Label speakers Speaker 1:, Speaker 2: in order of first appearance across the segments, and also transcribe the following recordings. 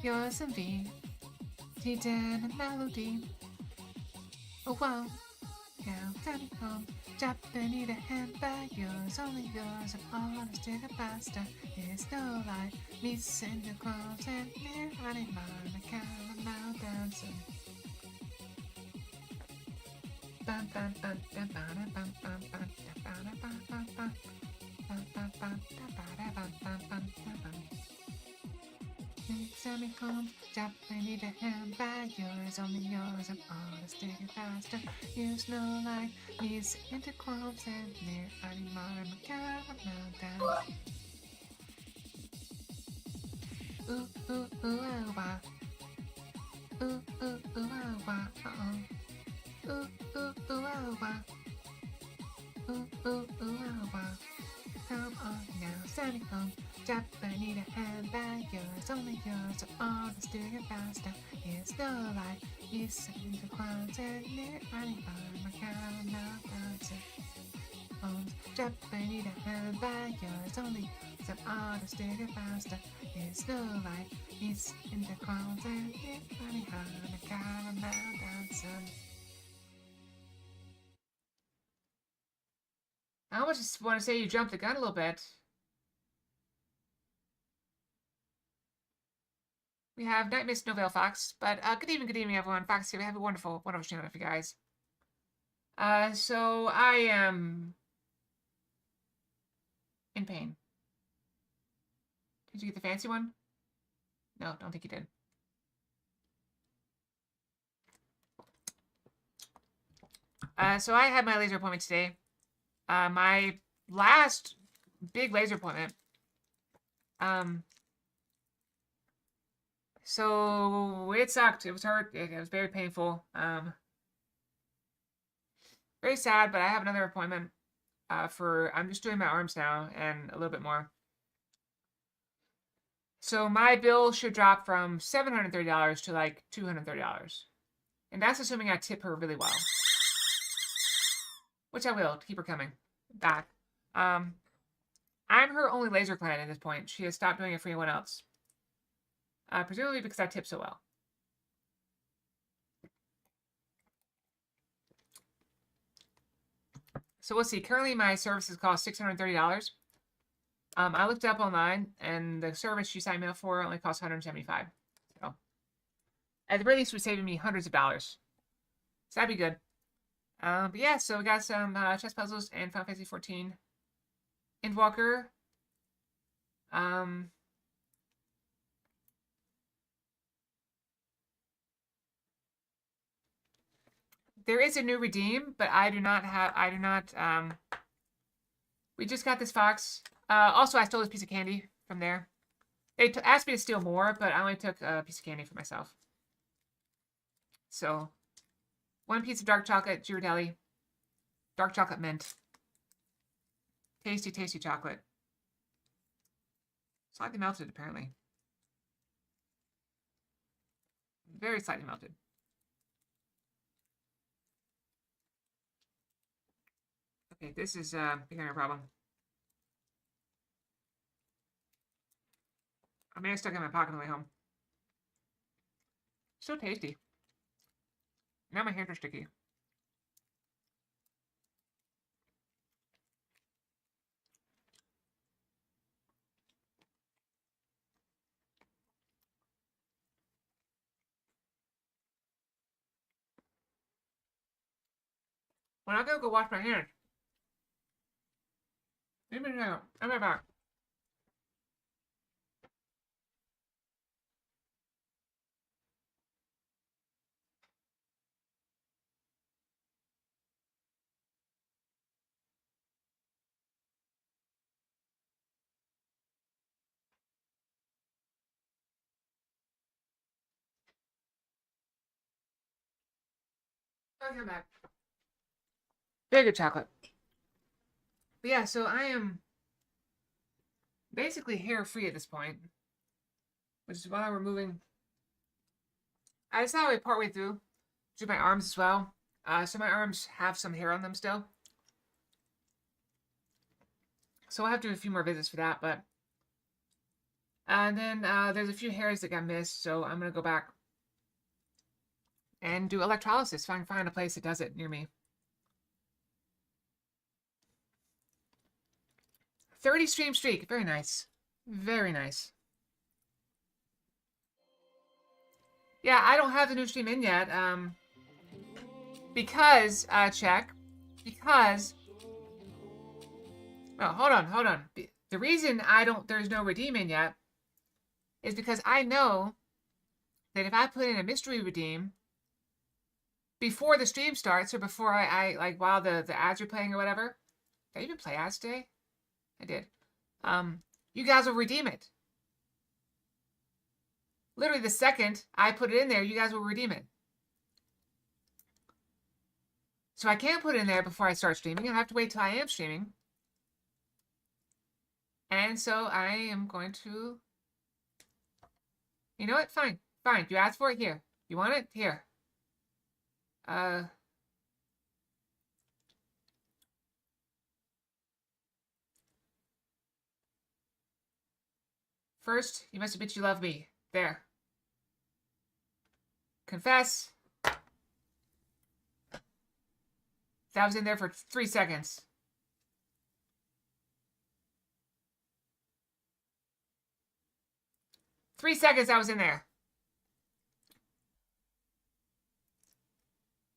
Speaker 1: yours and V. T10 and melody. Oh wow, countdown home. Japanese handbag, yours, only yours, and all the sticker pasta. It's no light, meets in the crumbs and near honey mine, a caramel dancing. Bam bam bam bam bam bam bam bam bam bam bam bam. Send me home, Japanese handbag, yours, only yours, and all the sticky faster. Use no light, needs into crumbs and near honeymoon, caramel dance. Ooh, ooh, ooh, ah, wah. Ooh, ooh, ooh, ah, wah, uh-oh. Ooh, ooh, ooh, ah, wah. Ooh, ooh, ooh, ah, wah. Come on now, send me home. Japanese handbag, yours, only yours, so all the sticker faster. It's no light, it's in the clouds and near honeymoon, my caramel dancing. Japanese handbag, yours, only yours, so all the sticker faster. It's no light, it's in the clouds and near honeymoon, my caramel dancing. I almost just want to say you jumped the gun a little bit. We have Night Mist Novell Fox, but good evening, everyone. Fox here. We have a wonderful, wonderful channel for you guys. So I am in pain. Did you get the fancy one? No, don't think you did. So I had my laser appointment today. My last big laser appointment. So it sucked. It was hurt. It was very painful. Very sad, but I have another appointment I'm just doing my arms now and a little bit more. So my bill should drop from $730 to like $230. And that's assuming I tip her really well. Which I will, to keep her coming back. I'm her only laser client at this point. She has stopped doing it for anyone else. Presumably because I tip so well. So we'll see. Currently, my services cost $630. I looked up online, and the service she signed me up for only costs $175. So, at the very least, it was saving me hundreds of dollars. So that'd be good. But yeah, so we got some chess puzzles and Final Fantasy XIV. Endwalker. There is a new redeem, but we just got this fox. Also, I stole this piece of candy from there. They asked me to steal more, but I only took a piece of candy for myself. So, one piece of dark chocolate Ghirardelli. Dark chocolate mint. Tasty, tasty chocolate. Slightly melted, apparently. Very slightly melted. Okay, this is becoming a problem. I may have stuck it in my pocket on the way home. So tasty. Now my hands are sticky. When I go wash my hands. Give me a second. I'm right back. Okay, I'm back. Very good chocolate. But yeah, so I am basically hair-free at this point. Which is why we're moving. I decided partway through to do my arms as well. So my arms have some hair on them still. So I'll have to do a few more visits for that, but And then there's a few hairs that got missed, so I'm going to go back and do electrolysis if I can find a place that does it near me. 30 stream streak. Very nice. Very nice. Yeah, I don't have the new stream in yet. Because, because... Oh, hold on. The reason there's no redeem in yet is because I know that if I put in a mystery redeem before the stream starts or before I like while the ads are playing or whatever. Did I even play ads today? I did. You guys will redeem it. Literally the second I put it in there, you guys will redeem it. So I can't put it in there before I start streaming. I have to wait till I am streaming. And so I am going to... You know what? Fine. Fine. You asked for it? Here. You want it? Here. First, you must admit you love me. There. Confess. That was in there for 3 seconds. Three seconds I was in there.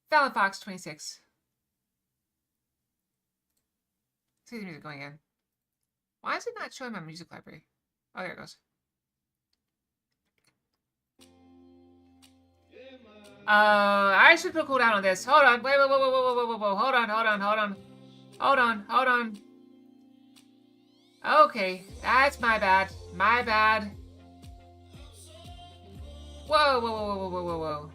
Speaker 1: Fallon Fox 26. See the music going in. Why is it not showing my music library? Oh, there it goes. I should put a cooldown on this. Hold on. Wait. Hold on. Okay, that's my bad. My bad. Whoa.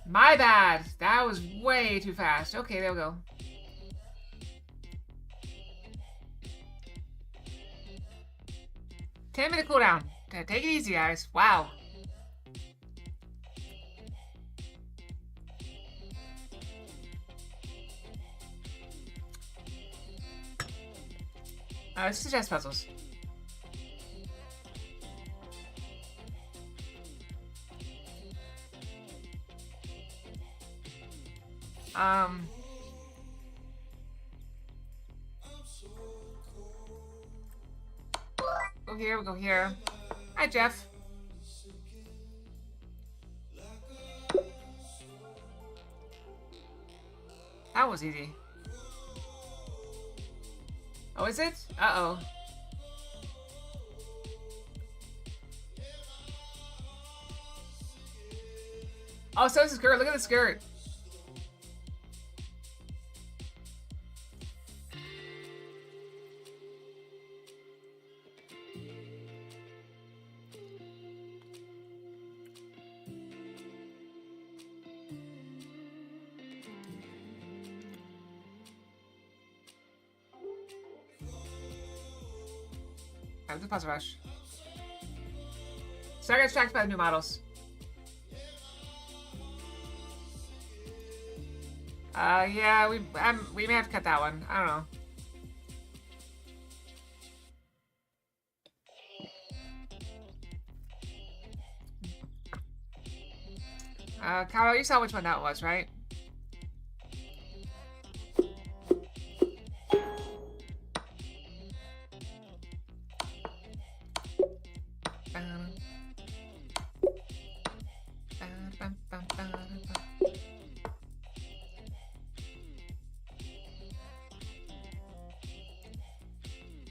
Speaker 1: My bad. That was way too fast. Okay, there we go. Ten-minute cooldown. Take it easy, guys. Wow. This is just puzzles. Go here, we'll go here. Hi, Jeff. That was easy. Oh, is it? Uh-oh. Oh, so it's a skirt. Look at the skirt. Alright, the puzzle rush. So I got distracted by the new models. Yeah, we may have to cut that one. I don't know. Kyle, you saw which one that was, right?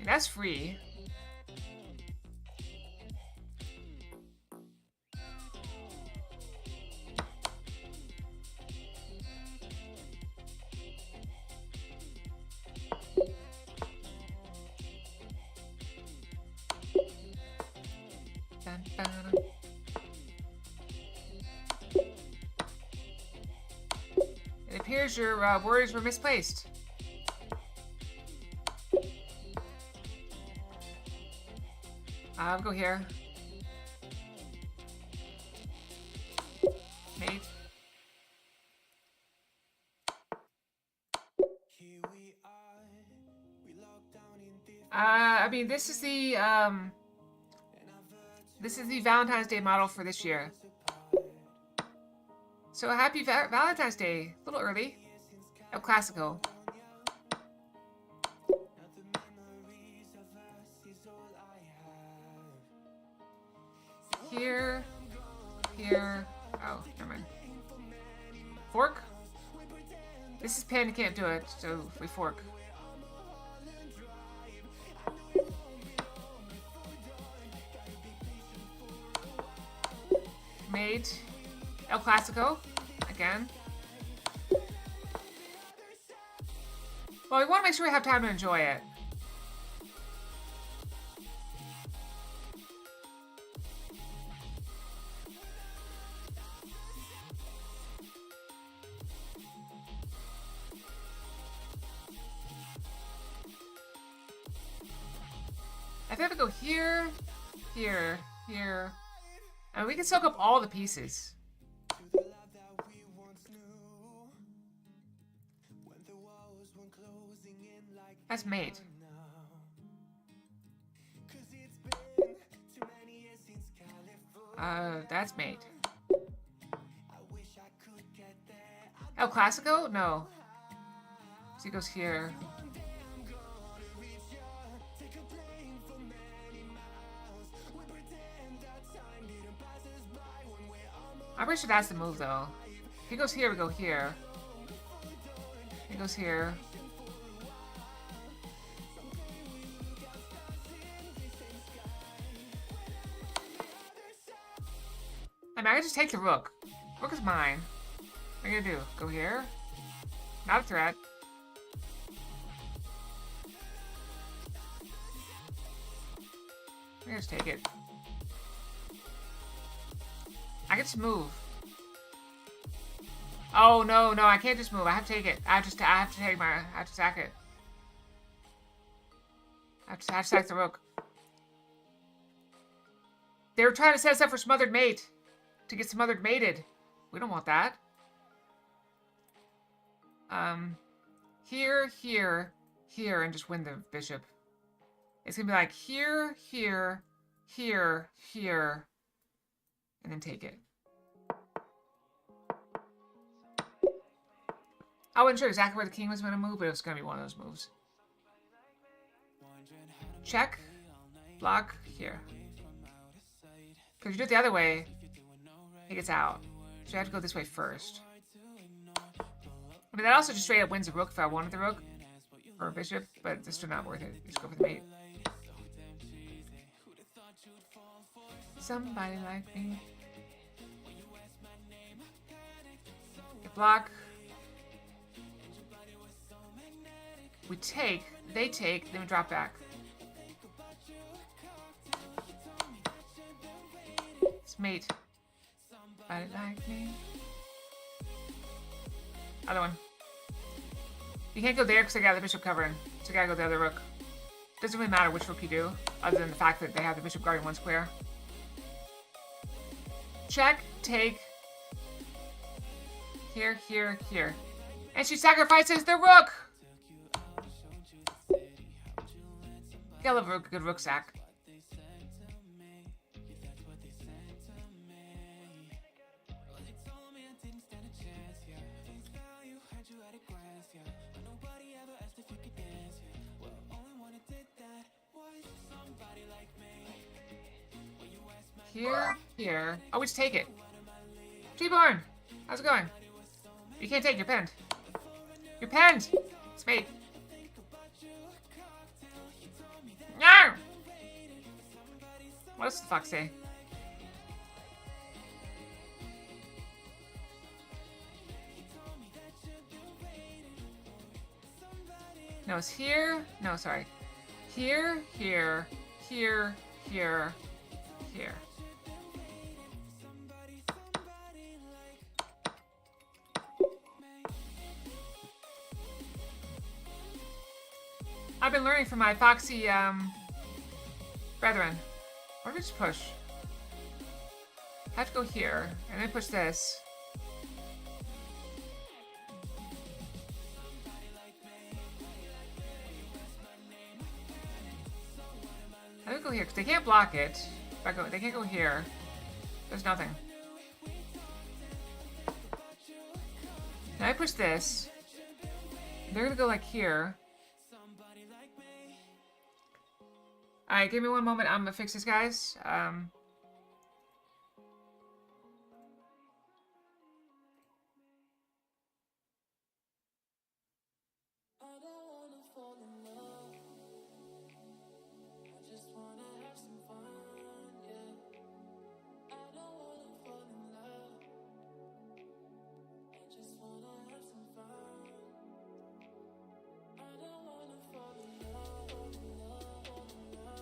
Speaker 1: That's free. It appears your words were misplaced. I'll go here. Mate. mean, this is the Valentine's Day model for this year. So happy Valentine's Day. A little early. El Clasico. Here. Oh, never mind. Fork? This is pin, can't do it, so we fork. Made. El Clasico. Again. Well, we want to make sure we have time to enjoy it. I think I go here, here, here. And we can soak up all the pieces. That's mate. That's mate. El Clasico? No. So he goes here. I'm pretty sure that's the move, though. If he goes here, we go here. He goes here. I mean, I can just take the rook. Rook is mine. What are you gonna do? Go here? Not a threat. I'm gonna just take it. I can just move. Oh, no, I can't just move. I have to take it. I have to sack it. I have to sack the rook. They were trying to set us up for smothered mate. To get smothered mated. We don't want that. Here, here, here, and just win the bishop. It's gonna be like here, here, here, here, and then take it. I wasn't sure exactly where the king was going to move, but it was going to be one of those moves. Check. Block. Here. Because you do it the other way, he gets out. So you have to go this way first. I mean, that also just straight up wins the rook if I wanted the rook. Or a bishop, but it's still not worth it. Just go for the mate. Somebody like me. Get block. We take, they take, then we drop back. It's mate. Somebody like me. Other one. You can't go there because I got the bishop covering. So you gotta go the other rook. Doesn't really matter which rook you do, other than the fact that they have the bishop guarding one square. Check, take. Here, here, here. And she sacrifices the rook! I love a good rook sack. Here, here. Oh, we just take it. T-Born! How's it going? You can't take, you're pinned. You're pinned! It's mate. No! What does the fuck say? No, it's here. No, sorry. Here, here, here, here, here. I've been learning from my foxy, brethren. What do we just push? I have to go here, and then push this. go here, because they can't block it. If I go, they can't go here. There's nothing. Now I push this. They're gonna go like here. Alright, give me one moment. I'm gonna fix this, guys.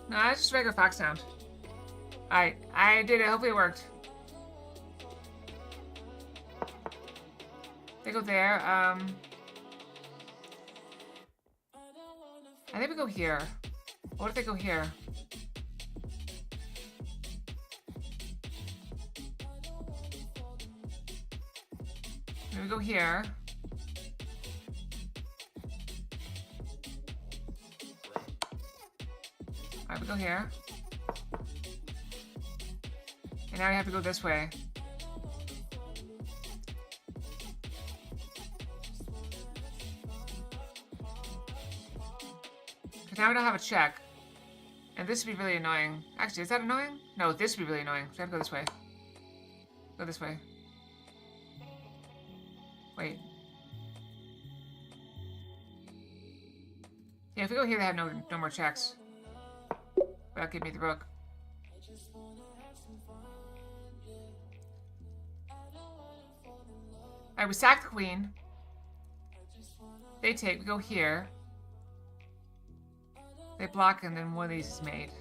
Speaker 1: No, that's just regular fox sound. Alright, I did it. Hopefully it worked. They go there. I think we go here. What if they go here? Maybe we go here. Alright, we go here. And now we have to go this way. Because now we don't have a check. And this would be really annoying. Actually, is that annoying? No, this would be really annoying. So I have to go this way. Go this way. Wait. Yeah, if we go here, they have no more checks. That'll give me the rook. Alright, we sack the queen. They take, we go here. They block, and then one of these is made.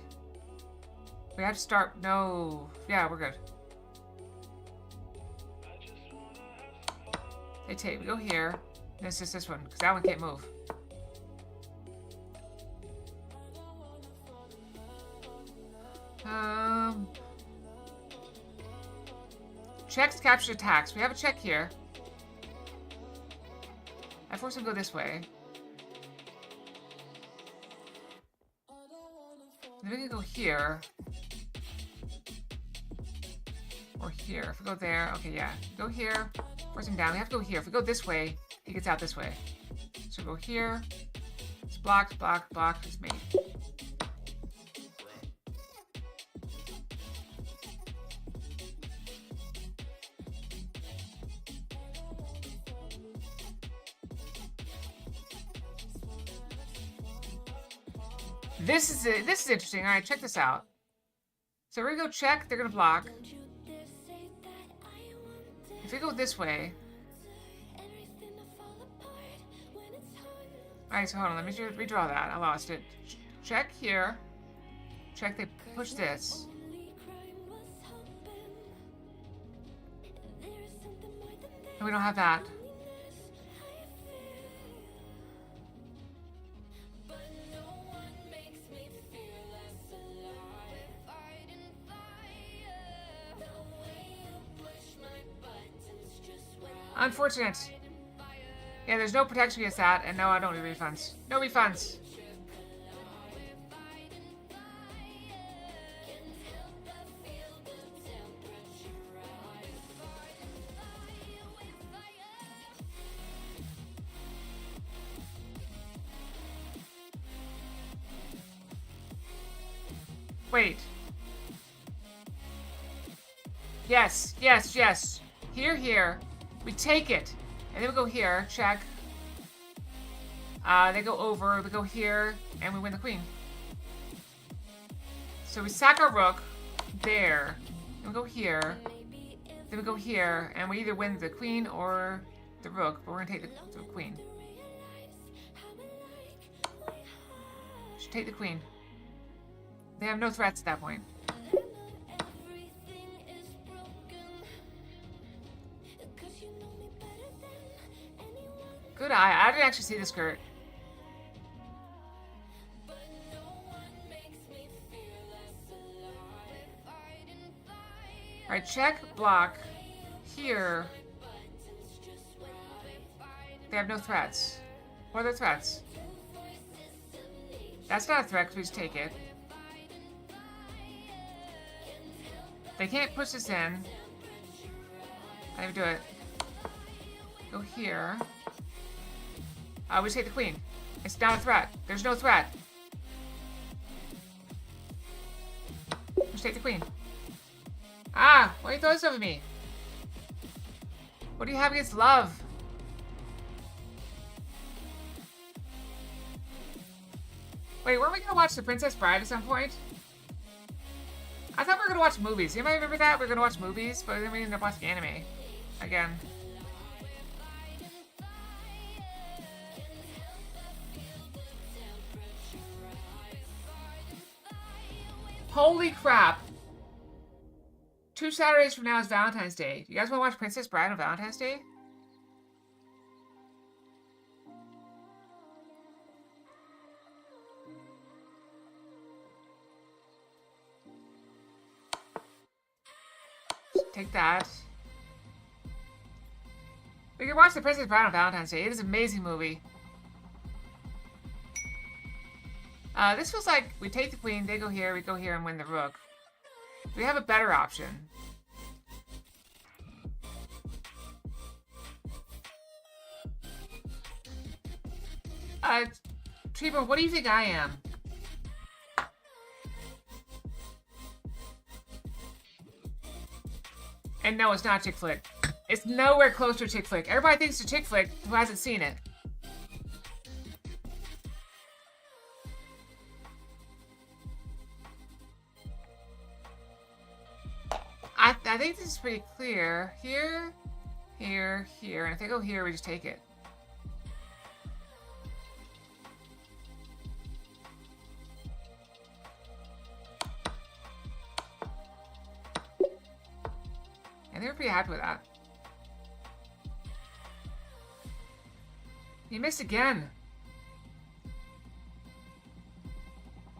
Speaker 1: We have to start. No. Yeah, we're good. They take, we go here. And it's just this one, because that one can't move. Checks capture attacks. We have a check here. I force him to go this way. Then we can go here. Or here. If we go there, okay, yeah. Go here. Force him down. We have to go here. If we go this way, he gets out this way. So go here. It's blocked, blocked, blocked. It's made. This is interesting. All right, check this out. So we're gonna go check. They're gonna block. If we go this way. All right, so hold on. Let me redraw that. I lost it. Check here. Check. They push this. And we don't have that. Unfortunate. Yeah, there's no protection against that, and no, I don't need refunds. No refunds. Wait. Yes, yes, yes. Here, here. We take it. And then we go here, check. They go over, we go here, and we win the queen. So we sack our rook there. Then we go here. Then we go here, and we either win the queen or the rook, but we're gonna take the queen. Should take the queen. They have no threats at that point. Good eye. I didn't actually see the skirt. Alright, check, block. Here. They have no threats. What are their threats? That's not a threat because we just take it. They can't push this in. I have to do it. Go here. We just take the queen. It's not a threat. There's no threat. Just take the queen. Ah! Why are you throwing stuff at me? What do you have against love? Wait, weren't we gonna watch The Princess Bride at some point? I thought we were gonna watch movies. Anybody remember that? We were gonna watch movies, but then we ended up watching anime. Again. Holy crap. 2 Saturdays from now is Valentine's Day. You guys want to watch Princess Bride on Valentine's Day? Take that. We can watch The Princess Bride on Valentine's Day. It is an amazing movie. This feels like we take the queen, they go here, we go here and win the rook. We have a better option. Trevor, what do you think I am? And no, it's not a chick flick. It's nowhere close to a chick flick. Everybody thinks it's a chick flick who hasn't seen it. I think this is pretty clear. Here, here, here. And if they go here, we just take it. And they were pretty happy with that. You missed again.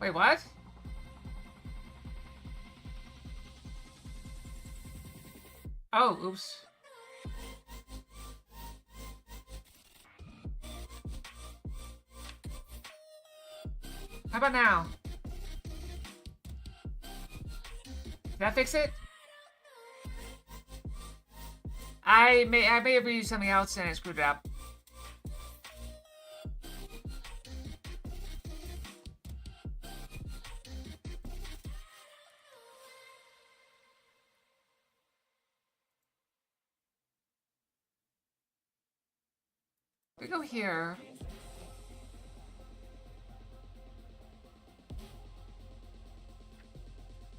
Speaker 1: Wait, what? Oh, oops. How about now? Did that fix it? I may have used something else and it screwed it up. We go here.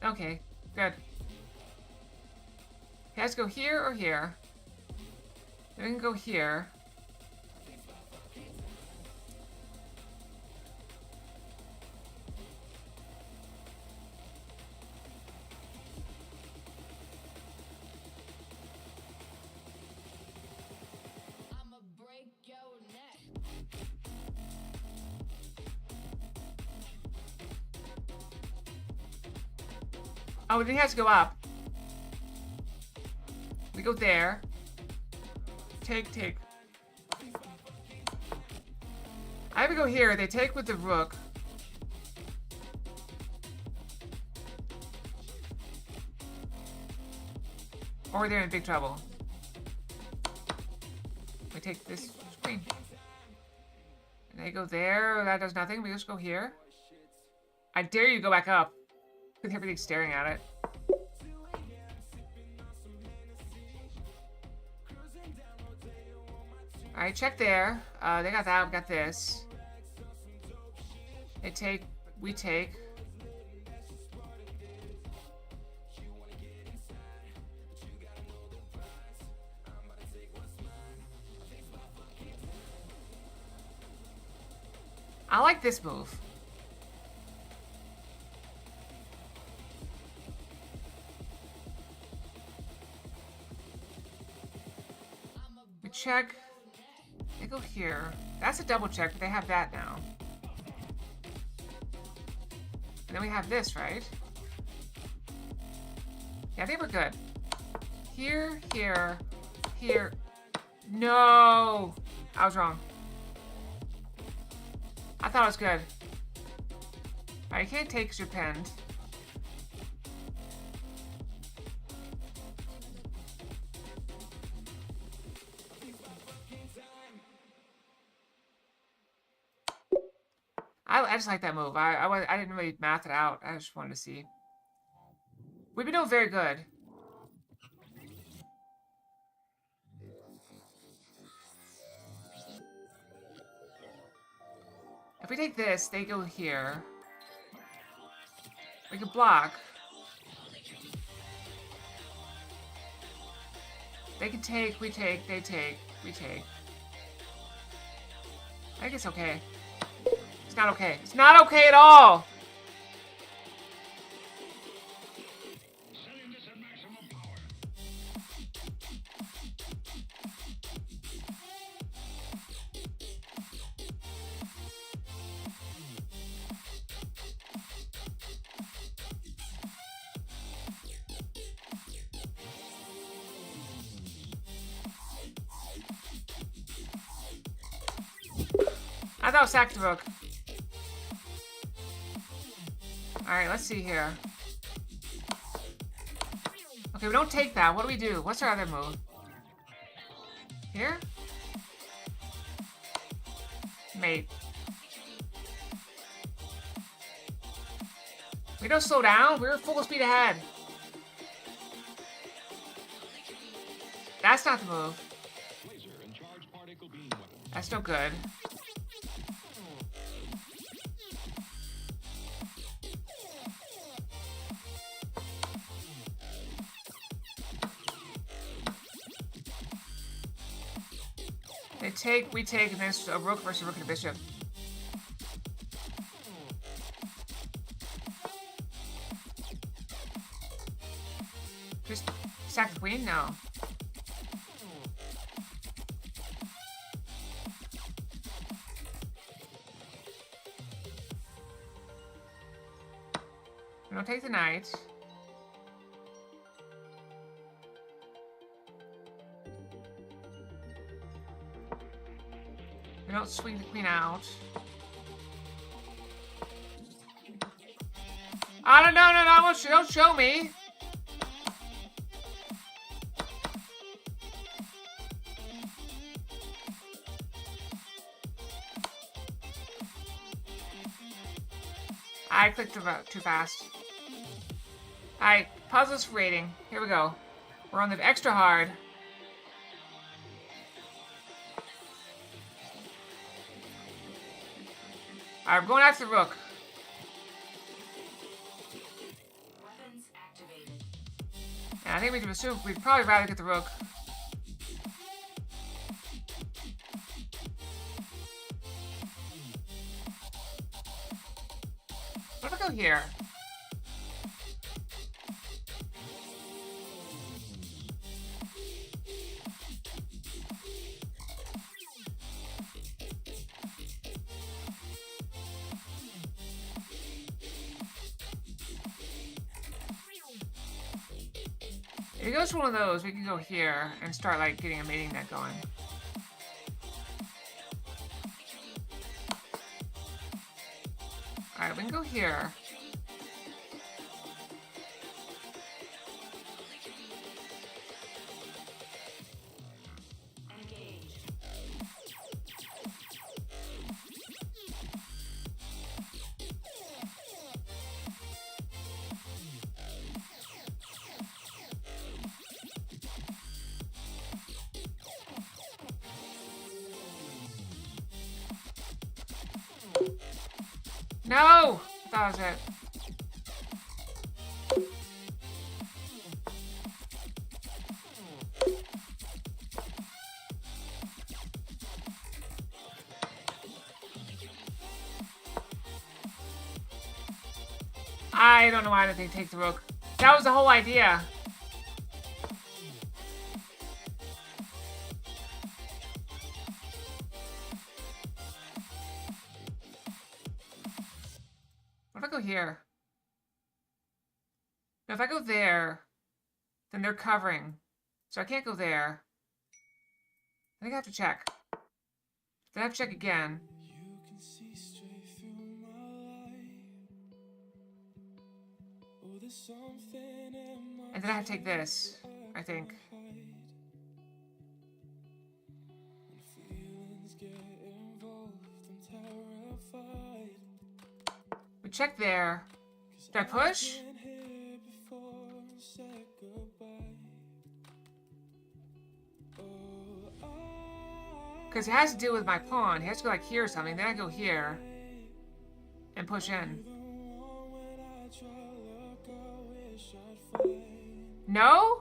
Speaker 1: Okay, good. He has to go here or here. Then we can go here. Oh, then he has to go up. We go there. Take. I have to go here. They take with the rook. Or they're in big trouble. We take this queen. And they go there. That does nothing. We just go here. I dare you go back up. With everything staring at it. Alright, check there. They got that, we got this. They take, we take. I like this move. Check. They go here. That's a double check, but they have that now. And then we have this, right? Yeah, I think we're good. Here, here, here. No! I was wrong. I thought it was good. Alright, you can't take because you're pinned.
Speaker 2: I just like that move. I didn't really math it out. I just wanted to see. We've been doing very good. If we take this, they go here. We can block. They can take, we take, they take, we take. I think it's okay. It's not okay. It's not okay at all! I thought it was sack the rook. Alright, let's see here. Okay, we don't take that. What do we do? What's our other move? Here? Mate. We don't slow down. We're full speed ahead. That's not the move. That's no good. They take, we take, and then it's a rook versus a rook and a bishop. Just sack the queen? No. We don't take the knight. We don't swing the queen out. I don't know, no, don't show me. I clicked too fast. Alright, puzzles for rating. Here we go. We're on the extra hard. Alright, we're going after the rook.
Speaker 3: Weapons activated.
Speaker 2: Yeah, I think we can assume we'd probably rather get the rook. What if I go here? If it goes to one of those, we can go here and start like getting a mating net going. Alright, we can go here.
Speaker 3: Engage.
Speaker 2: No! That was it. I don't know why I didn't take the rook. That was the whole idea. What if I go here? Now, if I go there, then they're covering. So I can't go there. I think I have to check. Then I have to check again. And then I have to take this, I think. check there. Did I push? Because it has to deal with my pawn. He has to go like here or something. Then I go here and push in. No?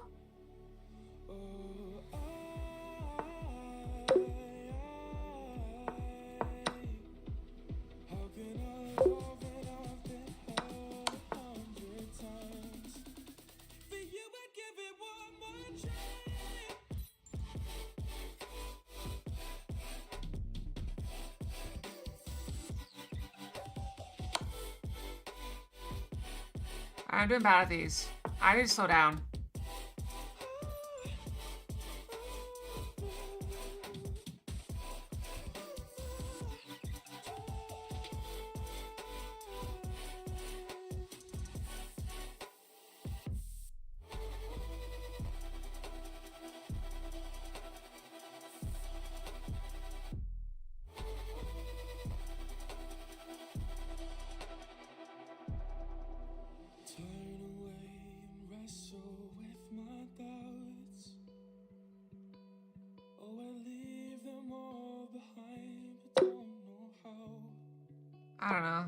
Speaker 2: I'm doing bad at these. I need to slow down. I don't know.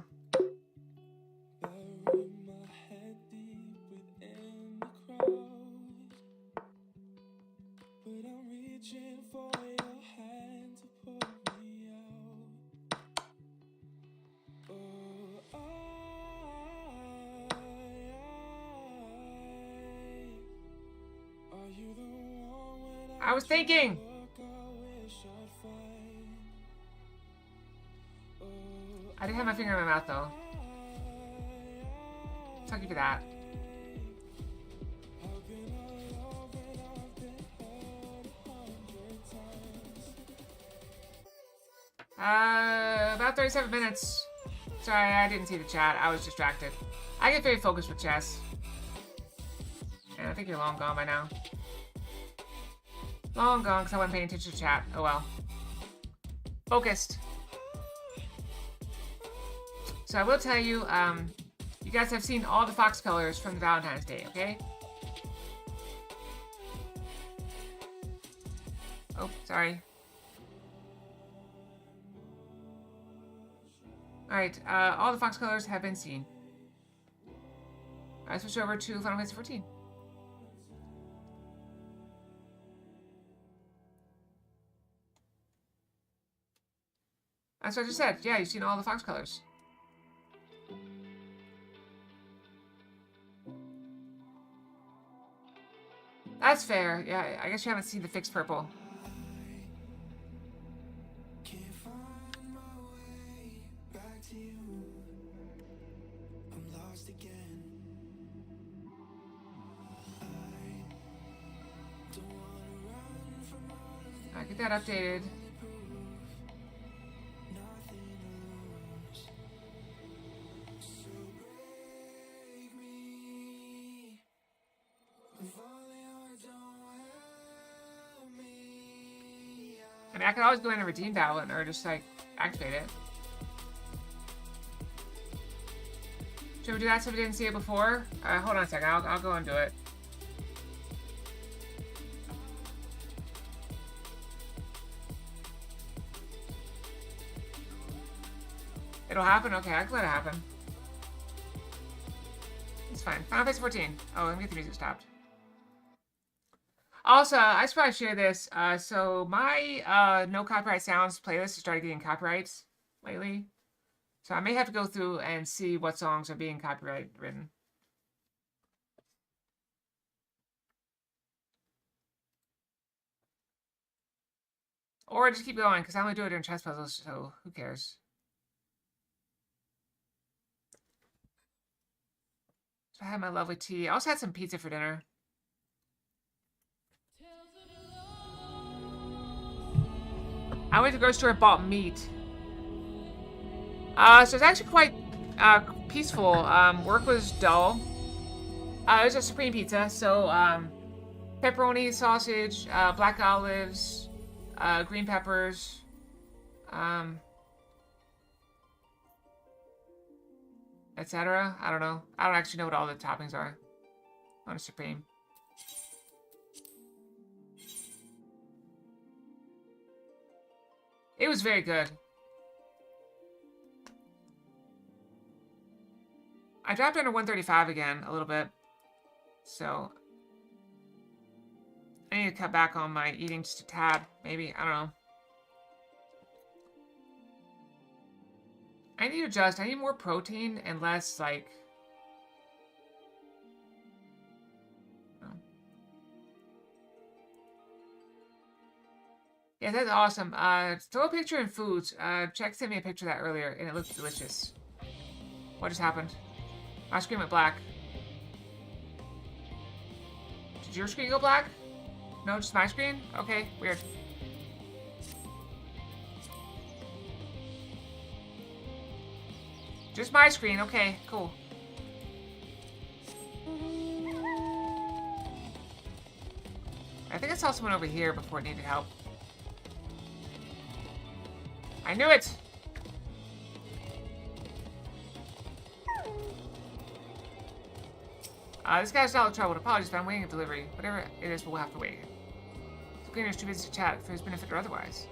Speaker 2: I was thinking. I didn't have my finger in my mouth though. So I'll give you that. About 37 minutes. Sorry, I didn't see the chat. I was distracted. I get very focused with chess. And I think you're long gone by now. Long gone because I wasn't paying attention to chat. Oh well. Focused. So I will tell you, you guys have seen all the fox colors from the Valentine's Day, okay? Oh, sorry. Alright, all the fox colors have been seen. I switch over to Final Fantasy 14. That's what I just said. Yeah, you've seen all the fox colors. That's fair. Yeah, I guess you haven't seen the fixed purple. I get that updated. I mean, I could always go in and redeem Balin or just like activate it. Should we do that so we didn't see it before? Hold on a second. I'll go and do it. It'll happen? Okay, I can let it happen. It's fine. Final Fantasy 14. Oh, let me get the music stopped. Also, I should probably share this. So my no copyright sounds playlist has started getting copyrights lately. So I may have to go through and see what songs are being copyright written. Or just keep going, because I only do it during chess puzzles, so who cares? So I had my lovely tea. I also had some pizza for dinner. I went to the grocery store and bought meat. So it's actually quite peaceful. Work was dull. It was a supreme pizza, so pepperoni, sausage, black olives, green peppers. etc. I don't know. I don't actually know what all the toppings are on a Supreme. It was very good. I dropped under 135 again a little bit. So I need to cut back on my eating just a tad, maybe. I don't know. I need to adjust. I need more protein and less, like... Yeah, that's awesome. Throw a picture in foods. Check sent me a picture of that earlier, and it looked delicious. What just happened? My screen went black. Did your screen go black? No, just my screen? Okay, weird. Just my screen. Okay, cool. I think I saw someone over here before it needed help. I knew it! This guy's not in trouble. Apologies, but I'm waiting a delivery. Whatever it is, we'll have to wait. The cleaner's too busy to chat for his benefit or otherwise.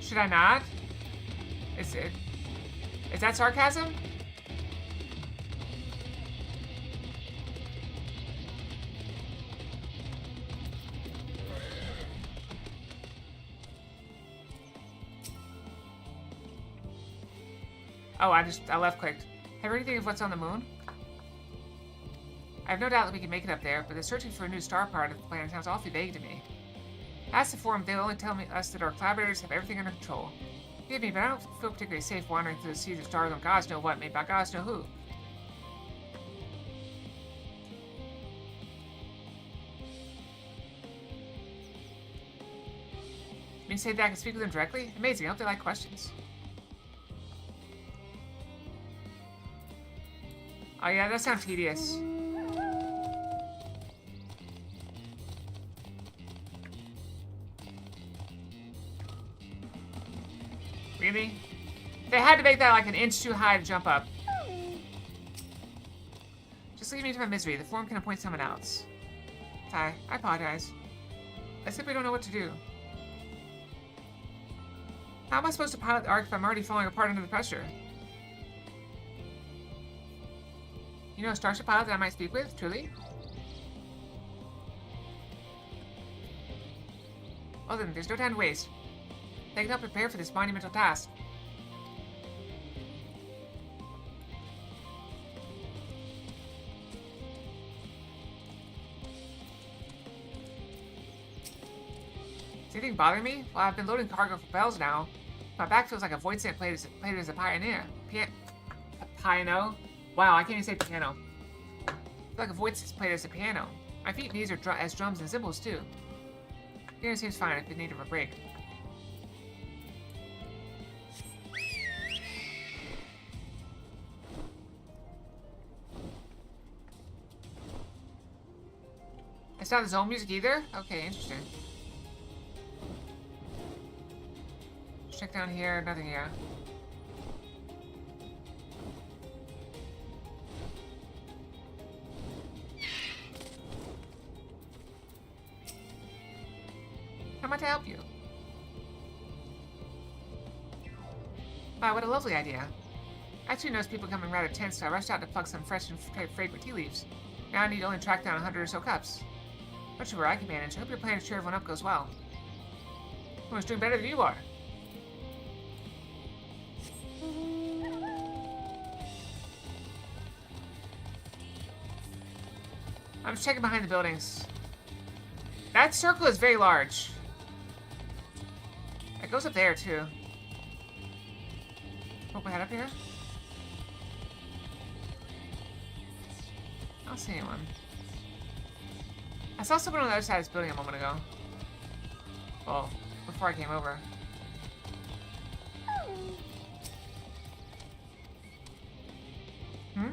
Speaker 2: Should I not? Is that sarcasm? Oh, I left clicked. Have you heard anything of what's on the moon? I have no doubt that we can make it up there, but the searching for a new star part of the planet sounds awfully vague to me. Ask the forum, they'll only tell us that our collaborators have everything under control. Forgive me, but I don't feel particularly safe wandering through the seas of stars on gods know what, made by gods know who. You mean to say that I can speak with them directly? Amazing, I hope they like questions. Oh yeah, that sounds tedious. Really? They had to make that like an inch too high to jump up. Just leave me to my misery. The forum can appoint someone else. I apologize. I simply don't know what to do. How am I supposed to pilot the Ark if I'm already falling apart under the pressure? You know a starship pilot that I might speak with, truly? Well then, there's no time to waste. They cannot prepare for this monumental task. Is anything bothering me? Well, I've been loading cargo for bells now. My back feels like a void stamp played as a pioneer. A piano? Wow, I can't even say piano. I feel like a voice is played as a piano. My feet and knees are as drums and cymbals too. Piano seems fine if in need of a break. It's not the zone music either? Okay, interesting. Let's check down here, nothing here. How might I help you? Wow, what a lovely idea. I actually noticed people becoming rather tense, so I rushed out to pluck some fresh and fragrant tea leaves. Now I need to only track down 100 or so cups. Not sure where I can manage. I hope your plan to cheer everyone up goes well. Everyone's doing better than you are. I'm just checking behind the buildings. That circle is very large. It goes up there, too. Poke my head up here. I don't see anyone. I saw someone on the other side of this building a moment ago. Well, before I came over. I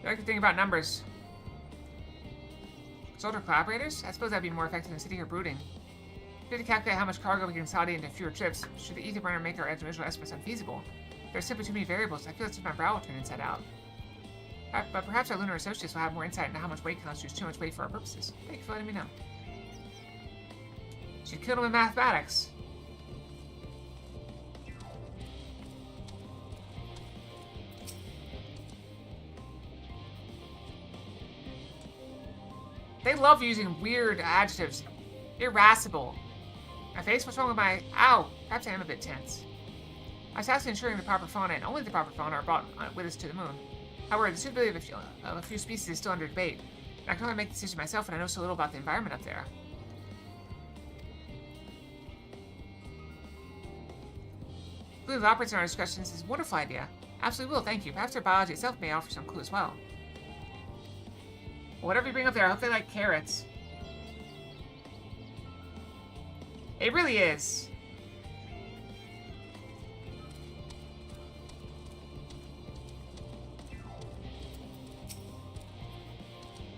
Speaker 2: like to think about numbers. Soldier collaborators? I suppose that'd be more effective than sitting here brooding. We need to calculate how much cargo we can consolidate into fewer trips. Should the ether burner make our individual estimates unfeasible? There are simply too many variables. I feel as if my brow will turn inside out. But perhaps our lunar associates will have more insight into how much weight constitutes too much weight for our purposes. Thank you for letting me know. Should kill him in mathematics. They love using weird adjectives. Irascible. My face? What's wrong with my... Ow! Perhaps I am a bit tense. I was tasked with ensuring the proper fauna and only the proper fauna are brought with us to the moon. However, the suitability of a few species is still under debate. I can only make the decision myself and I know so little about the environment up there. I believe the operates in our discussions is a wonderful idea. Absolutely will, thank you. Perhaps their biology itself may offer some clue as well. Whatever you bring up there, I hope they like carrots. It really is.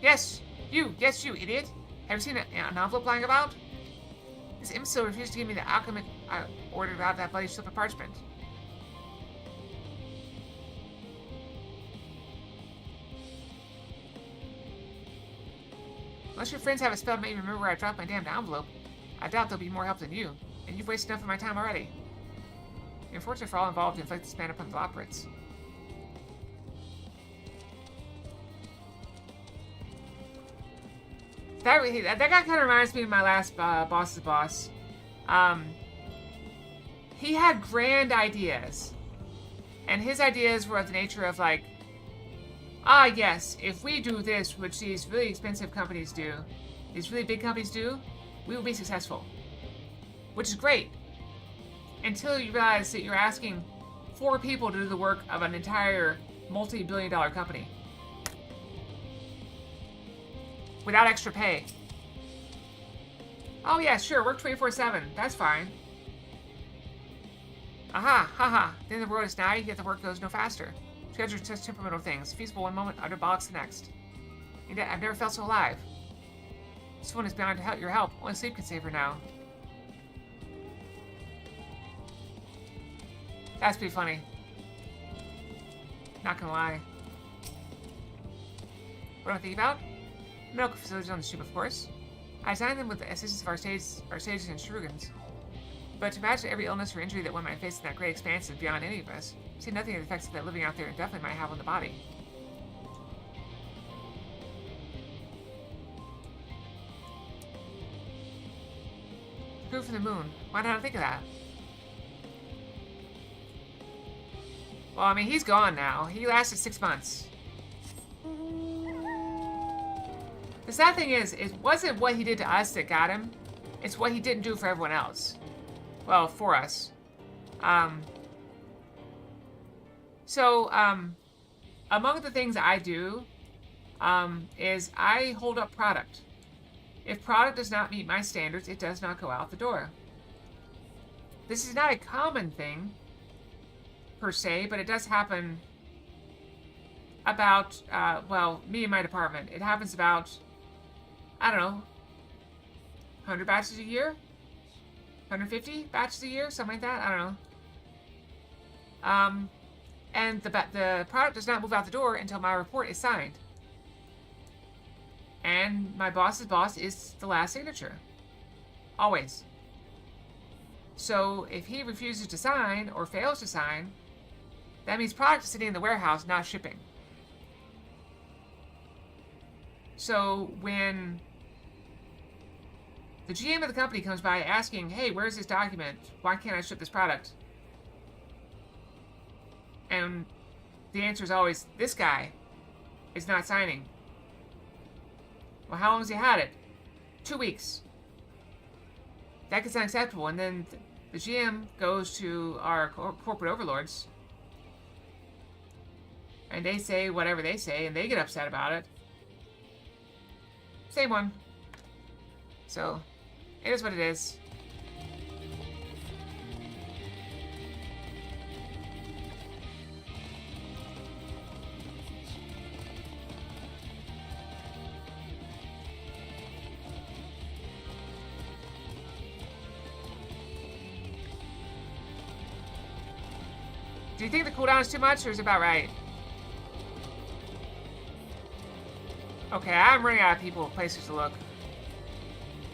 Speaker 2: Yes, you, idiot. Have you seen an envelope lying about? This imbecile refused to give me the alchemic I ordered out of that bloody slip of parchment. Unless your friends have a spell to make me remember where I dropped my damned envelope, I doubt they'll be more help than you, and you've wasted enough of my time already. Unfortunately for all involved, you inflict this ban upon the operates. That guy kind of reminds me of my last boss's boss. He had grand ideas, and his ideas were of the nature of like, ah, yes, if we do this, which these really expensive companies do, these really big companies do, we will be successful. Which is great. Until you realize that you're asking 4 people to do the work of an entire multi-billion-dollar company. Without extra pay. Oh yeah, sure, work 24/7. That's fine. Aha, haha. Then the road is snide, yet the work goes no faster. Schedules are such temperamental things. Feasible one moment, utter bollocks the next. I've never felt so alive. This one is beyond your help. Only sleep can save her now. That's pretty funny. Not gonna lie. What am I thinking about? Medical facilities on the ship, of course. I designed them with the assistance of our sages and shurigans. But to imagine every illness or injury that one might face in that great expanse is beyond any of us. See nothing of the effects that living out there definitely might have on the body. Crew from the moon. Why did I not think of that? Well, I mean, he's gone now. He lasted 6 months. The sad thing is, it wasn't what he did to us that got him. It's what he didn't do for everyone else. Well, for us. Among the things I do, is I hold up product. If product does not meet my standards, it does not go out the door. This is not a common thing, per se, but it does happen about, well, me and my department. It happens about, I don't know, 100 batches a year? 150 batches a year? Something like that? I don't know. And the product does not move out the door until my report is signed. And my boss's boss is the last signature. Always. So if he refuses to sign or fails to sign, that means product is sitting in the warehouse, not shipping. So when the GM of the company comes by asking, hey, where's this document? Why can't I ship this product? And the answer is always, this guy is not signing. Well, how long has he had it? 2 weeks. That gets unacceptable. And then the GM goes to our corporate overlords. And they say whatever they say, and they get upset about it. Same one. So, it is what it is. Do you think the cooldown is too much, or is it about right? Okay, I'm running out of people, places to look.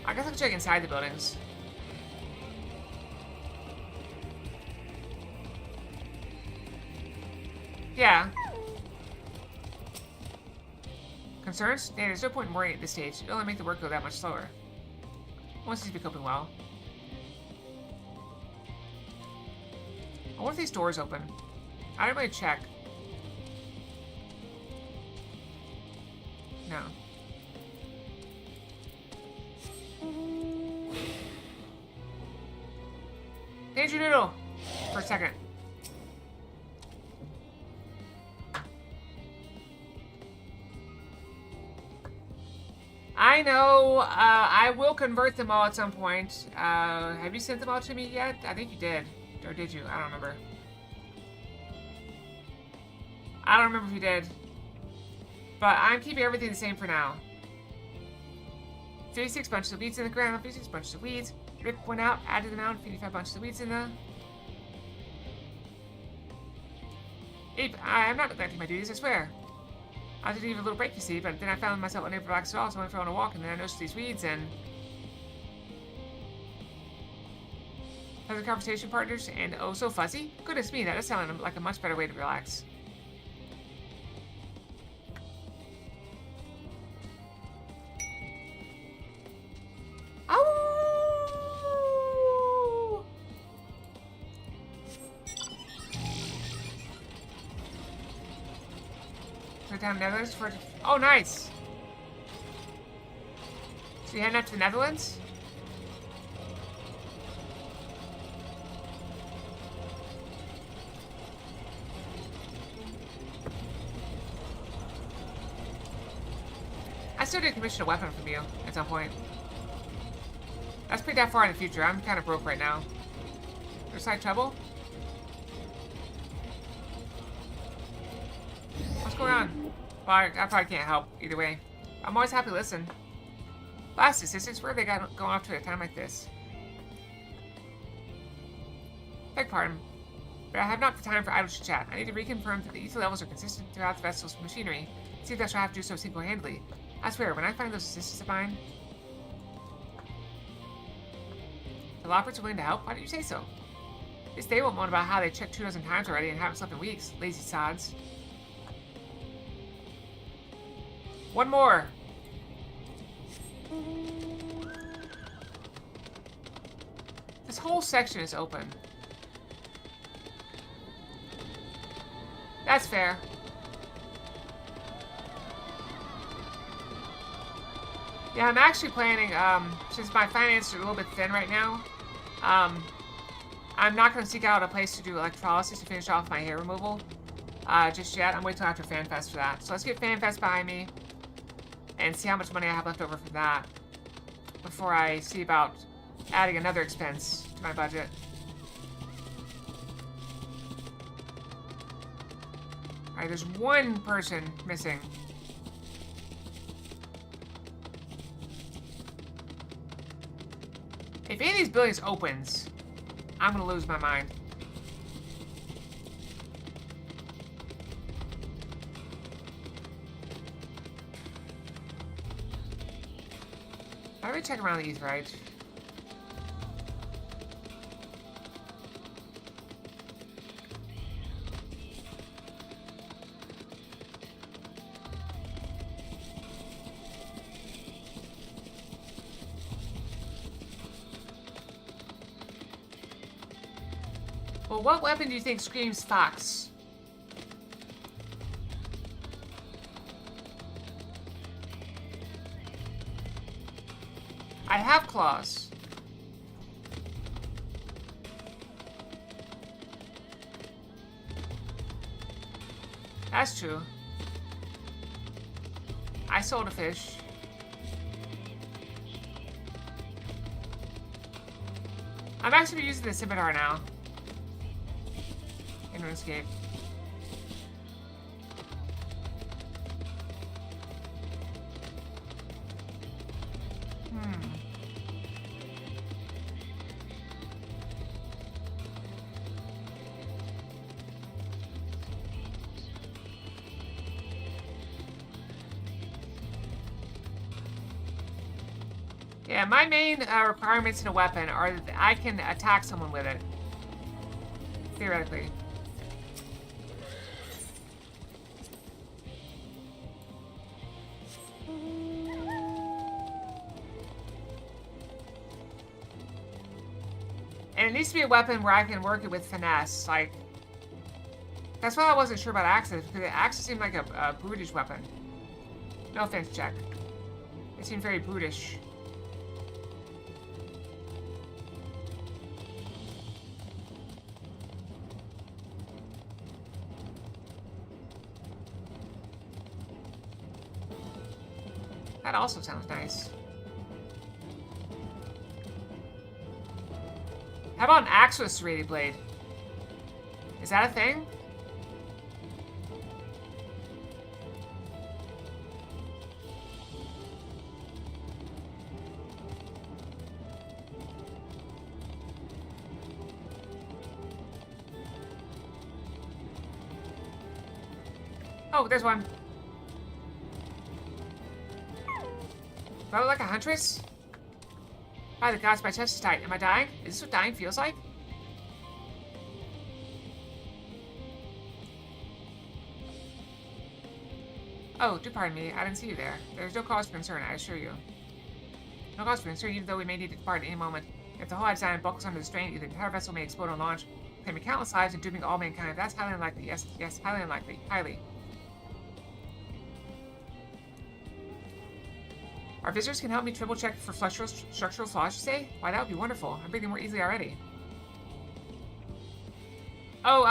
Speaker 2: I guess I'll check inside the buildings. Yeah. Concerns? Yeah, there's no point in worrying at this stage. It'll only make the work go that much slower. Once he's been coping well. I wonder if these doors open. I didn't really check. No. Danger Noodle! For a second. I know. I will convert them all at some point. Have you sent them all to me yet? I think you did. Or did you? I don't remember. I don't remember if you did. But I'm keeping everything the same for now. 36 bunches of weeds in the ground. 36 bunches of weeds. Rip one out. Add to the mound. 55 bunches of weeds in the... Ape, I'm not neglecting my duties, I swear. I did need a little break, you see, but then I found myself unable to relax at all, so I went for a walk, and then I noticed these weeds, and... Pleasant conversation partners, and oh, so fuzzy? Goodness me, that does sound like a much better way to relax. Ow! Down the Netherlands for... Oh, nice! So you heading up to the Netherlands? I still did commission a weapon from you at some point. That's pretty that far in the future. I'm kind of broke right now. There's side trouble? What's going on? Well, I probably can't help either way. I'm always happy to listen. Last assistants, where have they got going off to at a time like this? Beg pardon, but I have not the time for idle chat. I need to reconfirm that the ether levels are consistent throughout the vessel's machinery. See if I shall have to do so single-handedly. I swear, when I find those assistants of mine... The Loppers are willing to help? Why didn't you say so? They won't moan about how they checked 2 times already and haven't slept in weeks. Lazy sods. One more. This whole section is open. That's fair. Yeah, I'm actually planning, since my finances are a little bit thin right now, I'm not going to seek out a place to do electrolysis to finish off my hair removal just yet. I'm waiting till after FanFest for that. So let's get FanFest behind me and see how much money I have left over for that before I see about adding another expense to my budget. Alright, there's one person missing. If any of these buildings opens, I'm gonna lose my mind. Let me check around these, right? Well, what weapon do you think screams fox? I have claws. That's true. I sold a fish. I'm actually using the scimitar now. In RuneScape. Yeah, my main requirements in a weapon are that I can attack someone with it. Theoretically. And it needs to be a weapon where I can work it with finesse. Like, that's why I wasn't sure about axes, because the axes seemed like a brutish weapon. No offense, Jack. It seemed very brutish. That also sounds nice. How about an axe with a serrated blade? Is that a thing? Oh, there's one. Do I look like a huntress? By the gods, my chest is tight. Am I dying? Is this what dying feels like? Oh, do pardon me. I didn't see you there. There's no cause for concern, I assure you. No cause for concern, even though we may need to depart at any moment. If the whole design buckles under the strain, either the entire vessel may explode on launch, claiming countless lives and dooming all mankind. That's highly unlikely. Yes, yes, highly unlikely. Highly. Our visitors can help me triple check for structural flaws, you say? Why, that would be wonderful. I'm breathing more easily already. Oh,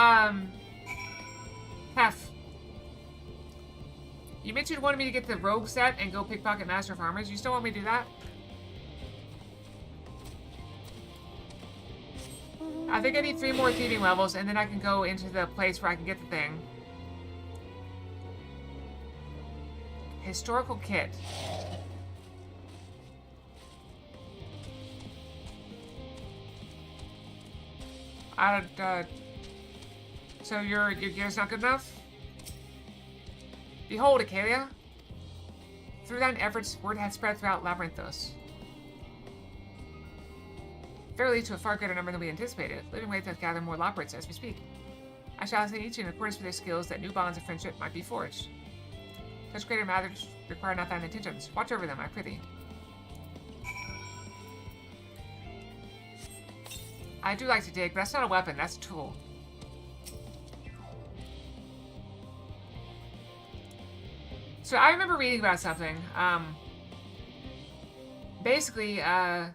Speaker 2: Hef. You mentioned you wanted me to get the rogue set and go pickpocket Master of Armors. You still want me to do that? I think I need 3 more thieving levels, and then I can go into the place where I can get the thing. Historical kit. So your gear's not good enough? Behold, Acalia. Through thine efforts, word hath spread throughout Labyrinthos. Verily, to a far greater number than we anticipated. Living ways hath gathered more Loporrits as we speak. I shall assign each in accordance with their skills that new bonds of friendship might be forged. Such greater matters require not thine intentions. Watch over them, I prithee. I do like to dig, but that's not a weapon, that's a tool. So I remember reading about something. Basically, the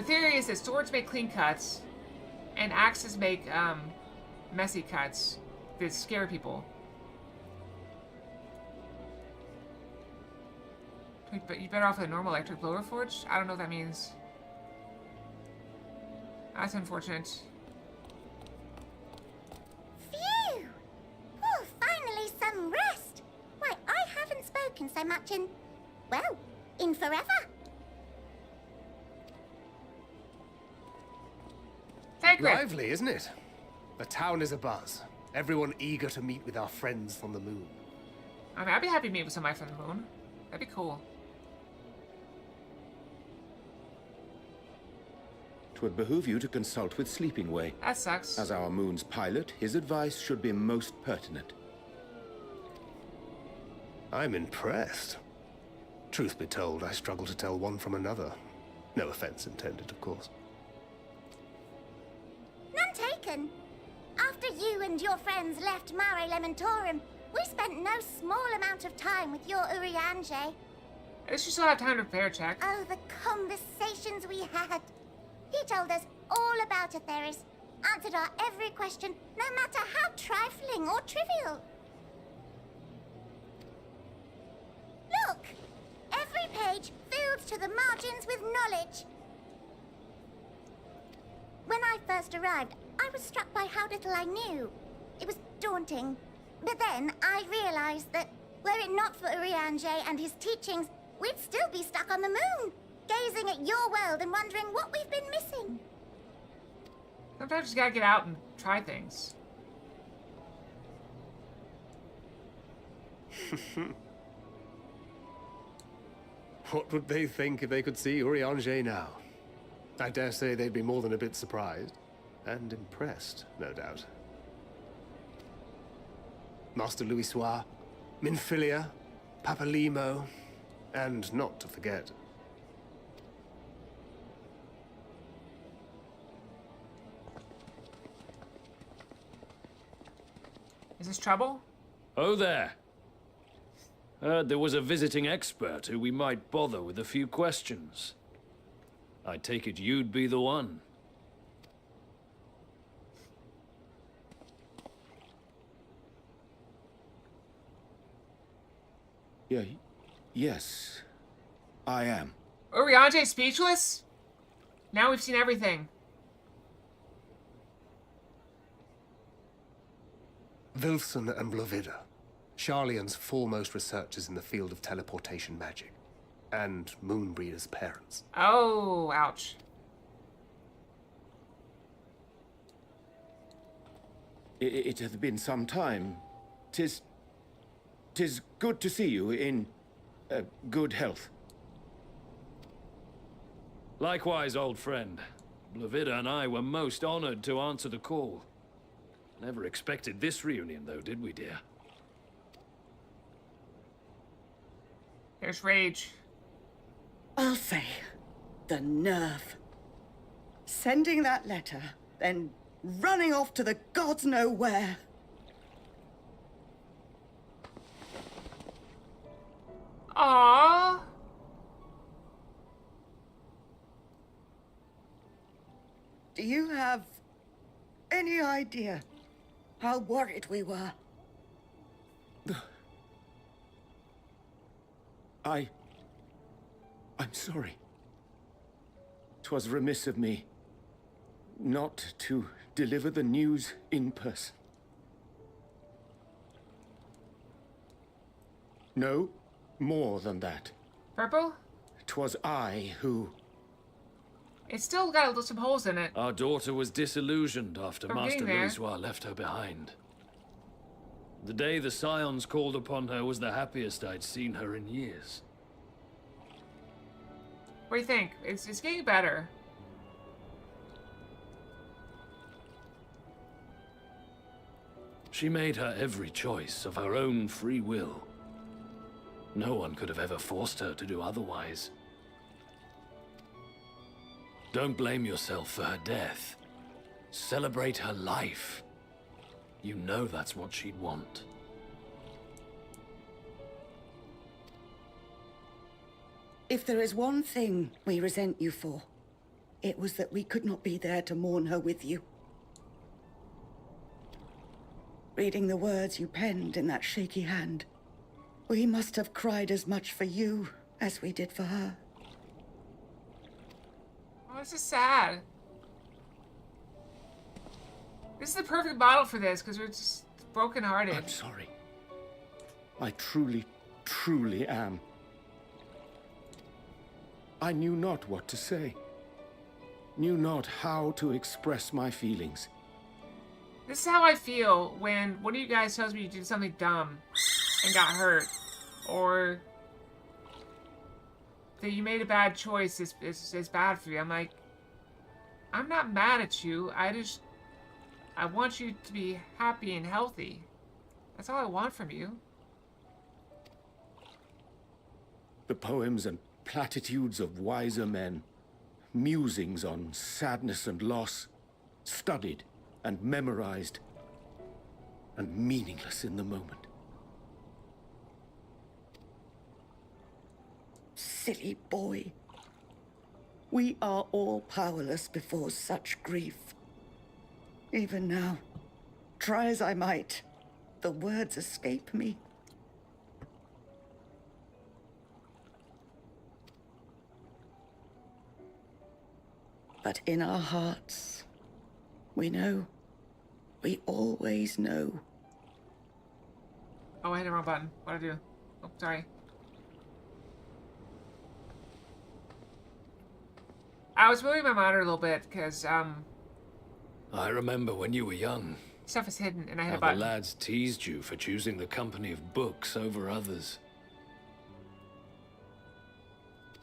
Speaker 2: theory is that swords make clean cuts, and axes make messy cuts that scare people. But you're better off with a normal electric blower forge? I don't know what that means. That's unfortunate.
Speaker 4: Phew! Oh, finally some rest! Why, I haven't spoken so much in, well, in forever.
Speaker 2: Sacred!
Speaker 5: Lively, isn't it? The town is abuzz. Everyone eager to meet with our friends from the moon.
Speaker 2: I mean, I'd be happy to meet with somebody from the moon. That'd be cool.
Speaker 6: 'Twould behoove you to consult with Sleeping-Way.
Speaker 2: That sucks.
Speaker 6: As our moon's pilot, his advice should be most pertinent.
Speaker 5: I'm impressed. Truth be told, I struggle to tell one from another. No offense intended, of course.
Speaker 4: None taken. After you and your friends left Mare Elementorum, we spent no small amount of time with your Urianger.
Speaker 2: At least you still have time to prepare, check.
Speaker 4: Oh, the conversations we had. He told us all about Atheris, answered our every question, no matter how trifling or trivial. Look! Every page filled to the margins with knowledge. When I first arrived, I was struck by how little I knew. It was daunting. But then I realized that were it not for Urianger and his teachings, we'd still be stuck on the moon, gazing at your world and wondering what we've been missing.
Speaker 2: Sometimes you just gotta get out and try things.
Speaker 5: What would they think if they could see Urianger now? I dare say they'd be more than a bit surprised. And impressed, no doubt. Master Louisoix, Minfilia, Papalimo, and not to forget...
Speaker 2: Is this trouble?
Speaker 7: Oh there. Heard there was a visiting expert who we might bother with a few questions. I take it you'd be the one.
Speaker 6: Yes, I am.
Speaker 2: Urianger speechless? Now we've seen everything.
Speaker 5: Wilson and Blovida, Charlian's foremost researchers in the field of teleportation magic, and Moonbreeder's parents.
Speaker 2: Oh, ouch.
Speaker 6: It hath been some time. Tis good to see you in good health.
Speaker 7: Likewise, old friend. Blovida and I were most honored to answer the call. Never expected this reunion, though, did we, dear?
Speaker 2: There's rage.
Speaker 8: I'll say, the nerve. Sending that letter, then running off to the gods know where.
Speaker 2: Aww.
Speaker 8: Do you have any idea how worried we were?
Speaker 6: I'm sorry. 'Twas remiss of me not to deliver the news in person. No, more than that.
Speaker 2: Purple?
Speaker 6: 'Twas I who...
Speaker 2: It's still got some holes in it.
Speaker 7: Our daughter was disillusioned after
Speaker 2: We're
Speaker 7: Master
Speaker 2: getting there.
Speaker 7: Louisoix left her behind. The day the Scions called upon her was the happiest I'd seen her in years.
Speaker 2: What do you think? It's getting better.
Speaker 7: She made her every choice of her own free will. No one could have ever forced her to do otherwise. Don't blame yourself for her death. Celebrate her life. You know that's what she'd want.
Speaker 8: If there is one thing we resent you for, it was that we could not be there to mourn her with you. Reading the words you penned in that shaky hand, we must have cried as much for you as we did for her.
Speaker 2: Oh, this is sad. This is the perfect model for this, because we're just brokenhearted.
Speaker 6: I'm sorry. I truly, truly am. I knew not what to say. Knew not how to express my feelings.
Speaker 2: This is how I feel when one of you guys tells me you did something dumb and got hurt. Or that you made a bad choice is bad for you. I'm like, I'm not mad at you. I want you to be happy and healthy. That's all I want from you.
Speaker 6: The poems and platitudes of wiser men, musings on sadness and loss, studied and memorized, and meaningless in the moment.
Speaker 8: Silly boy. We are all powerless before such grief. Even now, try as I might, the words escape me. But in our hearts, we know. We always know.
Speaker 2: Oh, I hit the wrong button. What'd I do? Oh, sorry. I was moving my monitor a little bit because
Speaker 7: I remember when you were young,
Speaker 2: stuff is hidden and I hit
Speaker 7: how
Speaker 2: a
Speaker 7: the
Speaker 2: button.
Speaker 7: lads teased you for choosing the company of books over others.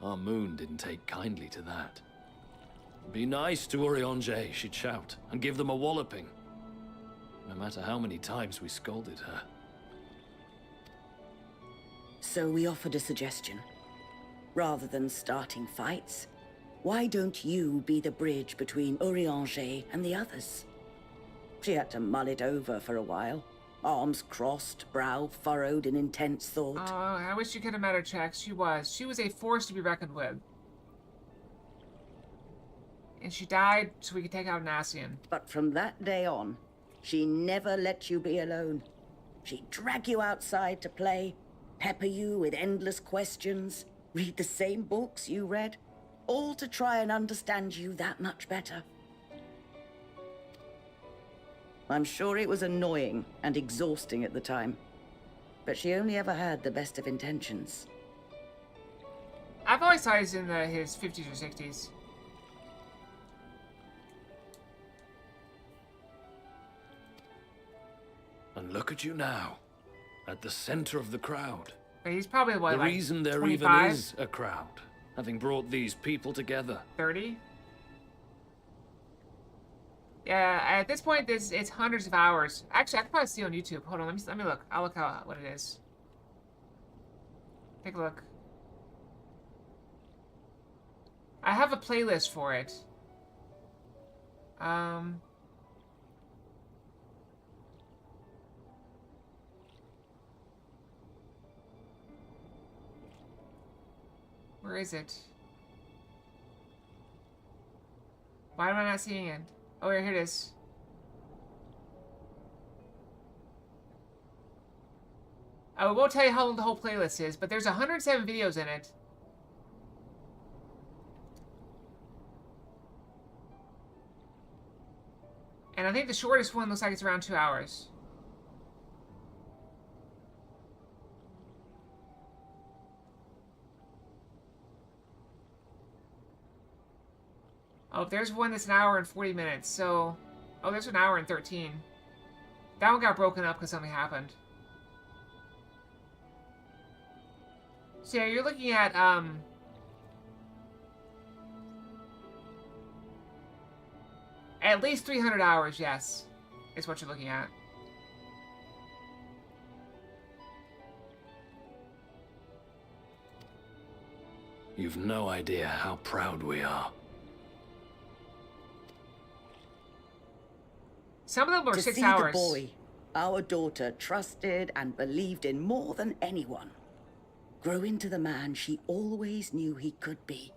Speaker 7: Our moon didn't take kindly to that. Be nice to Urianger, she'd shout, and give them a walloping. No matter how many times we scolded her.
Speaker 8: So we offered a suggestion. Rather than starting fights, why don't you be the bridge between Urianger and the others? She had to mull it over for a while. Arms crossed, brow furrowed in intense thought.
Speaker 2: Oh, I wish you could have met her, Chex. She was a force to be reckoned with. And she died so we could take out an Ascian.
Speaker 8: But from that day on, she never let you be alone. She'd drag you outside to play, pepper you with endless questions, read the same books you read, all to try and understand you that much better. I'm sure it was annoying and exhausting at the time, but she only ever had the best of intentions.
Speaker 2: I've always thought he's in his 50s or 60s.
Speaker 7: And look at you now, at the center of the crowd.
Speaker 2: But he's probably, what,
Speaker 7: The
Speaker 2: like
Speaker 7: reason there
Speaker 2: 25?
Speaker 7: even is a crowd, having brought these people together.
Speaker 2: 30? Yeah, at this point, it's hundreds of hours. Actually, I could probably see on YouTube. Hold on, let me look. I'll look what it is. Take a look. I have a playlist for it. Where is it? Why am I not seeing it? Oh, here it is. I won't tell you how long the whole playlist is, but there's 107 videos in it. And I think the shortest one looks like it's around 2 hours. Oh, there's one that's an hour and 40 minutes, so... Oh, there's an hour and 13. That one got broken up because something happened. So yeah, you're looking at, at least 300 hours, yes, is what you're looking at.
Speaker 7: You've no idea how proud we are.
Speaker 2: Some of them were
Speaker 8: To
Speaker 2: 6
Speaker 8: see
Speaker 2: hours.
Speaker 8: the boy our daughter trusted and believed in more than anyone grow into the man she always knew he could be.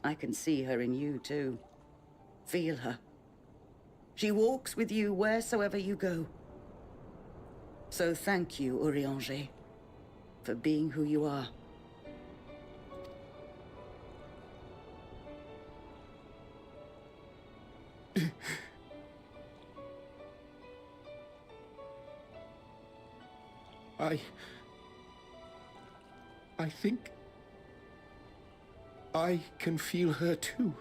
Speaker 8: I can see her in you, too. Feel her. She walks with you wheresoever you go. So thank you, Urianger, for being who you are.
Speaker 6: I think I can feel her too.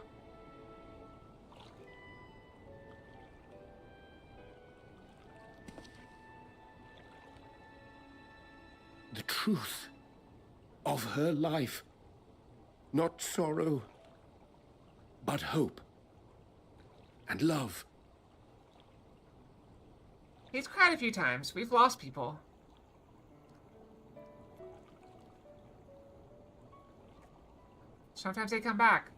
Speaker 6: The truth of her life. Not sorrow, but hope and love.
Speaker 2: He's cried a few times. We've lost people. Sometimes they come back.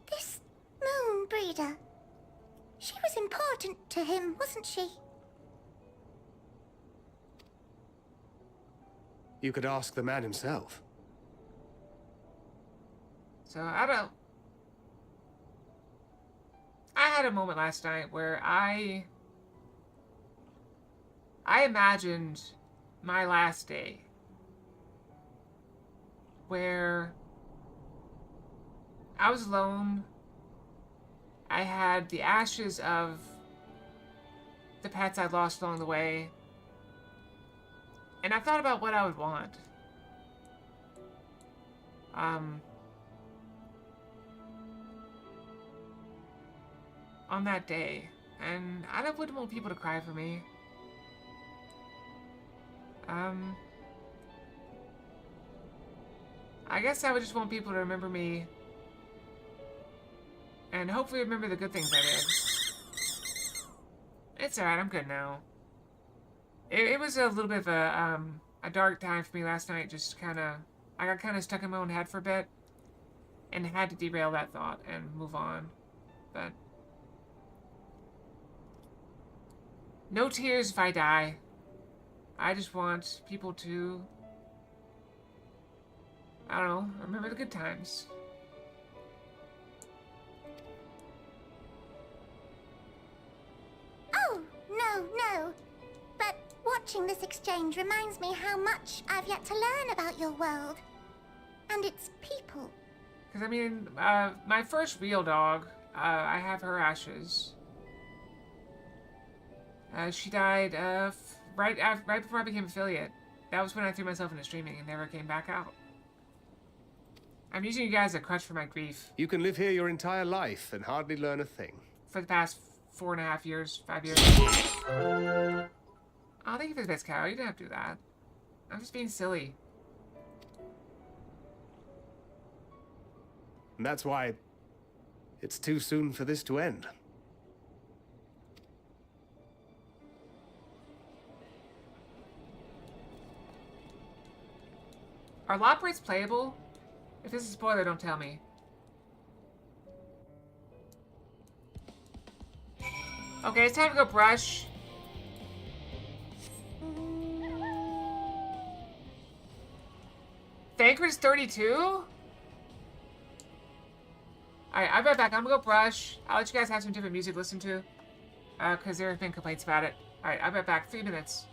Speaker 4: This moon breeder. She was important to him, wasn't she?
Speaker 5: You could ask the man himself.
Speaker 2: So I had a moment last night where I imagined my last day, where I was alone. I had the ashes of the pets I'd lost along the way, and I thought about what I would want. on that day, and I wouldn't want people to cry for me. I guess I would just want people to remember me, and hopefully remember the good things I did. It's alright, I'm good now. It was a little bit of a dark time for me last night, just I got kind of stuck in my own head for a bit, and had to derail that thought and move on, but no tears if I die. I just want people to, I don't know, remember the good times.
Speaker 4: Oh, no. But watching this exchange reminds me how much I've yet to learn about your world. And its people.
Speaker 2: Because, I mean, my first real dog, I have her ashes. She died, right before I became affiliate. That was when I threw myself into streaming and never came back out. I'm using you guys as a crutch for my grief.
Speaker 5: You can live here your entire life and hardly learn a thing.
Speaker 2: For the past 4.5 years, 5 years. Oh, thank you for the best, Carol. You didn't have to do that. I'm just being silly.
Speaker 5: And that's why it's too soon for this to end.
Speaker 2: Are lot breaks playable? If this is a spoiler, don't tell me. Okay, it's time to go brush. Thancred's 32? Alright, I'll be right back. I'm gonna go brush. I'll let you guys have some different music to listen to. Because there have been complaints about it. Alright, I'll be right back. 3 minutes.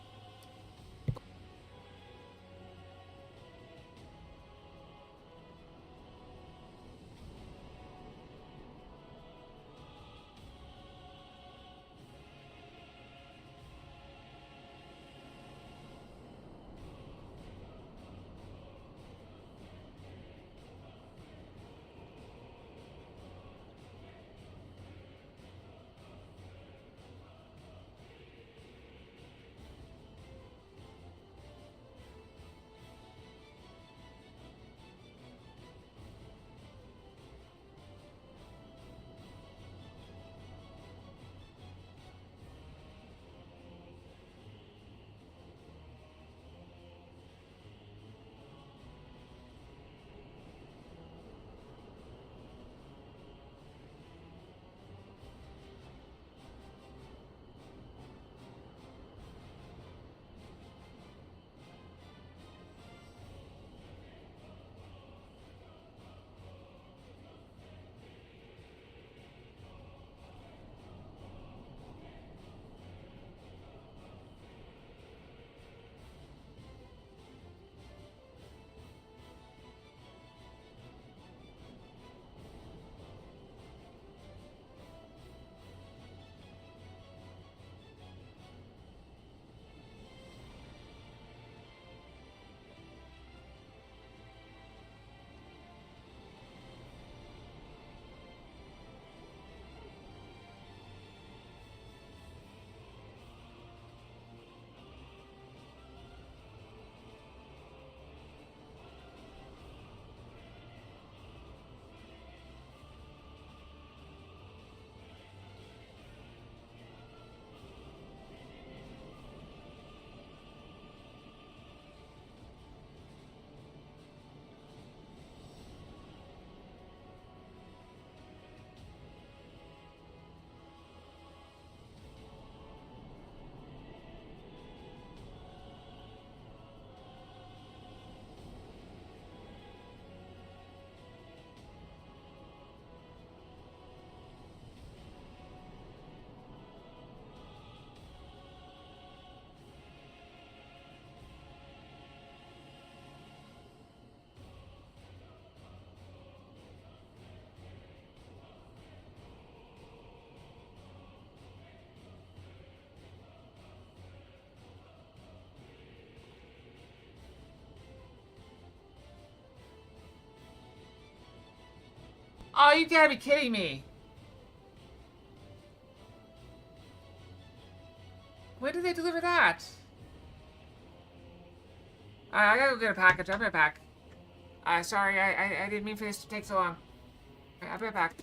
Speaker 2: Oh, you gotta be kidding me. deliver that? I gotta go get a package. I'll be right back. Sorry, I didn't mean for this to take so long. I'll be right back.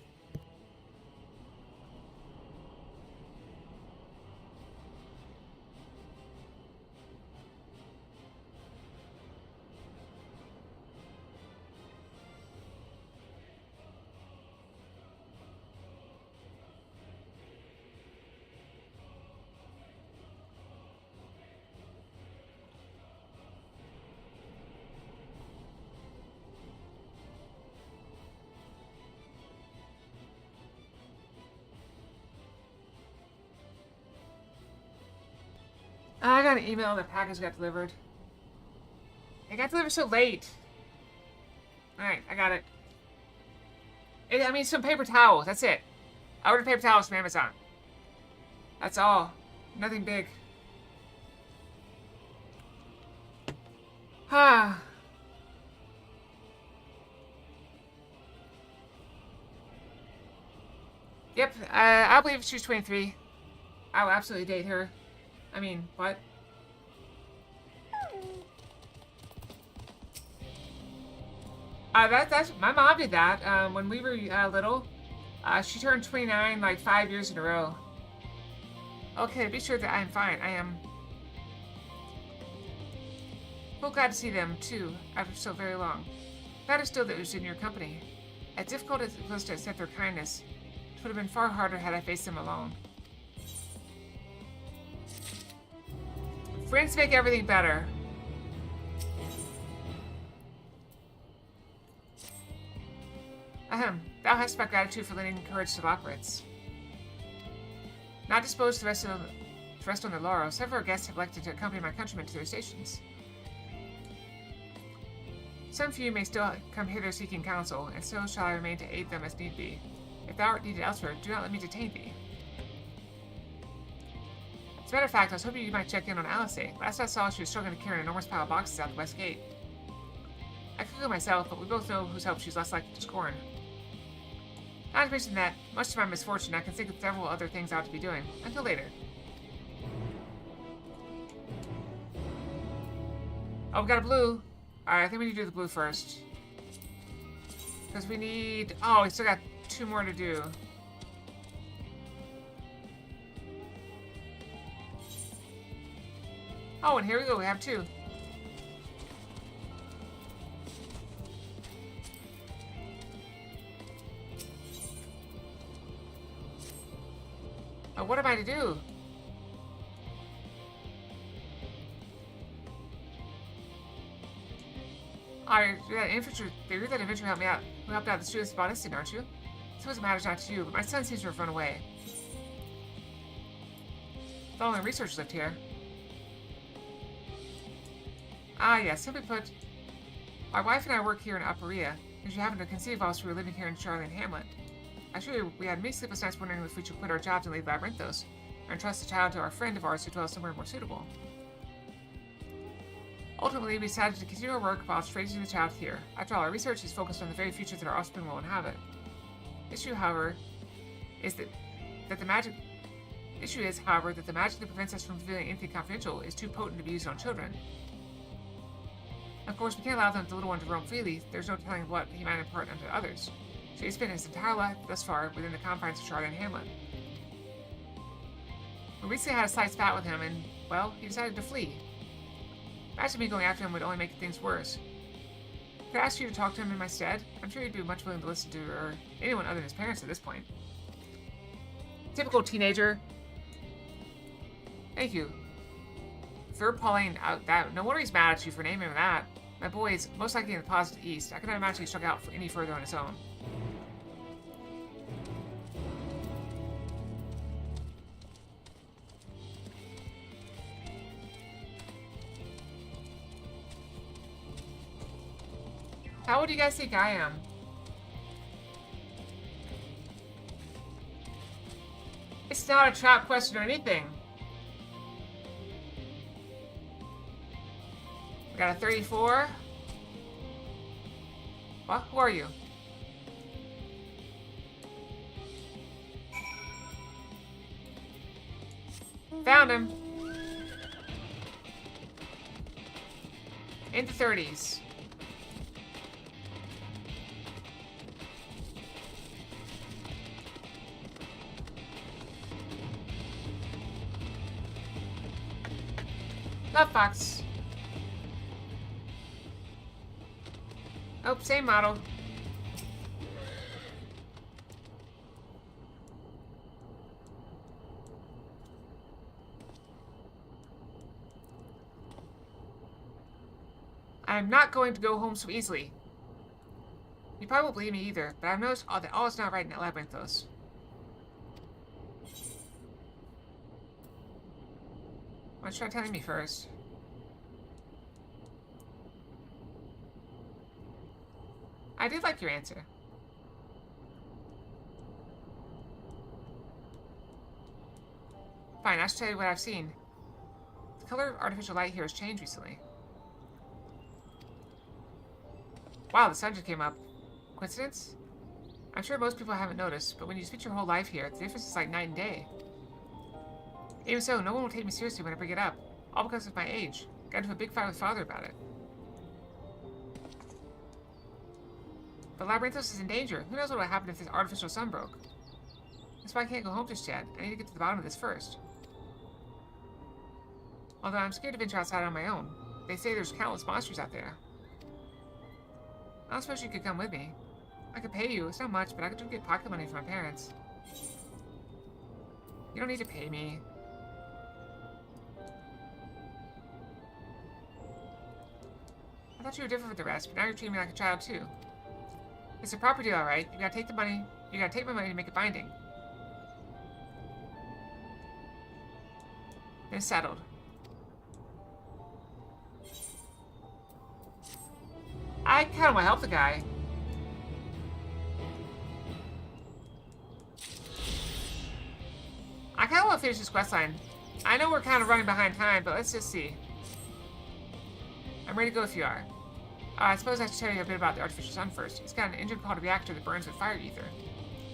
Speaker 2: I got an email that package got delivered. It got delivered so late. Alright, I got it. I mean, some paper towels. That's it. I ordered paper towels from Amazon. That's all. Nothing big. Ah. Yep, I believe she's 23. I will absolutely date her. I mean, what? That's my mom did that when we were little. She turned 29 like 5 years in a row. Okay, be sure that I'm fine. I am. Well, glad to see them too after so very long. Better still that it was in your company. As difficult as it was to accept their kindness, it would have been far harder had I faced them alone. Friends make everything better. Ahem. Thou hast my gratitude for lending courage to the operates. Not disposed to rest on their laurels, several guests have elected to accompany my countrymen to their stations. Some few may still come hither seeking counsel, and so shall I remain to aid them as need be. If thou art needed elsewhere, do not let me detain thee. As a matter of fact, I was hoping you might check in on Alice. Last I saw, she was struggling to carry an enormous pile of boxes out the west gate. I could go myself, but we both know whose help she's less likely to scorn. Not to mention that, much to my misfortune, I can think of several other things I ought to be doing. Until later. Oh, we got a blue. Alright, I think we need to do the blue first. Because we need... Oh, we still got 2 more to do. Oh, and here we go. We have 2. Oh, what am I to do? You're that infantry helped me out. Who helped out the students of Boniston, aren't you? I suppose it matters not to you, but my son seems to have run away. Following research lived here. Ah, yes. Simply put, my wife and I work here in Upperia, and she happened to conceive whilst we were living here in Charlie and Hamlet. Actually, we had many sleepless nights wondering if we should quit our jobs and leave Labyrinthos, and entrust the child to our friend of ours who dwells somewhere more suitable. Ultimately, we decided to continue our work whilst raising the child here. After all, our research is focused on the very future that our offspring will inhabit. The issue, however, is that the magic that prevents us from revealing anything confidential is too potent to be used on children. Of course, we can't allow the little one to roam freely. There's no telling what he might impart unto others. So he spent his entire life thus far within the confines of Charlotte and Hamlet. We recently had a slight spat with him, and, well, he decided to flee. Imagine me going after him would only make things worse. Could I ask you to talk to him in my stead? I'm sure he'd be much willing to listen to or anyone other than his parents at this point. Typical teenager. Thank you. Third Pauline out that. No wonder he's mad at you for naming him that. My boy is most likely in the positive east. I cannot imagine he struck out any further on his own. How old do you guys think I am? It's not a trap question or anything. I got a 34. What? Who are you? Found him. In the 30s. Love Fox. Oh, same model. I'm not going to go home so easily. You probably won't believe me either, but I've noticed that all is not right in Labyrinthos. Why don't you try telling me first? I did like your answer. Fine, I should tell you what I've seen. The color of artificial light here has changed recently. Wow, the sun just came up. Coincidence? I'm sure most people haven't noticed, but when you spend your whole life here, the difference is like night and day. Even so, no one will take me seriously when I bring it up. All because of my age. Got into a big fight with Father about it. But Labyrinthos is in danger. Who knows what would happen if this artificial sun broke? That's why I can't go home just yet. I need to get to the bottom of this first. Although I'm scared to venture outside on my own. They say there's countless monsters out there. I don't suppose you could come with me. I could pay you. It's not much, but I could get pocket money from my parents. You don't need to pay me. I thought you were different with the rest, but now you're treating me like a child too. It's a proper deal, alright? You gotta take the money. You gotta take my money to make it binding. Then it's settled. I kind of want to help the guy. I kind of want to finish this questline. I know we're kind of running behind time, but let's just see. I'm ready to go if you are. I suppose I should tell you a bit about the artificial sun first. It's got an engine called a reactor that burns with fire ether.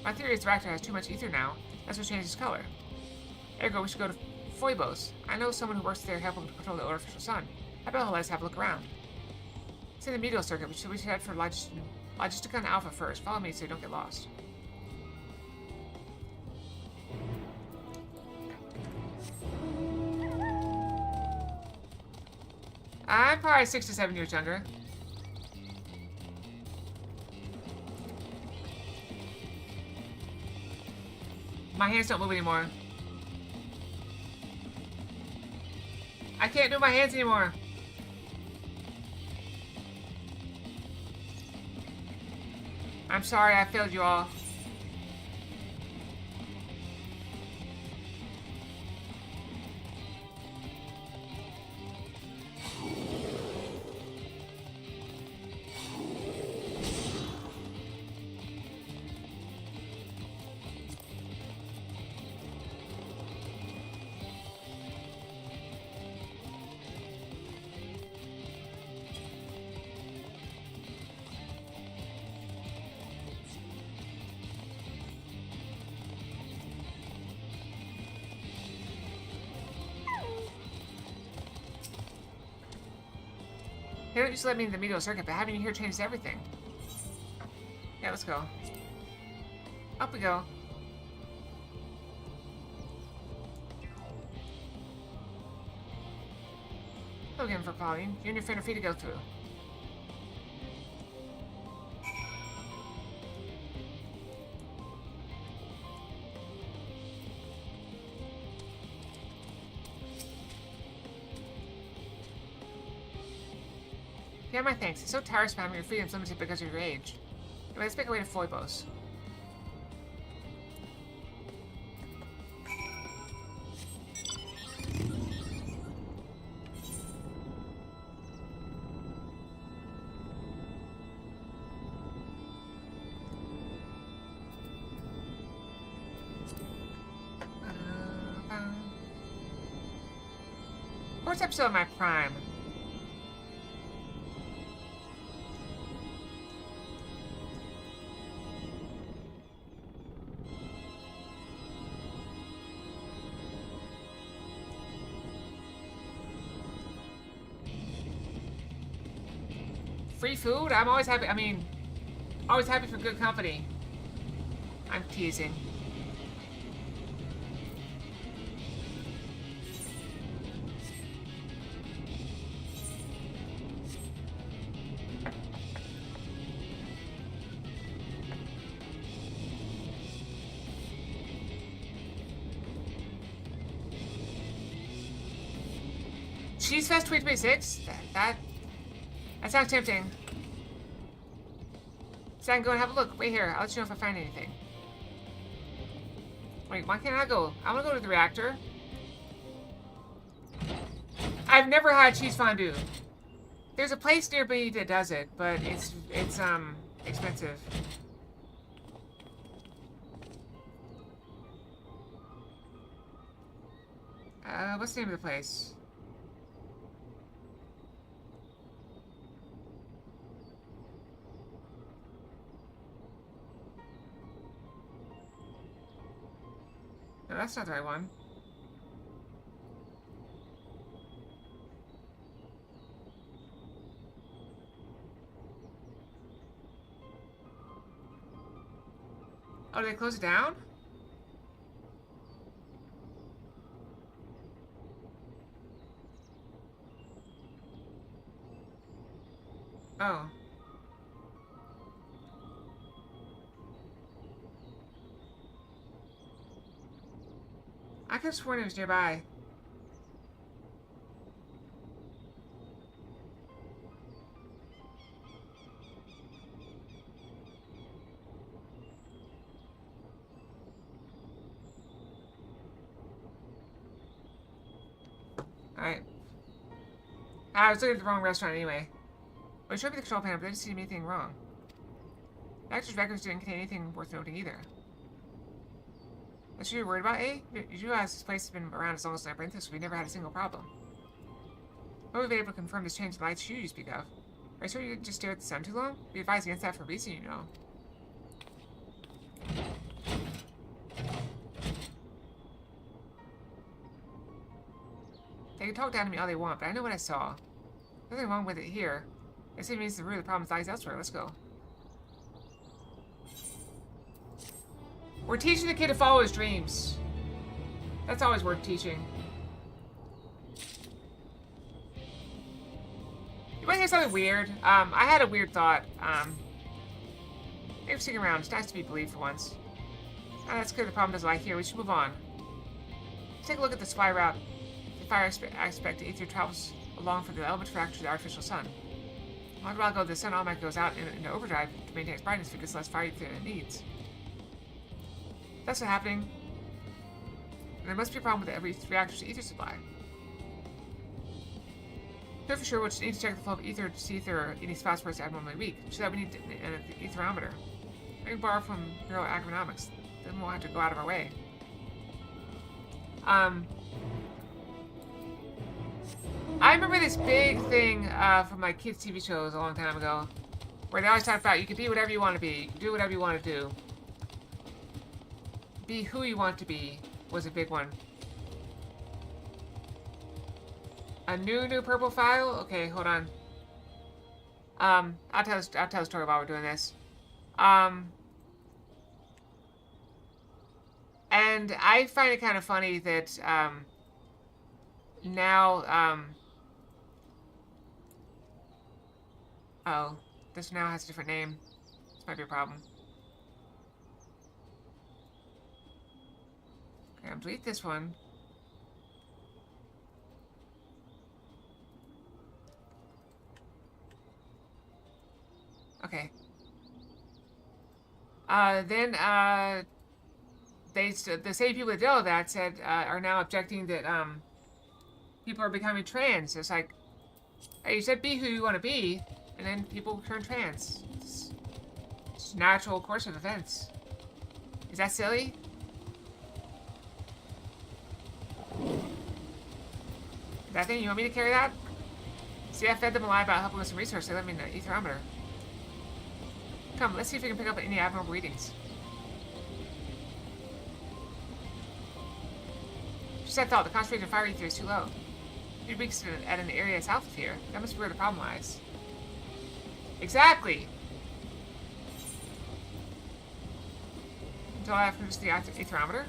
Speaker 2: My theory is the reactor has too much ether now. That's what changes color. Ergo, we should go to Phobos. I know someone who works there helping to control the artificial sun. I bet he'll let us have a look around. It's in the medial circuit, but we should head for Logisticon Alpha first. Follow me so you don't get lost. I'm probably 6 to 7 years younger. My hands don't move anymore. I can't do my hands anymore. I'm sorry, I failed you all. They don't just let me in the medial circuit, but having you here changes everything. Yeah, let's go. Up we go. Hello again for Pauline. You and your friend are free to go through. Yeah, my thanks. It's so tiresome having your freedoms limited because of your age. Anyway, let's make our way to Phobos. First episode of my prime. Free food? I'm always happy. I mean, always happy for good company. I'm teasing. Cheese Fest 2026? That sounds tempting. So I can go and have a look. Wait here. I'll let you know if I find anything. Wait, why can't I go? I want to go to the reactor. I've never had cheese fondue. There's a place near me that does it, but it's expensive. What's the name of the place? No, that's not the right one. Oh, did they close it down? Oh. I could have sworn it was nearby. Alright. I was looking at the wrong restaurant anyway. Well, it showed me the control panel, but I didn't see anything wrong. The actor's records didn't contain anything worth noting either. That's what you're worried about, eh? You realize this place has been around as long as Labyrinthus, so we never had a single problem. But we've been able to confirm this change in lights you speak of. Are you sure you didn't just stare at the sun too long? We advise against that for a reason, you know. They can talk down to me all they want, but I know what I saw. There's nothing wrong with it here. It simply means the root of the problem lies elsewhere. Let's go. We're teaching the kid to follow his dreams. That's always worth teaching. You want to hear something weird? I had a weird thought. Thanks for sticking around. It's nice to be believed for once. Now that's clear the problem doesn't lie here. We should move on. Let's take a look at the supply route. The fire aspect ether travels along from the element fracture to the artificial sun. A long while ago, the sun automatically goes out into overdrive to maintain its brightness because less fire ether than it needs. That's not happening. And there must be a problem with every reactor's ether supply. To know for sure, we'll just need to check the flow of ether to see if there are any spots where it's abnormally weak. So that we need an etherometer. We can borrow from Bureau of Agronomics. Then we'll have to go out of our way. I remember this big thing from my kids' TV shows a long time ago, where they always talk about you can be whatever you want to be, you can do whatever you want to do. Be who you want to be was a big one. A new purple file? Okay, hold on. I'll tell the story while we're doing this. And I find it kind of funny that now oh, this now has a different name. This might be a problem. Okay, I'll delete this one. Okay. Then, the same people that did that said, are now objecting that, people are becoming trans. It's like, hey, you said be who you want to be, and then people turn trans. It's a natural course of events. Is that silly? That thing, you want me to carry that? See, I fed them a lie about helping with some research. They let me an etherometer. Come, let's see if we can pick up any abnormal readings. Just that thought, the concentration of fire ether is too low. 3 weeks at an area south of here. That must be where the problem lies. Exactly. Until I have to produce the aetherometer.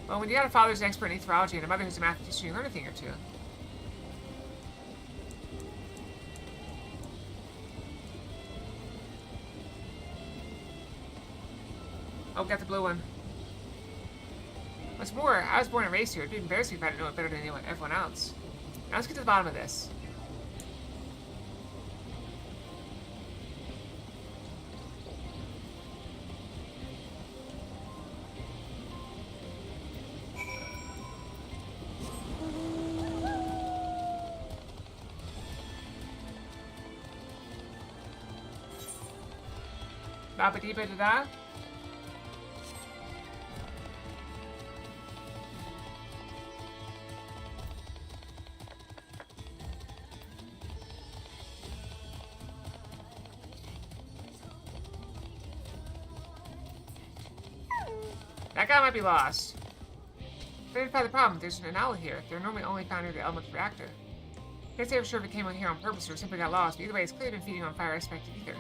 Speaker 2: Well, when you got a father who's an expert in aetherology and a mother who's a math teacher, you learn a thing or two. Oh, got the blue one. What's more, I was born and raised here. It'd be embarrassing if I didn't know it better than everyone else. Now let's get to the bottom of this. Ba-ba-dee-ba-da-da. That guy might be lost. But identify the problem. There's an anomaly here. They're normally only found near the elemental reactor. Can't say for sure if it came here on purpose or simply got lost, but either way, it's clearly been feeding on fire aspect of ether.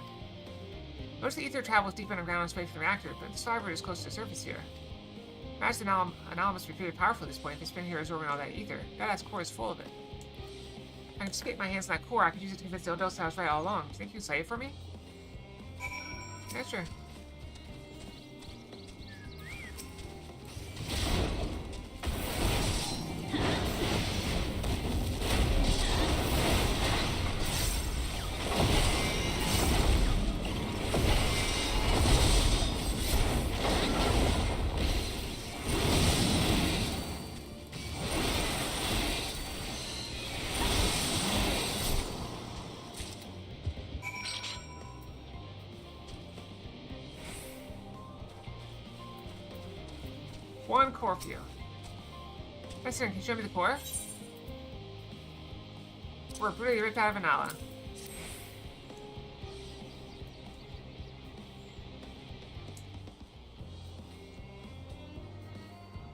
Speaker 2: Most of the ether travels deep underground on its way to the reactor, but the survivor is close to the surface here. Imagine the anomaly must be pretty powerful at this point if it's been here absorbing all that ether. That core is full of it. If I can just get my hands on that core, I could use it to convince the adults I was right all along. Do you think you can slay it for me? Yeah, sure. One core for you. Listen, can you show me the core? We're brutally ripped out of Anala.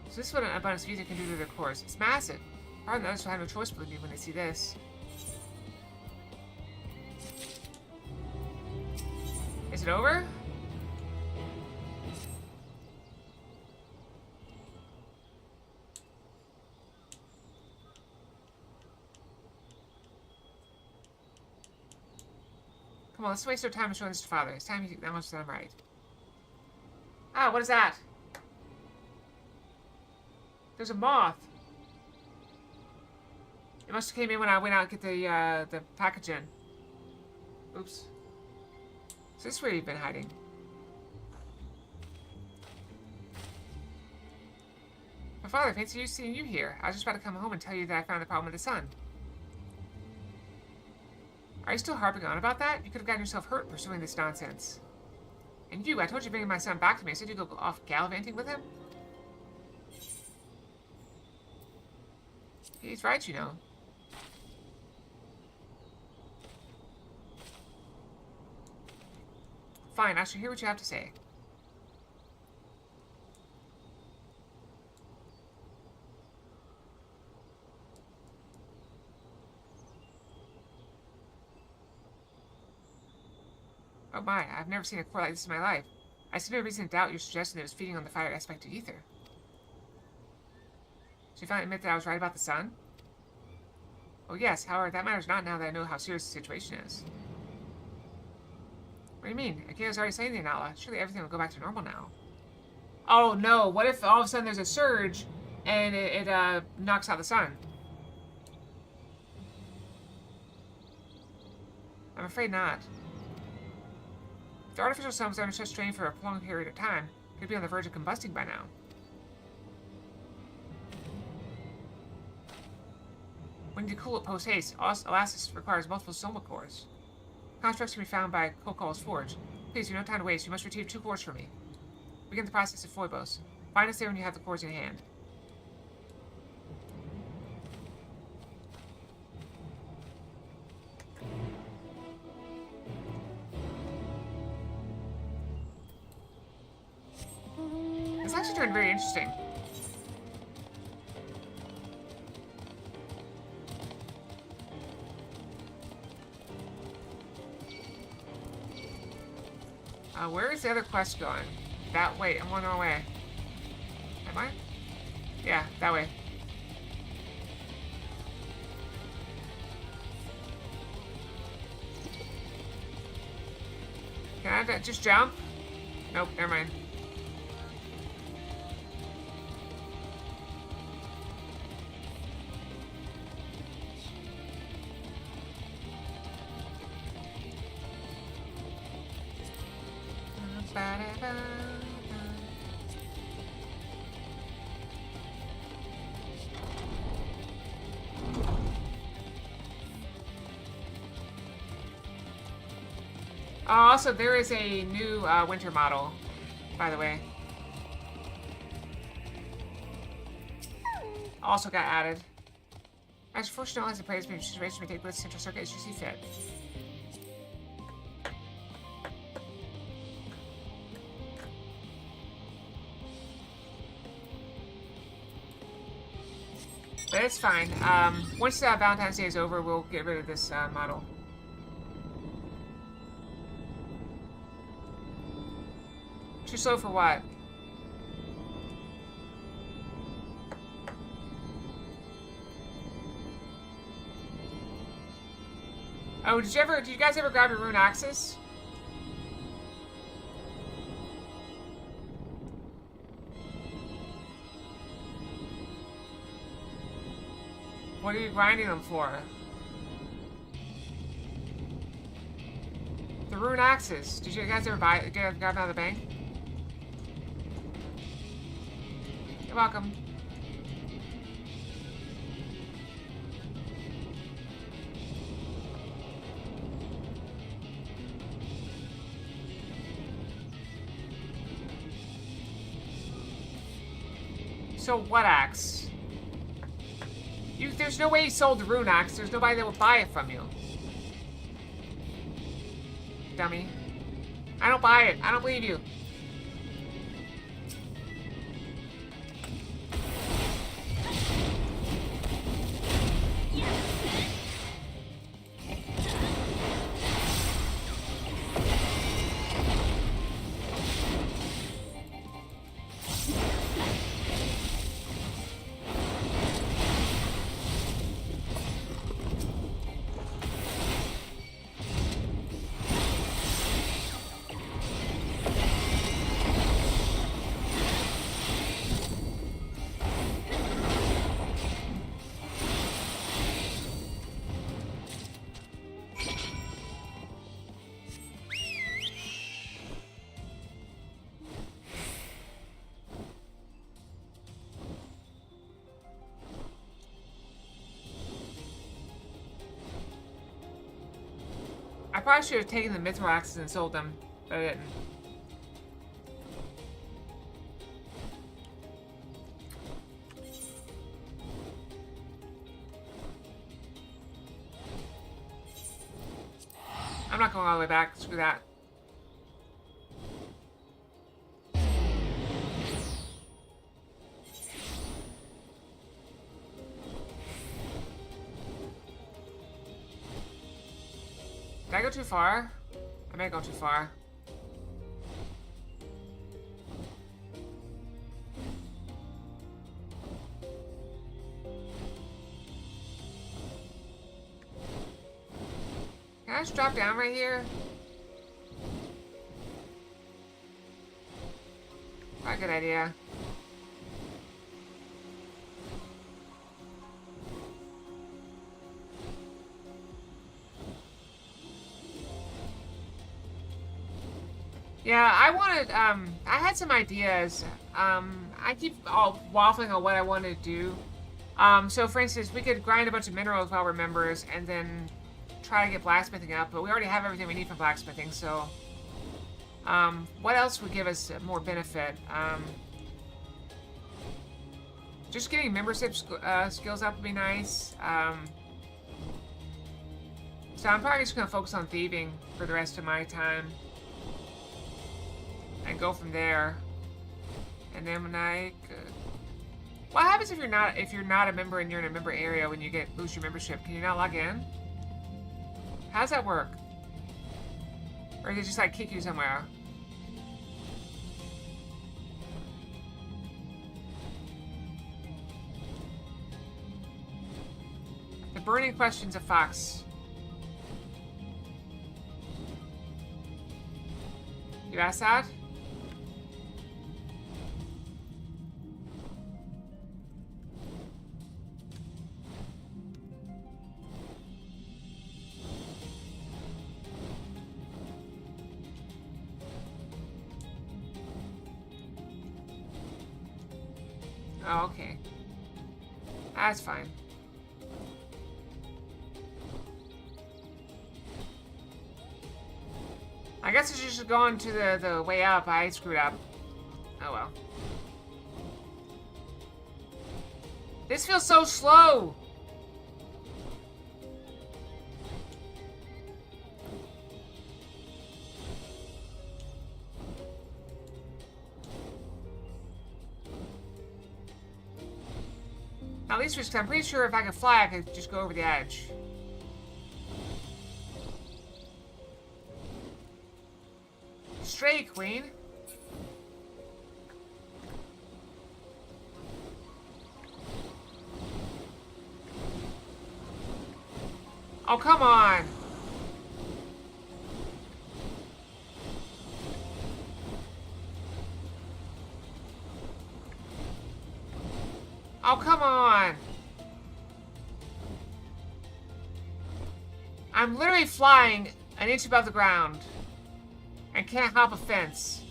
Speaker 2: So this is what an abundance of ether can do to their cores. It's massive. Probably the others will have no choice but to believe me when they see this. Is it over? Come on, let's waste our time showing this to Father. It's time he acknowledges that I'm right. Ah, what is that? There's a moth. It must have came in when I went out and get the package in. Oops. Is this where you've been hiding? My father, fancy seeing you here. I was just about to come home and tell you that I found the problem with the sun. Are you still harping on about that? You could have gotten yourself hurt pursuing this nonsense. And you, I told you to bring my son back to me. I said you'd go off gallivanting with him? He's right, you know. Fine, I shall hear what you have to say. Oh my, I've never seen a core like this in my life. I see no reason to doubt your suggestion that it was feeding on the fire aspect of ether. So you finally admit that I was right about the sun? Oh yes, however, that matters not now that I know how serious the situation is. What do you mean? Akira's already saying the Anala. Surely everything will go back to normal now. Oh no, what if all of a sudden there's a surge and it knocks out the sun? I'm afraid not. The artificial sun was under such strain for a prolonged period of time, it could be on the verge of combusting by now. We need to cool it post-haste. Elasis requires multiple soma cores. Constructs can be found by Kokol's forge. Please, you have no time to waste. You must retrieve 2 cores for me. Begin the process of Phoibos. Find us there when you have the cores in hand. It's actually turned very interesting. Where is the other quest going? That way. I'm going the wrong way. Am I? Yeah, that way. Can I just jump? Nope, never mind. Also, there is a new winter model, by the way. Also got added. As fortunate as the praise beam situation may take place central circuit as you see fit. But it's fine. Once Valentine's Day is over, we'll get rid of this model. Too slow for what? Oh, did you guys ever grab your rune axes? What are you grinding them for? The rune axes. Did you guys ever grab them out of the bank? You're welcome. So what axe? There's no way you sold the rune axe. There's nobody that would buy it from you. Dummy. I don't buy it. I don't believe you. I probably should have taken the mithril axes and sold them, but I didn't. I'm not going all the way back. Screw that. Did I go too far? I may go too far. Can I just drop down right here? Not a good idea. Yeah, I wanted, I had some ideas. I keep all waffling on what I want to do. So for instance, we could grind a bunch of minerals while we're members and then try to get blacksmithing up, but we already have everything we need for blacksmithing, so what else would give us more benefit? Just getting membership skills up would be nice. So I'm probably just going to focus on thieving for the rest of my time. And go from there. And then when what happens if you're not a member and you're in a member area when you lose your membership? Can you not log in? How does that work? Or does it just like kick you somewhere? burning questions of Fox. You asked that? Oh, okay. That's fine. I guess I should just go on to the way up. I screwed up. Oh well. This feels so slow! At least I'm pretty sure if I could fly, I could just go over the edge. Stray Queen. Oh, come on. Oh, come on. I'm literally flying an inch above the ground and can't hop a fence.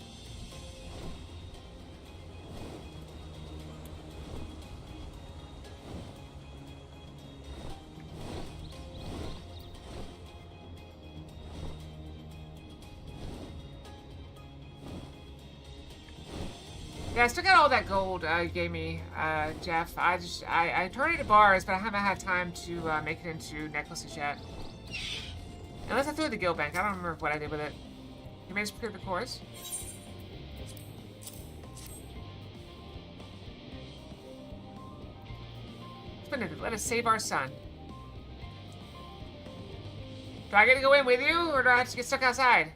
Speaker 2: Yeah, I still got all that gold you gave me, Jeff. I turned it to bars, but I haven't had time to make it into necklaces yet. Unless I threw it in the guild bank. I don't remember what I did with it. You managed to procure the cores? Splendid. Let us save our son. Do I get to go in with you, or do I have to get stuck outside?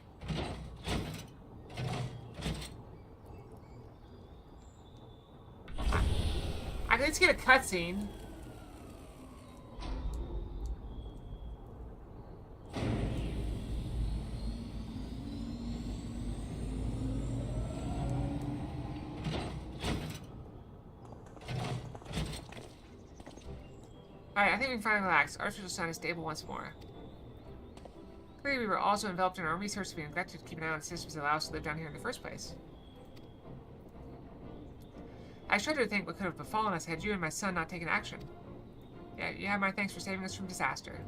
Speaker 2: I can at least get a cutscene. Alright, I think we can finally relax. Artificial sun is stable once more. Clearly, we were also enveloped in our own research to be neglected to keep an eye on the systems that allow us to live down here in the first place. I shudder to think what could have befallen us had you and my son not taken action. Yeah, you have my thanks for saving us from disaster.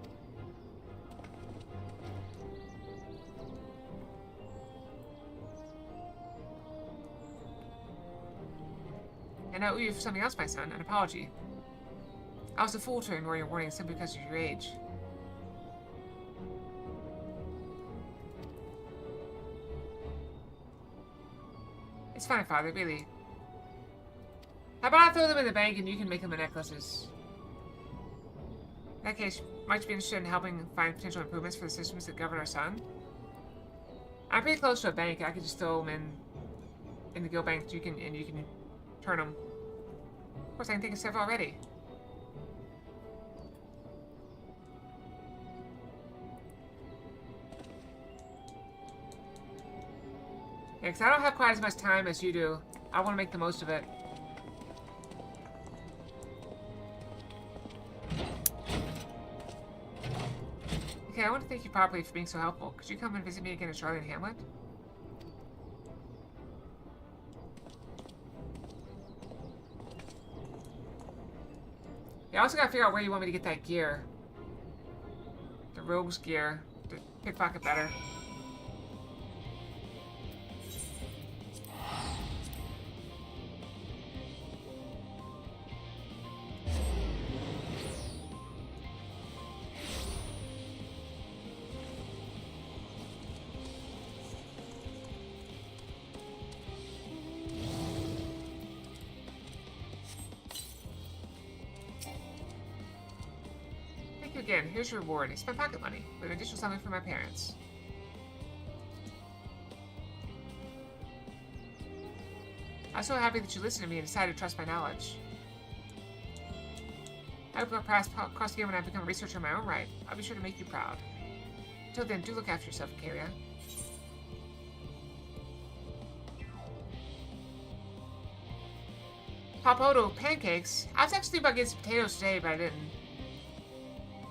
Speaker 2: And I owe you for something else, my son, an apology. I was a fool to ignore your warning simply because of your age. It's fine, Father, really. How about I throw them in the bank and you can make them the necklaces? In that case, might you be interested in helping find potential improvements for the systems that govern our son? I'm pretty close to a bank. I could just throw them in the guild bank and you can turn them. Of course, I can think of several already. Yeah, because I don't have quite as much time as you do. I want to make the most of it. Okay, I want to thank you properly for being so helpful. Could you come and visit me again at Charlie and Hamlet? Yeah, I also gotta figure out where you want me to get that gear. The rogue's gear. To pickpocket better. Again, here's your reward. It's my pocket money, with additional something from my parents. I'm so happy that you listened to me and decided to trust my knowledge. I hope I'll pass across the game when I become a researcher in my own right. I'll be sure to make you proud. Until then, do look after yourself, Kalia. Papoto pancakes? I was actually thinking about getting some potatoes today, but I didn't.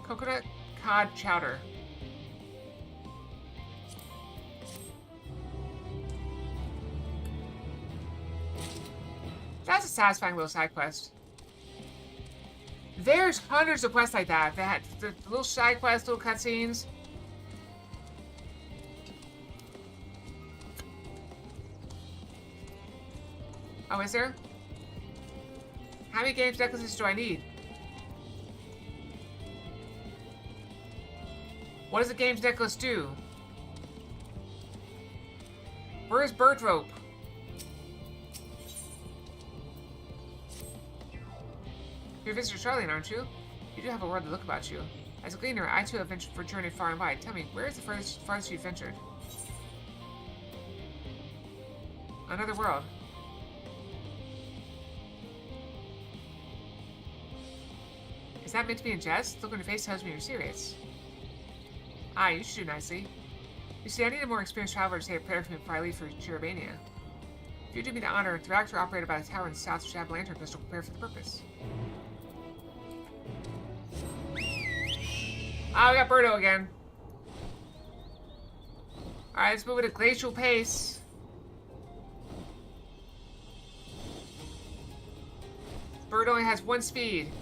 Speaker 2: Coconut cod chowder. That's a satisfying little side quest. There's hundreds of quests like that. That the little side quests, little cutscenes. Oh, is there? How many games necklaces do I need? What does a games necklace do? Where is bird rope? You're a visitor Charlene, aren't you? You do have a worldly look about you. As a gleaner, I too have ventured for a journey far and wide. Tell me, where is the farthest you've ventured? Another world. Is that meant to be in jest? Look on your face tells me you're serious. Ah, you should do nicely. You see, I need a more experienced traveler to say a prayer for me before I leave for Cherubania. If you do me the honor, the reactor operated by the tower in the south should have a lantern crystal prepared for the purpose. Ah, we got Birdo again. Alright, let's move at a glacial pace. Bird only has 1 speed.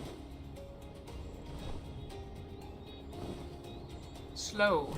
Speaker 2: Slow.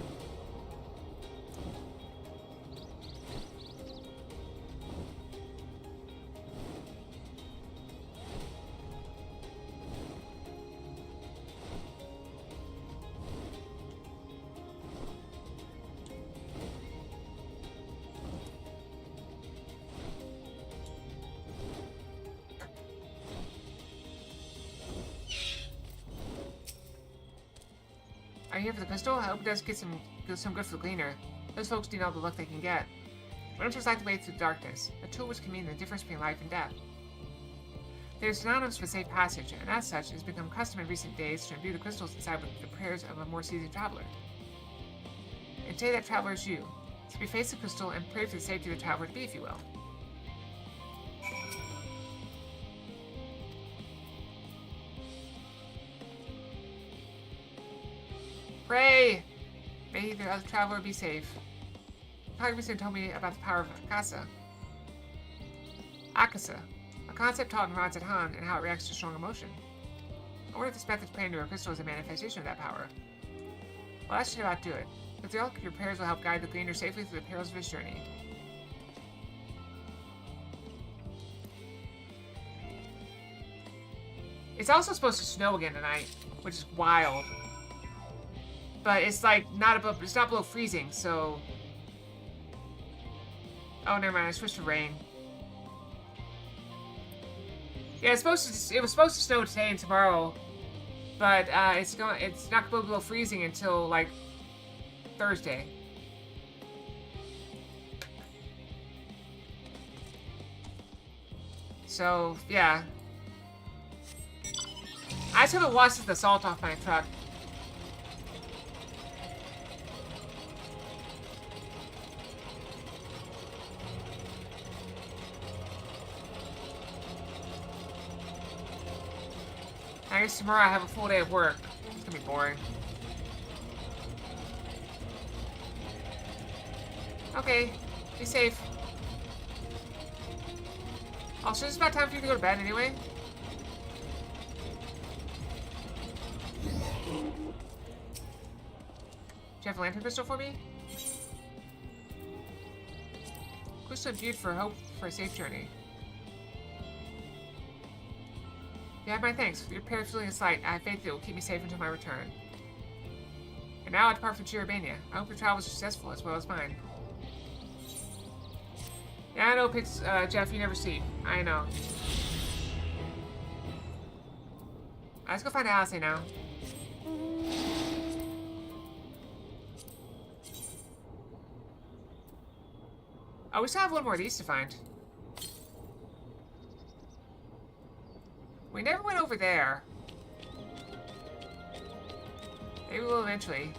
Speaker 2: Are you here for the crystal? I hope it does get some good for the gleaner. Those folks need all the luck they can get. Runners like the way through the darkness, a tool which can mean the difference between life and death. They are synonymous with safe passage, and as such, it has become custom in recent days to imbue the crystals inside with the prayers of a more seasoned traveler. And today that traveler is you. So we face the crystal and pray for the safety of the traveler to be, if you will. Pray! May the other traveler be safe. Cognizant told me about the power of Akasa. Akasa, a concept taught in Rods at Han and how it reacts to strong emotion. I wonder if this method praying to a crystal is a manifestation of that power. Well, that should about do it. With the help of your prayers will help guide the gleaner safely through the perils of his journey. It's also supposed to snow again tonight, which is wild. But it's like not below freezing, so. Oh, never mind. I switched to rain. Yeah, it was supposed to snow today and tomorrow, but it's not going below freezing until like Thursday. So yeah, I just haven't washed the salt off my truck. I guess tomorrow I have a full day of work. It's gonna be boring. Okay, be safe. Also, it's about time for you to go to bed anyway. Do you have a lantern crystal for me? Crystal imbued for hope for a safe journey. You have my thanks. With your prayer filling this light, I have faith that it will keep me safe until my return. And now I depart for Cherubania. I hope your travel was successful as well as mine. Yeah, I know, Jeff, you never sleep. I know. Let's go find Alice now. Oh, we still have one more of these to find. We never went over there. Maybe we will eventually.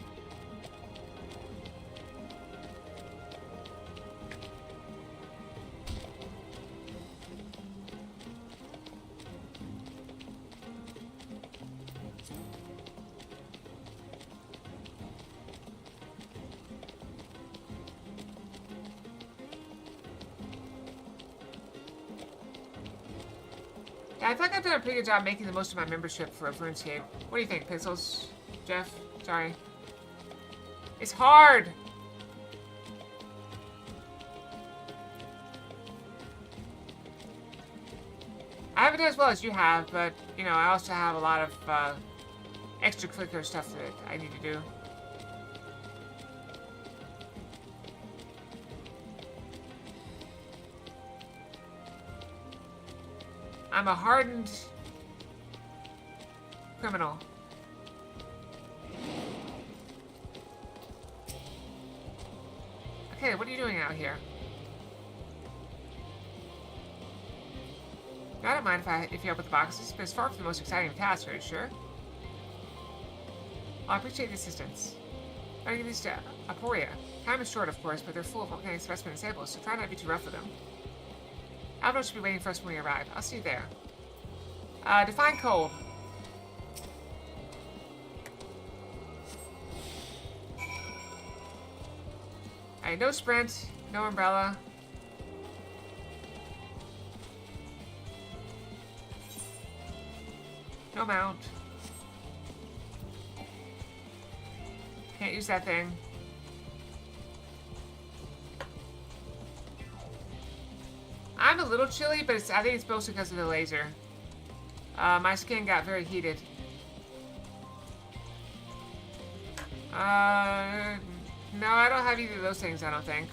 Speaker 2: Yeah, I feel like I've done a pretty good job making the most of my membership for RuneScape. What do you think, Pixels? Jeff? Sorry. It's hard! I haven't done as well as you have, but, you know, I also have a lot of extracurricular stuff that I need to do. I'm a hardened criminal. Okay, what are you doing out here? I don't mind if you help with the boxes, but it's far from the most exciting of tasks, are you sure? Well, I appreciate the assistance. I'm gonna give these to Aporia. Time is short, of course, but they're full of organic specimen samples, so try not to be too rough with them. Alvaro should be waiting for us when we arrive. I'll see you there. Define cold. Alright, no sprint, no umbrella. No mount. Can't use that thing. I'm a little chilly, but I think it's mostly because of the laser. My skin got very heated. No, I don't have either of those things, I don't think.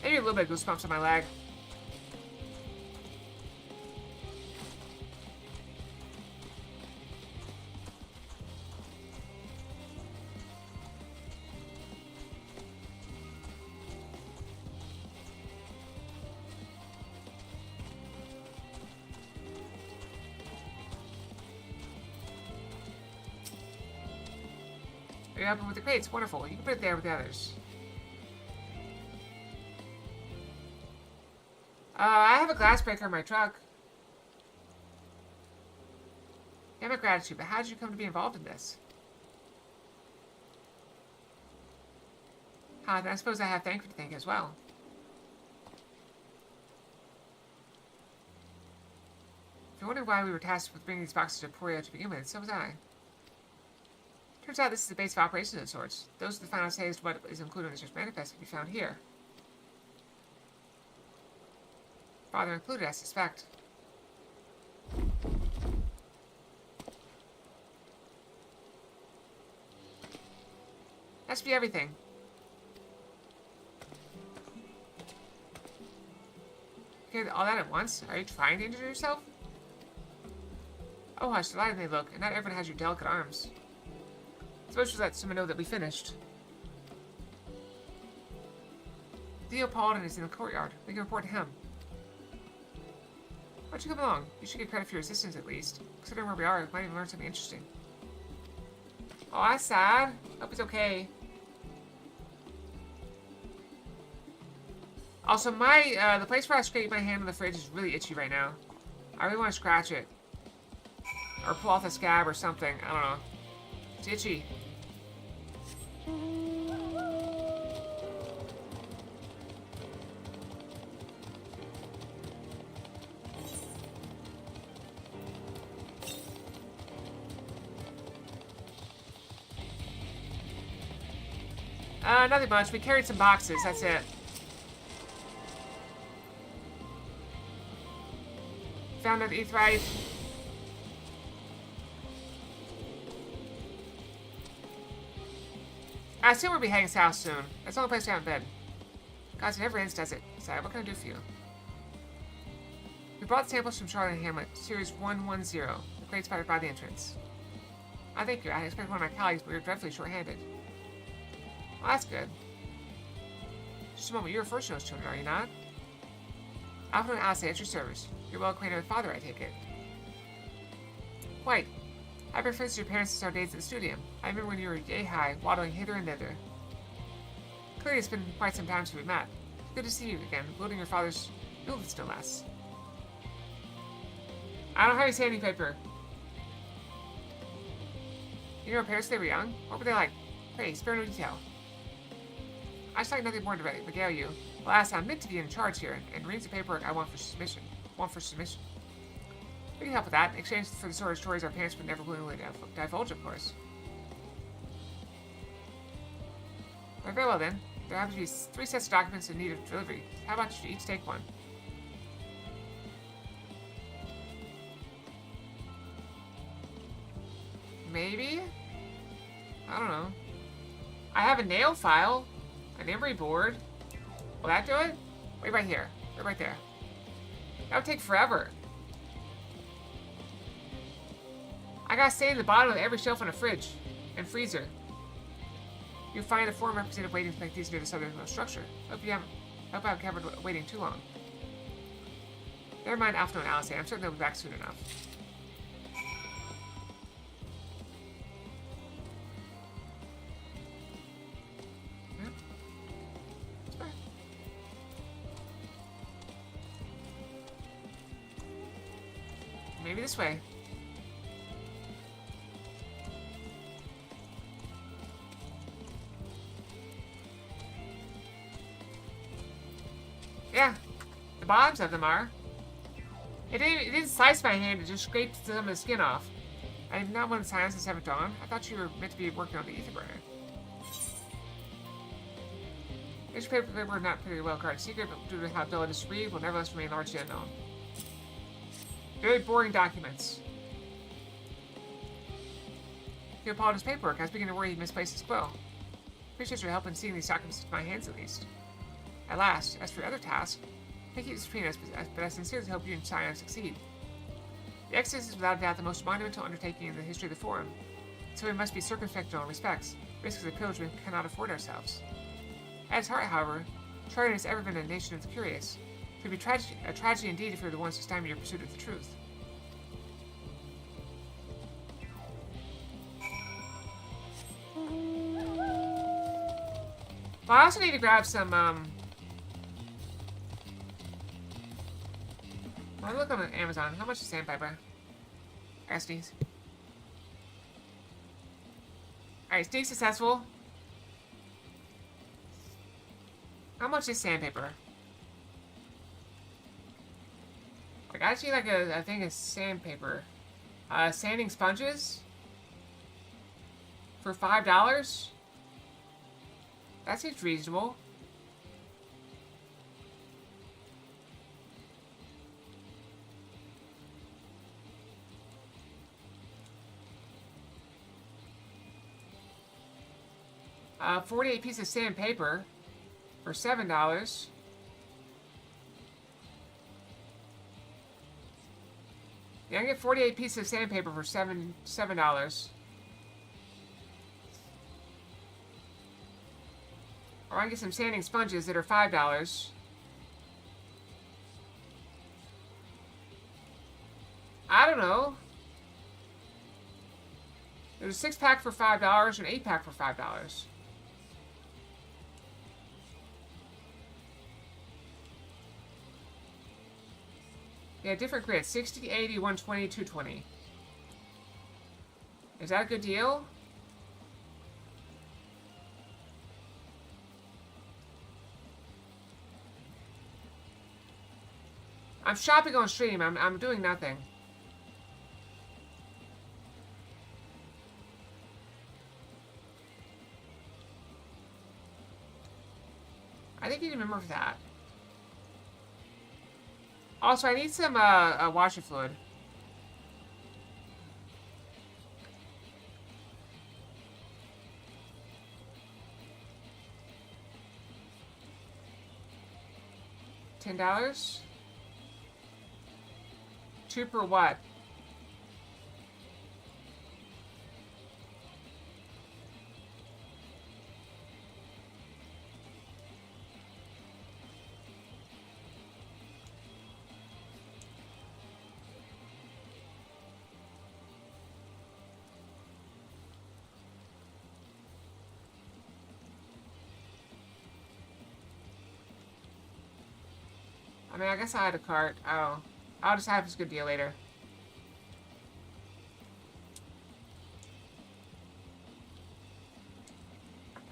Speaker 2: Maybe a little bit of goosebumps on my leg. You're helping with the crates. Wonderful. You can put it there with the others. I have a glass breaker in my truck. Yeah, my gratitude, but how did you come to be involved in this? I suppose I have thank you to thank as well. If you're wondering why we were tasked with bringing these boxes to Emporia to begin with, so was I. Turns out this is the base of operations of sorts. Those are the final saves what is included in this manifest can be found here. Father included, I suspect. That should be everything. Okay, all that at once? Are you trying to injure yourself? Oh, how delighted they look, and not everyone has your delicate arms. Suppose you let someone know that we finished. Theo Paladin is in the courtyard. We can report to him. Why don't you come along? You should get credit for your assistance at least. Considering where we are, we might even learn something interesting. Oh, that's sad. Hope he's okay. Also, the place where I scrape my hand on the fridge is really itchy right now. I really want to scratch it. Or pull off the scab or something. I don't know. It's itchy. Nothing much. We carried some boxes. That's it. Found an Aetheryte. I assume we'll be heading south soon. That's the only place to have in bed. God, it never ends, does it? Sorry, what can I do for you? We brought samples from Charlotte Hamlet, Series 110. The crate spotted by the entrance. I thank you. I expect one of my colleagues, but we were dreadfully short-handed. Well, that's good. Just a moment, you're a first nose tuner, are you not? Alpha and Alice at your service. You're well acquainted with Father, I take it. Quite. I've been friends with your parents since our days at the studio. I remember when you were yay high, waddling hither and thither. Clearly it's been quite some time since we met. Good to see you again, loading your father's bullets no less. I don't have any sanding paper. You know our parents, they were young? What were they like? Pray, spare no detail. I just like nothing more to regale you. Alas, I'm meant to be in charge here, and reams of paperwork I want for submission. We can help with that, in exchange for the sort of stories our parents would never willingly divulge, of course. Well, very well then. There happen to be 3 sets of documents in need of delivery. How about you each take one? Maybe? I don't know. I have a nail file. An emery board. Will that do it? Wait right here. Wait right there. That would take forever. I gotta stay in the bottom of every shelf on a fridge and freezer. You'll find a foreign representative waiting to make these near the southernmost structure. Hope I haven't covered waiting too long. Never mind Alpha and Alice. I'm certain they'll be back soon enough. Maybe this way. Yeah, the bottoms of them are. It didn't slice my hand, it just scraped some of the skin off. I'm not one of the scientists haven't dawned. I thought you were meant to be working on the ether burner. Newspaper were not pretty well guarded secret, but due to how dull it is to read, will nevertheless remain largely unknown. Very boring documents. He apologized paperwork. I was beginning to worry he misplaced his quill. Appreciate your help in seeing these documents into my hands, at least. At last, as for your other task, may keep this between us, but I sincerely hope you and Scion succeed. The Exodus is without doubt the most monumental undertaking in the history of the Forum, so we must be circumspect in all respects. Risks of the pillage we cannot afford ourselves. At its heart, however, Charting has ever been a nation of the curious. It would be a tragedy indeed if we were the ones to stymie your pursuit of the truth. Well, I also need to grab some, I'll look on Amazon. How much is sandpaper? I sneeze. Alright, sneak successful. How much is sandpaper? I gotta see like a thing of sandpaper. Sanding sponges? For $5? That seems reasonable. Uh, 48 pieces of sandpaper for $7. Yeah, I can get 48 pieces of sandpaper for $7. Or I can get some sanding sponges that are $5. I don't know. There's a 6-pack for $5 and an 8-pack for $5. Yeah, different grids. 60, 80, 120, 220. Is that a good deal? I'm shopping on stream. I'm doing nothing. I think you can remember that. Also, I need some washer fluid. $10? 2 per what? I mean, I guess I'll add a cart. I'll decide if it's a good deal later.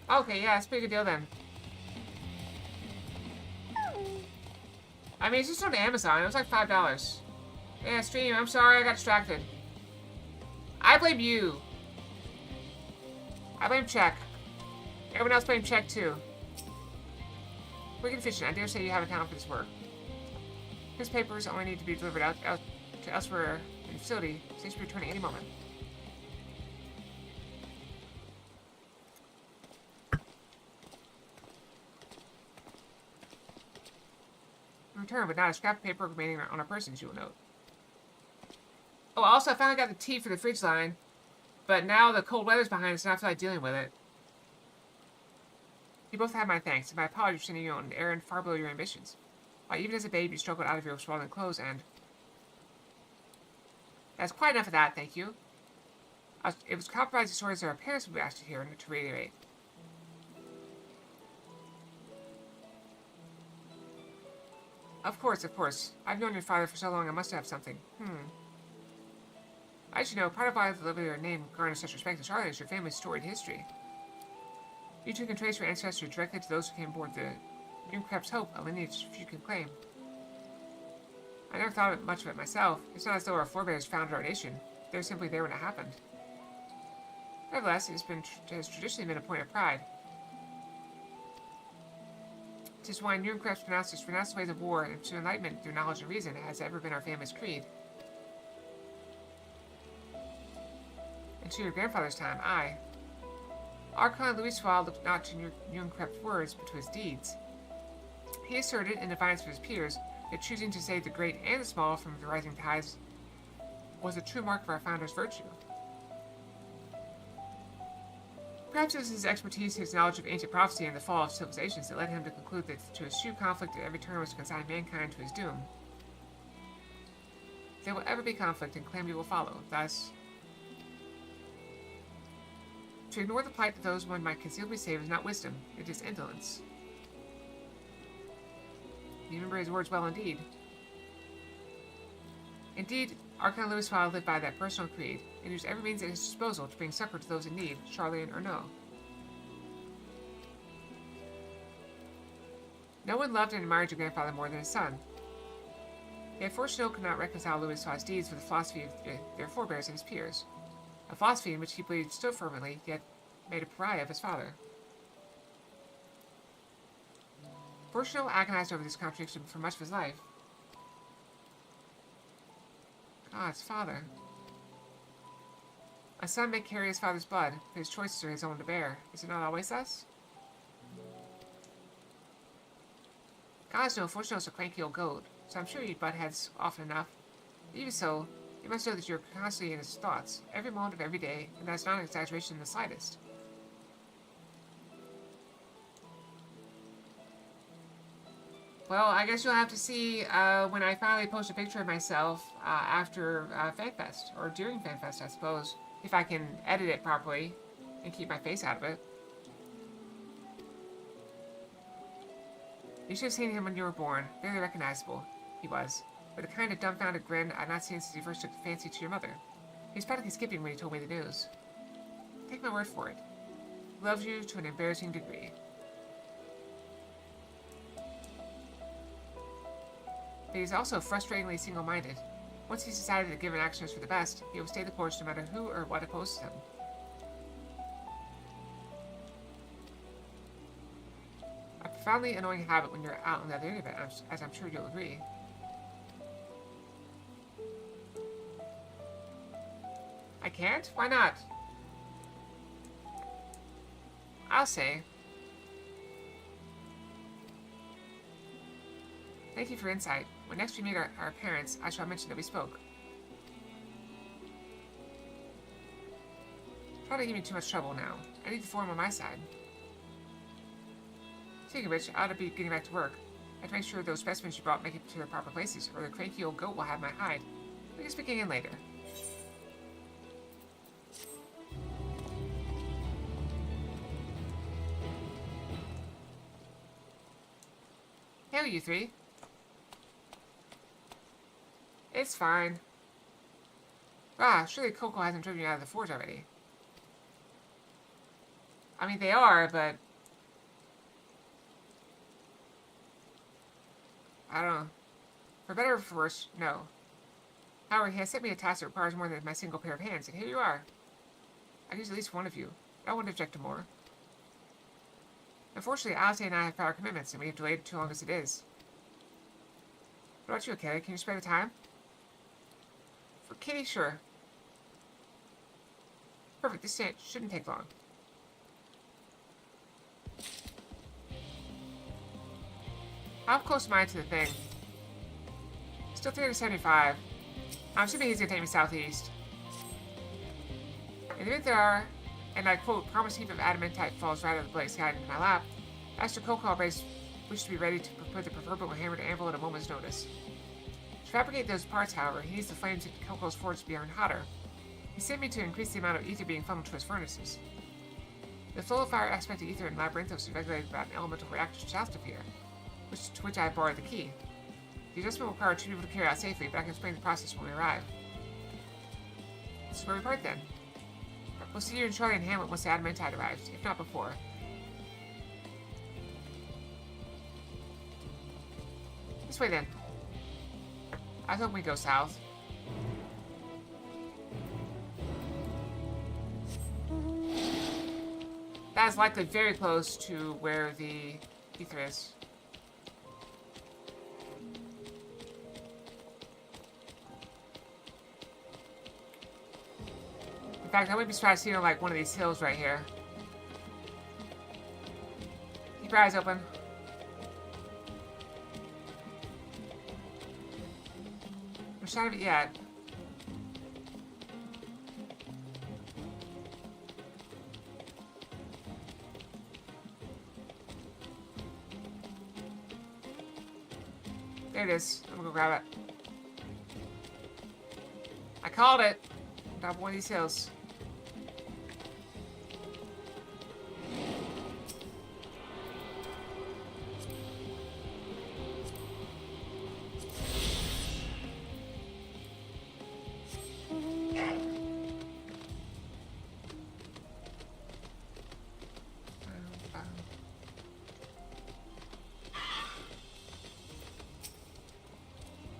Speaker 2: Okay, yeah, it's a pretty good deal then. I mean, it's just on Amazon. It was like $5. Yeah, stream. I'm sorry, I got distracted. I blame you. I blame Czech. Everyone else blame Czech too. Wicked efficient. I dare say you have a talent for this work. His papers only need to be delivered out to elsewhere in the facility. They should be returning any moment. Return, but not a scrap of paper remaining on a person, as you will note. Oh, also, I finally got the tea for the fridge line, but now the cold weather's behind us and I feel like dealing with it. You both have my thanks, and my apologies for sending you on an errand far below your ambitions. Why, even as a babe, you struggled out of your swaddling clothes, and... That's quite enough of that, thank you. It was compromising stories that our parents would be asked to hear and to reiterate. Of course, of course. I've known your father for so long, I must have something. I should know, part of why the your name garners such respect in Charlotte is your family's storied history. You two can trace your ancestry directly to those who came aboard the Newcrep's Hope, a lineage few can claim. I never thought much of it myself. It's not as though our forebears founded our nation. They were simply there when it happened. Nevertheless, it has traditionally been a point of pride. It is why Newcrep's pronounced the ways of war and to enlightenment through knowledge and reason has ever been our family's creed. And to your grandfather's time, Archon Louis looked not to Newcrep's words, but to his deeds. He asserted, in defiance of his peers, that choosing to save the great and the small from the rising tides was a true mark of our founder's virtue. Perhaps it was his expertise, his knowledge of ancient prophecy and the fall of civilizations that led him to conclude that to eschew conflict at every turn was to consign mankind to his doom. If there will ever be conflict, and calamity will follow. Thus, to ignore the plight of those one might conceivably save is not wisdom, it is indolence. You remember his words well indeed. Indeed, Archon Louis lived by that personal creed, and used every means at his disposal to bring succor to those in need, Charlian or no. No one loved and admired your grandfather more than his son. Yet Fortunato could not reconcile Louis' deeds with the philosophy of their forebears and his peers, a philosophy in which he believed stood firmly, yet made a pariah of his father. Fortunato agonized over this contradiction for much of his life. God's father. A son may carry his father's blood, but his choices are his own to bear. Is it not always thus? Gods know Fortunato's a cranky old goat, so I'm sure you butt heads often enough. Even so, you must know that you're constantly in his thoughts, every moment of every day, and that's not an exaggeration in the slightest. Well, I guess you'll have to see when I finally post a picture of myself after FanFest, or during FanFest, I suppose, if I can edit it properly and keep my face out of it. You should have seen him when you were born. Very recognizable, he was, with a kind of dumbfounded grin I'd not seen since he first took a fancy to your mother. He was practically skipping when he told me the news. Take my word for it. He loves you to an embarrassing degree. But he's also frustratingly single-minded. Once he's decided that given action is for the best, he will stay the course no matter who or what opposes him. A profoundly annoying habit when you're out on the other end of it, as I'm sure you'll agree. I can't? Why not? I'll say. Thank you for insight. When next we meet our parents, I shall mention that we spoke. Try not to give me too much trouble now. I need the form on my side. Speaking of which, I ought to be getting back to work. I have to make sure those specimens you brought make it to their proper places, or the cranky old goat will have my hide. We can speak again later. Hey, you three. It's fine. Ah, surely Coco hasn't driven you out of the forge already. I mean, they are, but... I don't know. For better or for worse, no. However, he has sent me a task that requires more than my single pair of hands, and here you are. I'd use at least one of you. I wouldn't object to more. Unfortunately, Alistair and I have prior commitments, and we have delayed too long as it is. What about you, okay? Can you spare the time? For Kitty, sure. Perfect, this shouldn't take long. How close am I to the thing? Still 375. I'm assuming he's gonna take me southeast. In the event there are, and I quote, promised heap of adamantite falls right out of the blaze sky into my lap, Master Coco wished to be ready to put the proverbial hammer to anvil at a moment's notice. To fabricate those parts, however, he needs the flames in Coco's forge to be earned hotter. He sent me to increase the amount of ether being funneled to his furnaces. The flow of fire aspect of ether in Labyrinthos is regulated by an elemental reactor shaft here, to which I have borrowed the key. The adjustment will require 2 people to carry out safely, but I can explain the process when we arrive. This is where we part then. We'll see you in Charlie and Hamlet once the adamantite arrives, if not before. This way then. I hope we go south. That is likely very close to where the ether is. In fact, I wouldn't be surprised to see on like one of these hills right here. Keep your eyes open. No sign of it yet. There it is. I'm gonna go grab it. I called it. Top one of these hills.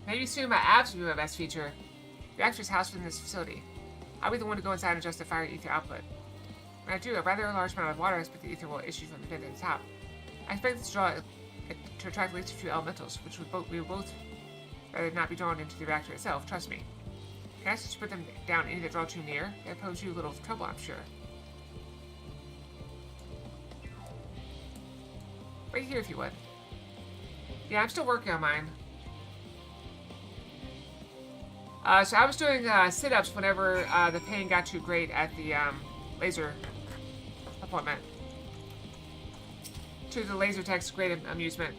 Speaker 2: Maybe soon my abs will be my best feature. The reactor's housed within this facility. I'll be the one to go inside and adjust the fire ether output. When I do, a rather large amount of water aspect the ether will issue from the vent at the top. I expect this to attract at least a few elementals, which we will both rather not be drawn into the reactor itself, trust me. Can I just put them down any that draw too near? That pose you a little trouble, I'm sure. Wait here if you would. Yeah, I'm still working on mine. So I was doing sit-ups whenever the pain got too great at the laser appointment. To the laser tech's great amusement.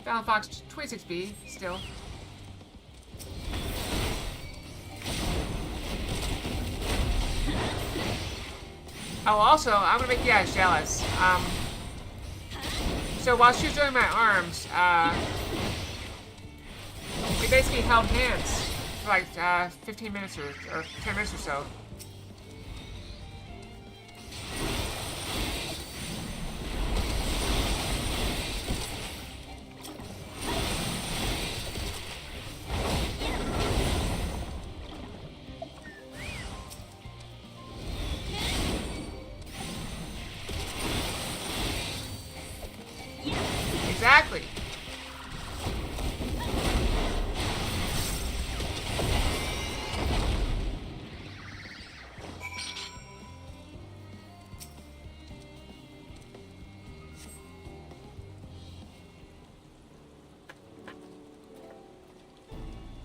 Speaker 2: Fallon Fox 26B, still. Oh, also, I'm gonna make you guys jealous. So while she was doing my arms, we basically held hands for like 15 minutes or 10 minutes or so. Exactly.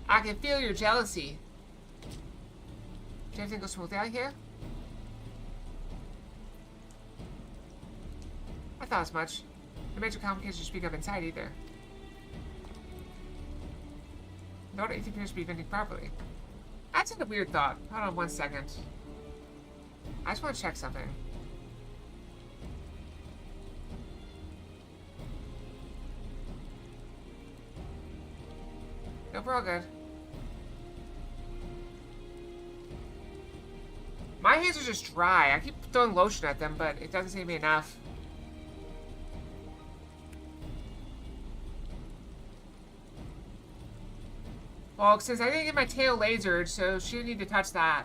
Speaker 2: I can feel your jealousy. Did everything go smoothly out here? I thought as much. No major complications to speak of inside either. No, it appears to be venting properly. That's a weird thought. Hold on 1 second. I just want to check something. Nope, we're all good. My hands are just dry. I keep throwing lotion at them, but it doesn't seem to be enough. Well, since I didn't get my tail lasered, so she didn't need to touch that.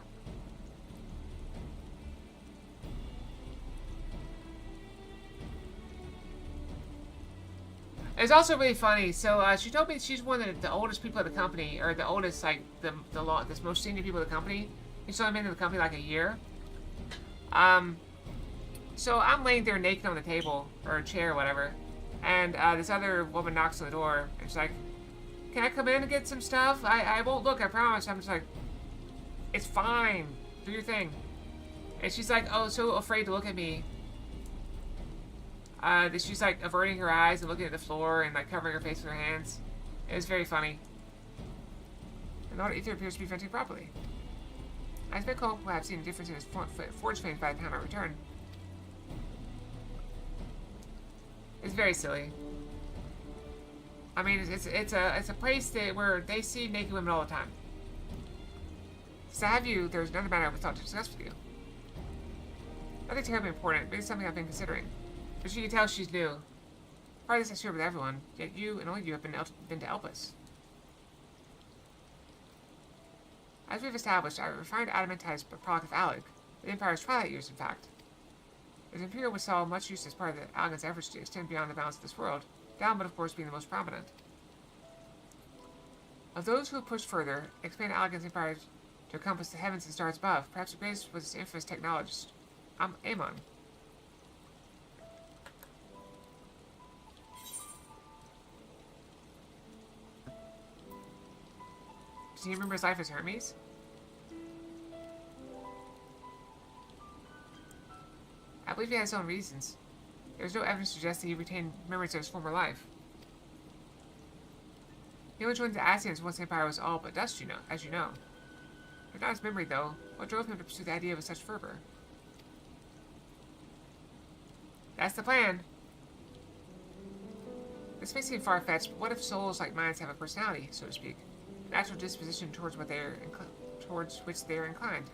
Speaker 2: It's also really funny. So she told me she's one of the oldest people at the company, or the oldest, like the most senior people at the company. She's only been in the company like a year. So I'm laying there naked on the table or a chair or whatever, and this other woman knocks on the door, and she's like, "Can I come in and get some stuff? I won't look, I promise." I'm just like, "It's fine. Do your thing." And she's like, "Oh, so afraid to look at me." She's like averting her eyes and looking at the floor and like covering her face with her hands. It was very funny. And the ether appears to be venting properly. I expect Cole will have seen a difference in his forge flames by the time I return. It's very silly. I mean, it's a place where they see naked women all the time. Since I have you, there's another matter I was thought to discuss with you. Nothing terribly important, but it's something I've been considering. But you can tell she's new. Part of this I share with everyone, yet you and only you have been to help us. As we've established, our refined adamantized product of Alec, the Empire's twilight years, in fact. As Imperial was saw much use as part of the Algon's efforts to extend beyond the bounds of this world, Dalmud, of course, being the most prominent. Of those who have pushed further, expand Algon's Empire to encompass the heavens and stars above, perhaps the greatest was its infamous technologist, Amon. Does he remember his life as Hermes? I believe he had his own reasons. There is no evidence to suggest that he retained memories of his former life. He only joined the Asians once the Empire was all but dust, as you know. If not his memory, though, what drove him to pursue the idea with such fervor? That's the plan. This may seem far-fetched, but what if souls like minds have a personality, so to speak? A natural disposition towards which they are inclined?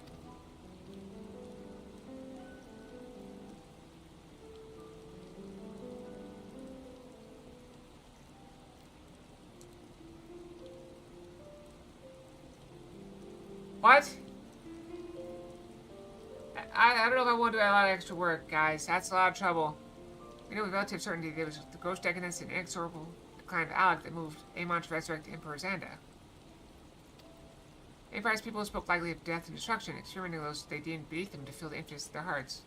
Speaker 2: What? I don't know if I want to do a lot of extra work, guys. That's a lot of trouble. We know with relative certainty there was the gross decadence and inexorable decline of Alec that moved Amon to resurrect Emperor Xanda. Empire's people spoke lightly of death and destruction, experimenting those they deemed beneath them to fill the emptiness of their hearts.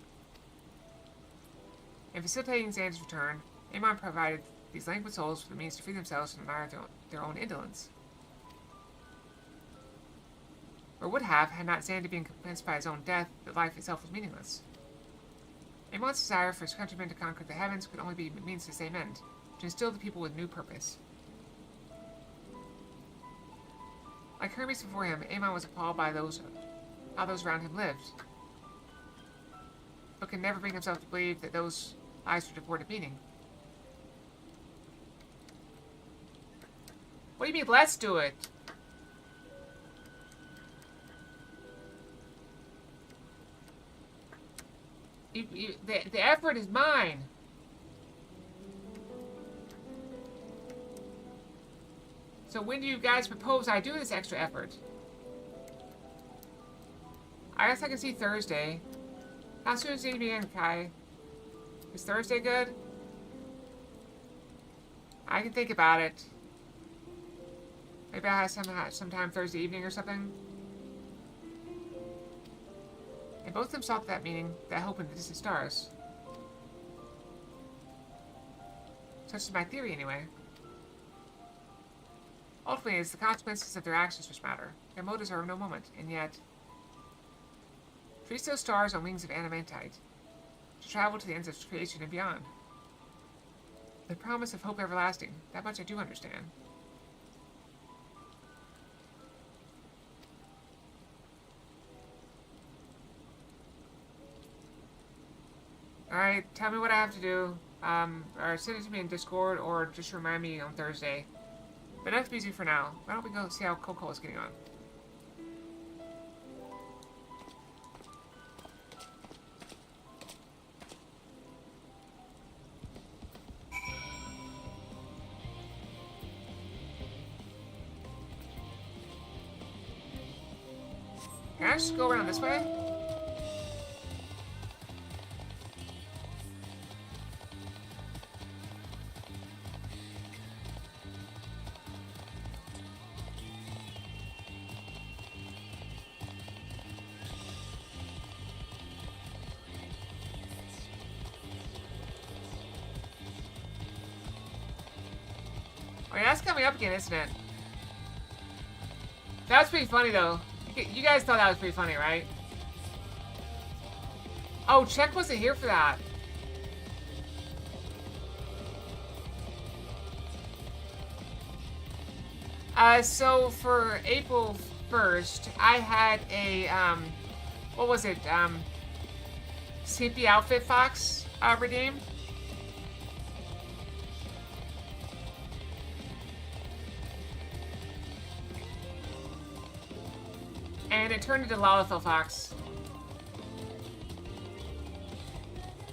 Speaker 2: In facilitating Xanda's return, Amon provided these languid souls with the means to free themselves from their own indolence. Or would have, had not Xanda been convinced by his own death that life itself was meaningless. Amon's desire for his countrymen to conquer the heavens could only be means to the same end, to instill the people with new purpose. Like Hermes before him, Amon was appalled by how those around him lived, but could never bring himself to believe that those lives were devoid of meaning. What do you mean, let's do it? The effort is mine. So when do you guys propose I do this extra effort? I guess I can see Thursday. How soon is it begin, Kai? Is Thursday good? I can think about it. Maybe I'll have sometime Thursday evening or something. And both of them sought that meaning, that hope in the distant stars. Such is my theory, anyway. Ultimately, it's the consequences of their actions which matter. Their motives are of no moment, and yet... Treat those stars on wings of adamantite, to travel to the ends of creation and beyond. The promise of hope everlasting, that much I do understand. Alright, tell me what I have to do. Or send it to me in Discord, or just remind me on Thursday. But enough music for now. Why don't we go see how Coco is getting on? Can I just go around this way? Oh yeah, that's coming up again, isn't it? That was pretty funny though. You guys thought that was pretty funny, right? Oh, Czech wasn't here for that. So for April 1st, I had a, what was it? CP Outfit Fox redeemed. And it turned into Lalafell Fox.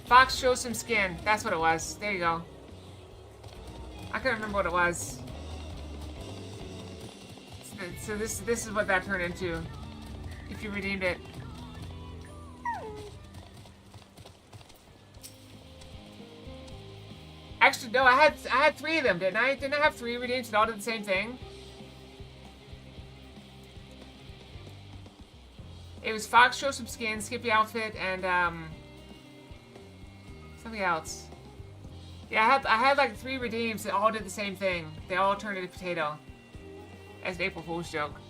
Speaker 2: Fox shows some skin. That's what it was. There you go. I couldn't remember what it was. So this is what that turned into. If you redeemed it. Actually, no, I had 3 of them, didn't I? Didn't I have 3 redeemed that all did the same thing? It was Fox show some skin, Skippy outfit, and something else. Yeah, I had like 3 redeems that all did the same thing. They all turned into potato. As an April Fool's joke.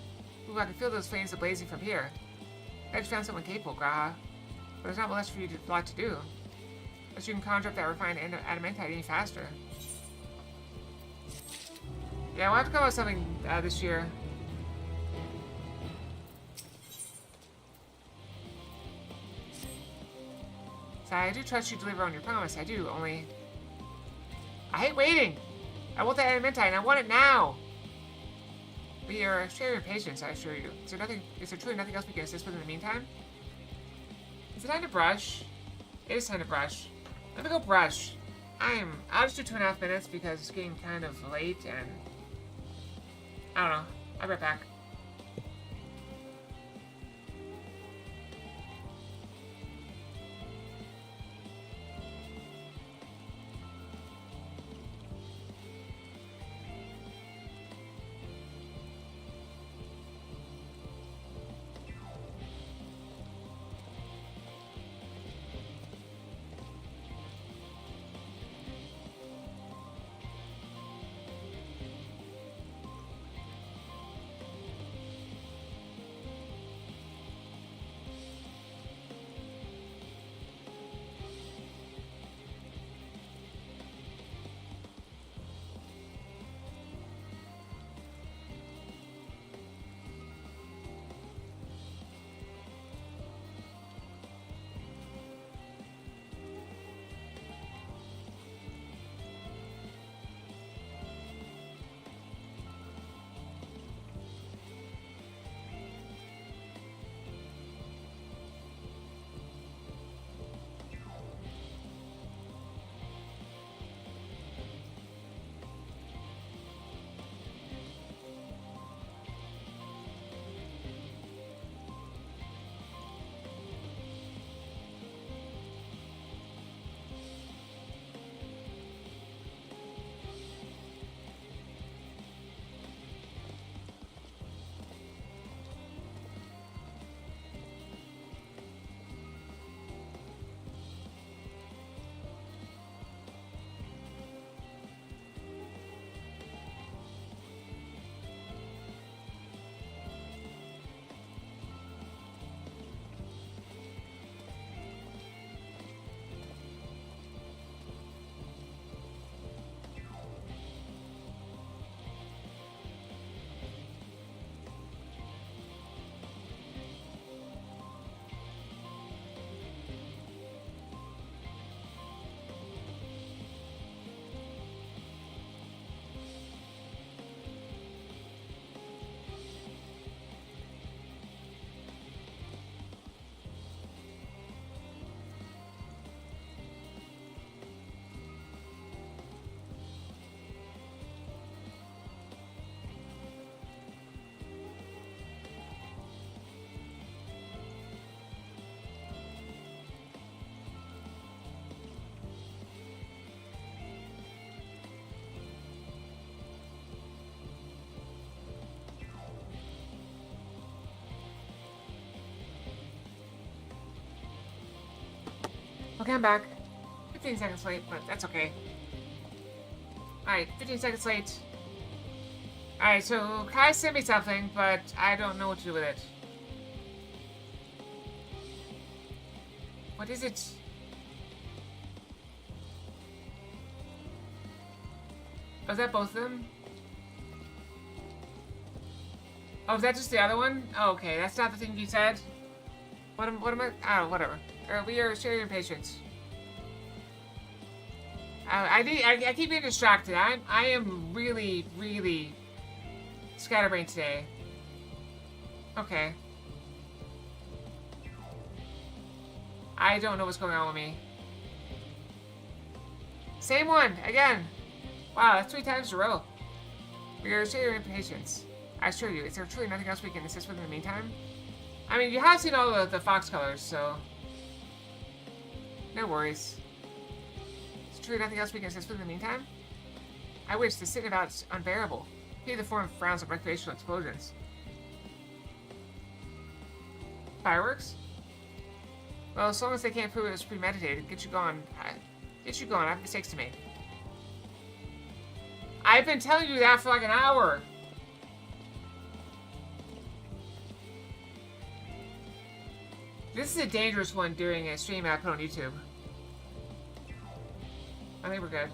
Speaker 2: Ooh, I can feel those flames blazing from here. I just found someone capable, Graha. But there's not much for you to lot to do. Unless you can conjure up that refined adamantite any faster. Yeah, we'll have to come up with something this year. So I do trust you to deliver on your promise. I do, only... I hate waiting! I want that adamantite and I want it now! We are sharing patience, I assure you. Is there truly nothing else we can assist with in the meantime? Is it time to brush? It is time to brush. Let me go brush. I'll just do 2.5 minutes because it's getting kind of late and... I don't know. I'll be right back. Okay, I'm back. 15 seconds late, but that's okay. Alright, 15 seconds late. Alright, so Kai sent me something, but I don't know what to do with it. What is it? Oh, is that both of them? Oh, is that just the other one? Oh, okay, that's not the thing you said. What am I? Oh, whatever. We are sharing patience. I keep being distracted. I am really, really scatterbrained today. Okay. I don't know what's going on with me. Same one again. Wow, that's 3 times in a row. We are sharing patience. I assure you, is there truly nothing else we can assist with in the meantime? I mean, you have seen all the fox colors, so no worries. Is there truly nothing else we can assist with in the meantime? I wish the sitting about is unbearable. Pity the form frowns of recreational explosions. Fireworks? Well, as long as they can't prove it was premeditated, get you gone. Get you going. I have mistakes to make. I've been telling you that for like an hour. This is a dangerous one during a stream I put on YouTube. I think we're good.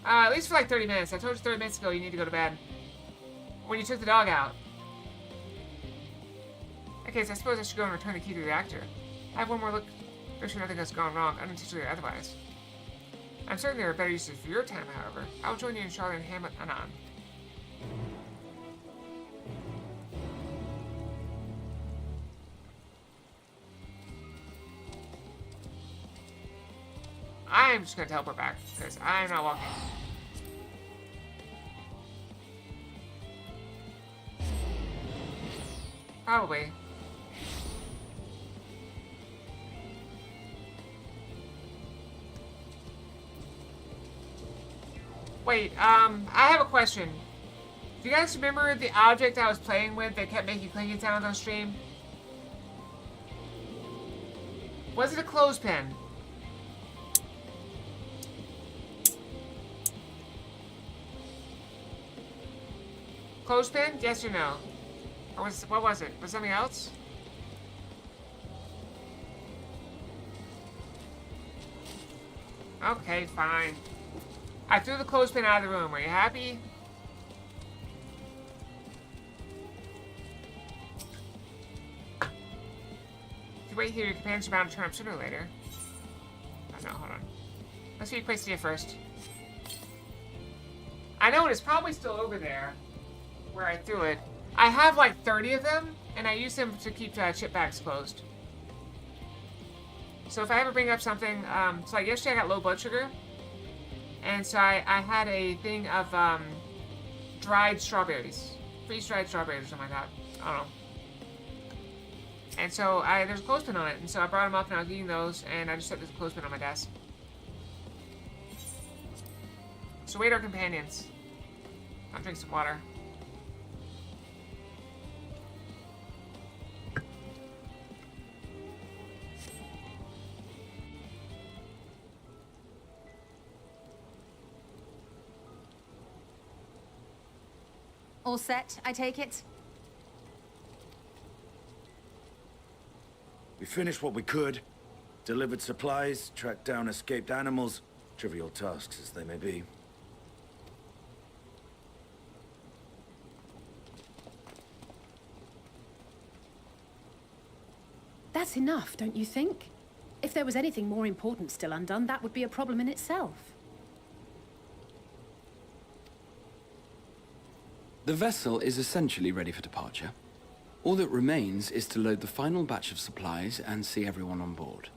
Speaker 2: At least for like 30 minutes. I told you 30 minutes ago you need to go to bed. When you took the dog out. Okay, so I suppose I should go and return the key to the reactor. I have one more look. Make sure nothing has gone wrong, unintentionally or otherwise. I'm certain there are better uses for your time, however. I'll join you in Charlotte and Hamlet anon. I'm just gonna teleport back, because I'm not walking. Probably. Wait, I have a question. Do you guys remember the object I was playing with that kept making clinking sounds on stream? Was it a clothespin? Clothespin? Yes or no? Or what was it? Was it something else? Okay, fine. I threw the clothespin out of the room. Are you happy? If you wait here, your companions are bound to turn up sooner or later. Oh no, hold on. Let's see Questia first. I know it's probably still over there where I threw it. I have like 30 of them, and I use them to keep chip bags closed. So if I ever bring up something, so like yesterday I got low blood sugar. And so I had a thing of dried strawberries. Freeze-dried strawberries or something like that. I don't know. And so there's a clothespin on it. And so I brought them up and I was eating those. And I just set this clothespin on my desk. So wait our companions. I'll drink some water.
Speaker 9: All set, I take it?
Speaker 6: We finished what we could. Delivered supplies, tracked down escaped animals. Trivial tasks as they may be.
Speaker 9: That's enough, don't you think? If there was anything more important still undone, that would be a problem in itself.
Speaker 10: The vessel is essentially ready for departure. All that remains is to load the final batch of supplies and see everyone on board.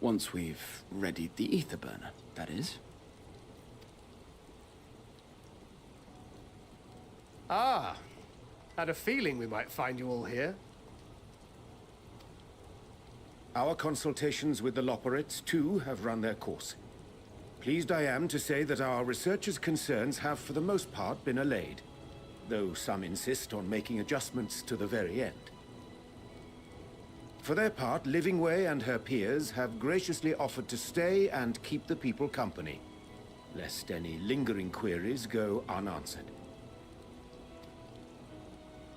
Speaker 10: Once we've readied the ether burner, that is.
Speaker 5: Ah, had a feeling we might find you all here.
Speaker 6: Our consultations with the Loperites, too, have run their course. Pleased I am to say that our researchers' concerns have, for the most part, been allayed. Though some insist on making adjustments to the very end. For their part, Livingway and her peers have graciously offered to stay and keep the people company, lest any lingering queries go unanswered.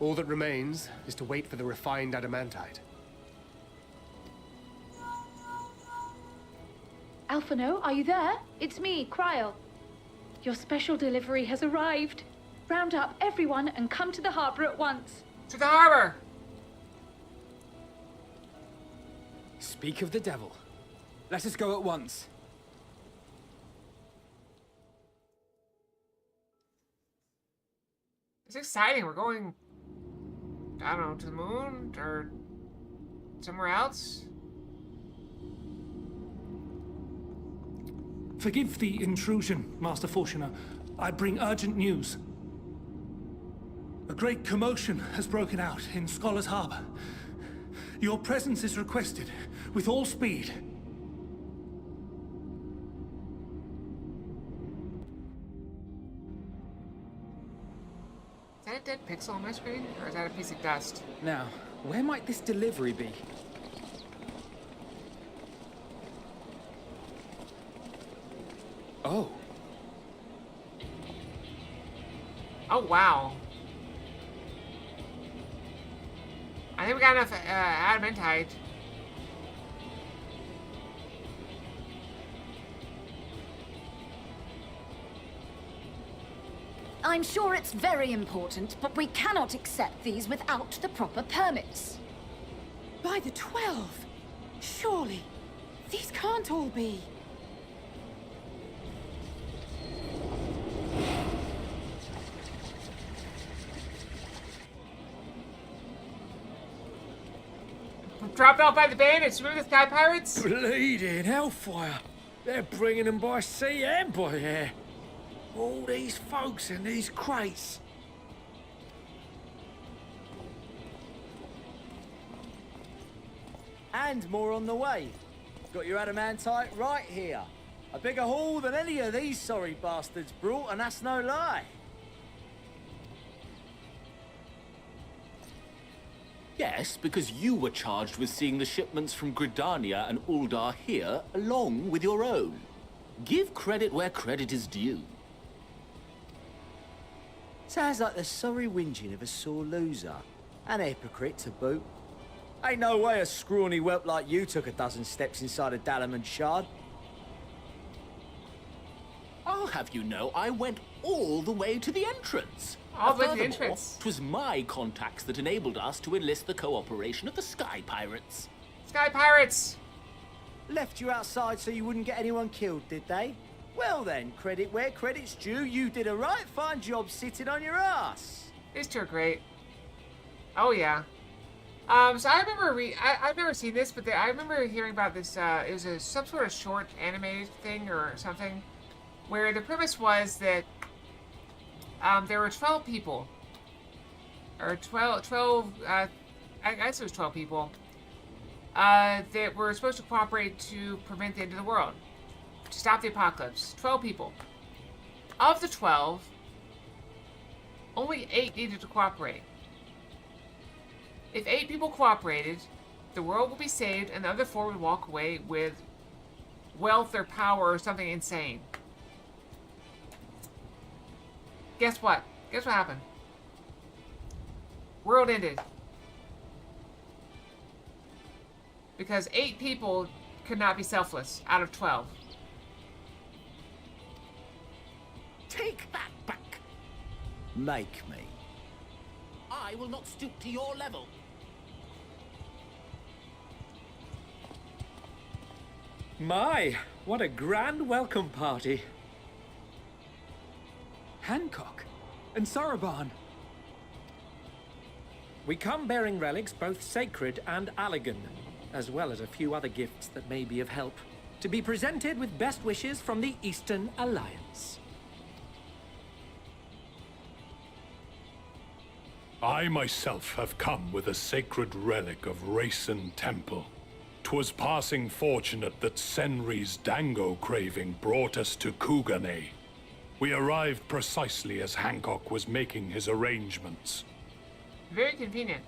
Speaker 5: All that remains is to wait for the refined adamantite.
Speaker 11: Alphino, are you there? It's me, Kryl. Your special delivery has arrived. Round up everyone and come to the harbor at once.
Speaker 2: To the harbor!
Speaker 12: Speak of the devil. Let us go at once.
Speaker 2: It's exciting. We're going, I don't know, to the moon or somewhere else.
Speaker 13: Forgive the intrusion, Master Fortuner. I bring urgent news. A great commotion has broken out in Scholar's Harbor. Your presence is requested with all speed.
Speaker 2: Is that a dead pixel on my screen? Or is that a piece of dust?
Speaker 12: Now, where might this delivery be? Oh.
Speaker 2: Oh, wow. I think we got enough adamantite.
Speaker 14: I'm sure it's very important, but we cannot accept these without the proper permits.
Speaker 9: By the 12! Surely, these can't all be.
Speaker 2: Dropped off by the bandits. Remember the Sky Pirates?
Speaker 7: Bleeding hellfire. They're bringing them by sea and by air. All these folks in these crates.
Speaker 15: And more on the way. Got your adamantite right here. A bigger haul than any of these sorry bastards brought, and that's no lie.
Speaker 16: Yes, because you were charged with seeing the shipments from Gridania and Uldar here, along with your own. Give credit where credit is due.
Speaker 15: Sounds like the sorry whinging of a sore loser. An hypocrite to boot. Ain't no way a scrawny whelp like you took a dozen steps inside a Dalamon shard.
Speaker 16: I'll have you know I went all the way to the entrance.
Speaker 2: All the way to the entrance.
Speaker 16: 'Twas my contacts that enabled us to enlist the cooperation of the Sky Pirates.
Speaker 2: Sky Pirates!
Speaker 15: Left you outside so you wouldn't get anyone killed, did they? Well then, credit where credit's due, you did a right fine job sitting on your ass.
Speaker 2: These two are great. Oh yeah. So I remember I've never seen this, but I remember hearing about this. It was some sort of short anime thing or something, where the premise was that there were 12 people, or 12 I guess it was 12 people, that were supposed to cooperate to prevent the end of the world, to stop the apocalypse. 12 people. Of the 12, only 8 needed to cooperate. If 8 people cooperated, the world would be saved, and the other 4 would walk away with wealth or power or something insane. Guess what? Guess what happened? World ended. Because 8 people could not be selfless out of 12.
Speaker 16: Take that back.
Speaker 15: Make me.
Speaker 16: I will not stoop to your level.
Speaker 7: My, what a grand welcome party.
Speaker 12: Hancock and Saraban.
Speaker 17: We come bearing relics both sacred and Allegan, as well as a few other gifts that may be of help, to be presented with best wishes from the Eastern Alliance.
Speaker 18: I myself have come with a sacred relic of Rayson Temple. 'Twas passing fortunate that Senri's dango craving brought us to Kugane. We arrived precisely as Hancock was making his arrangements.
Speaker 2: Very convenient.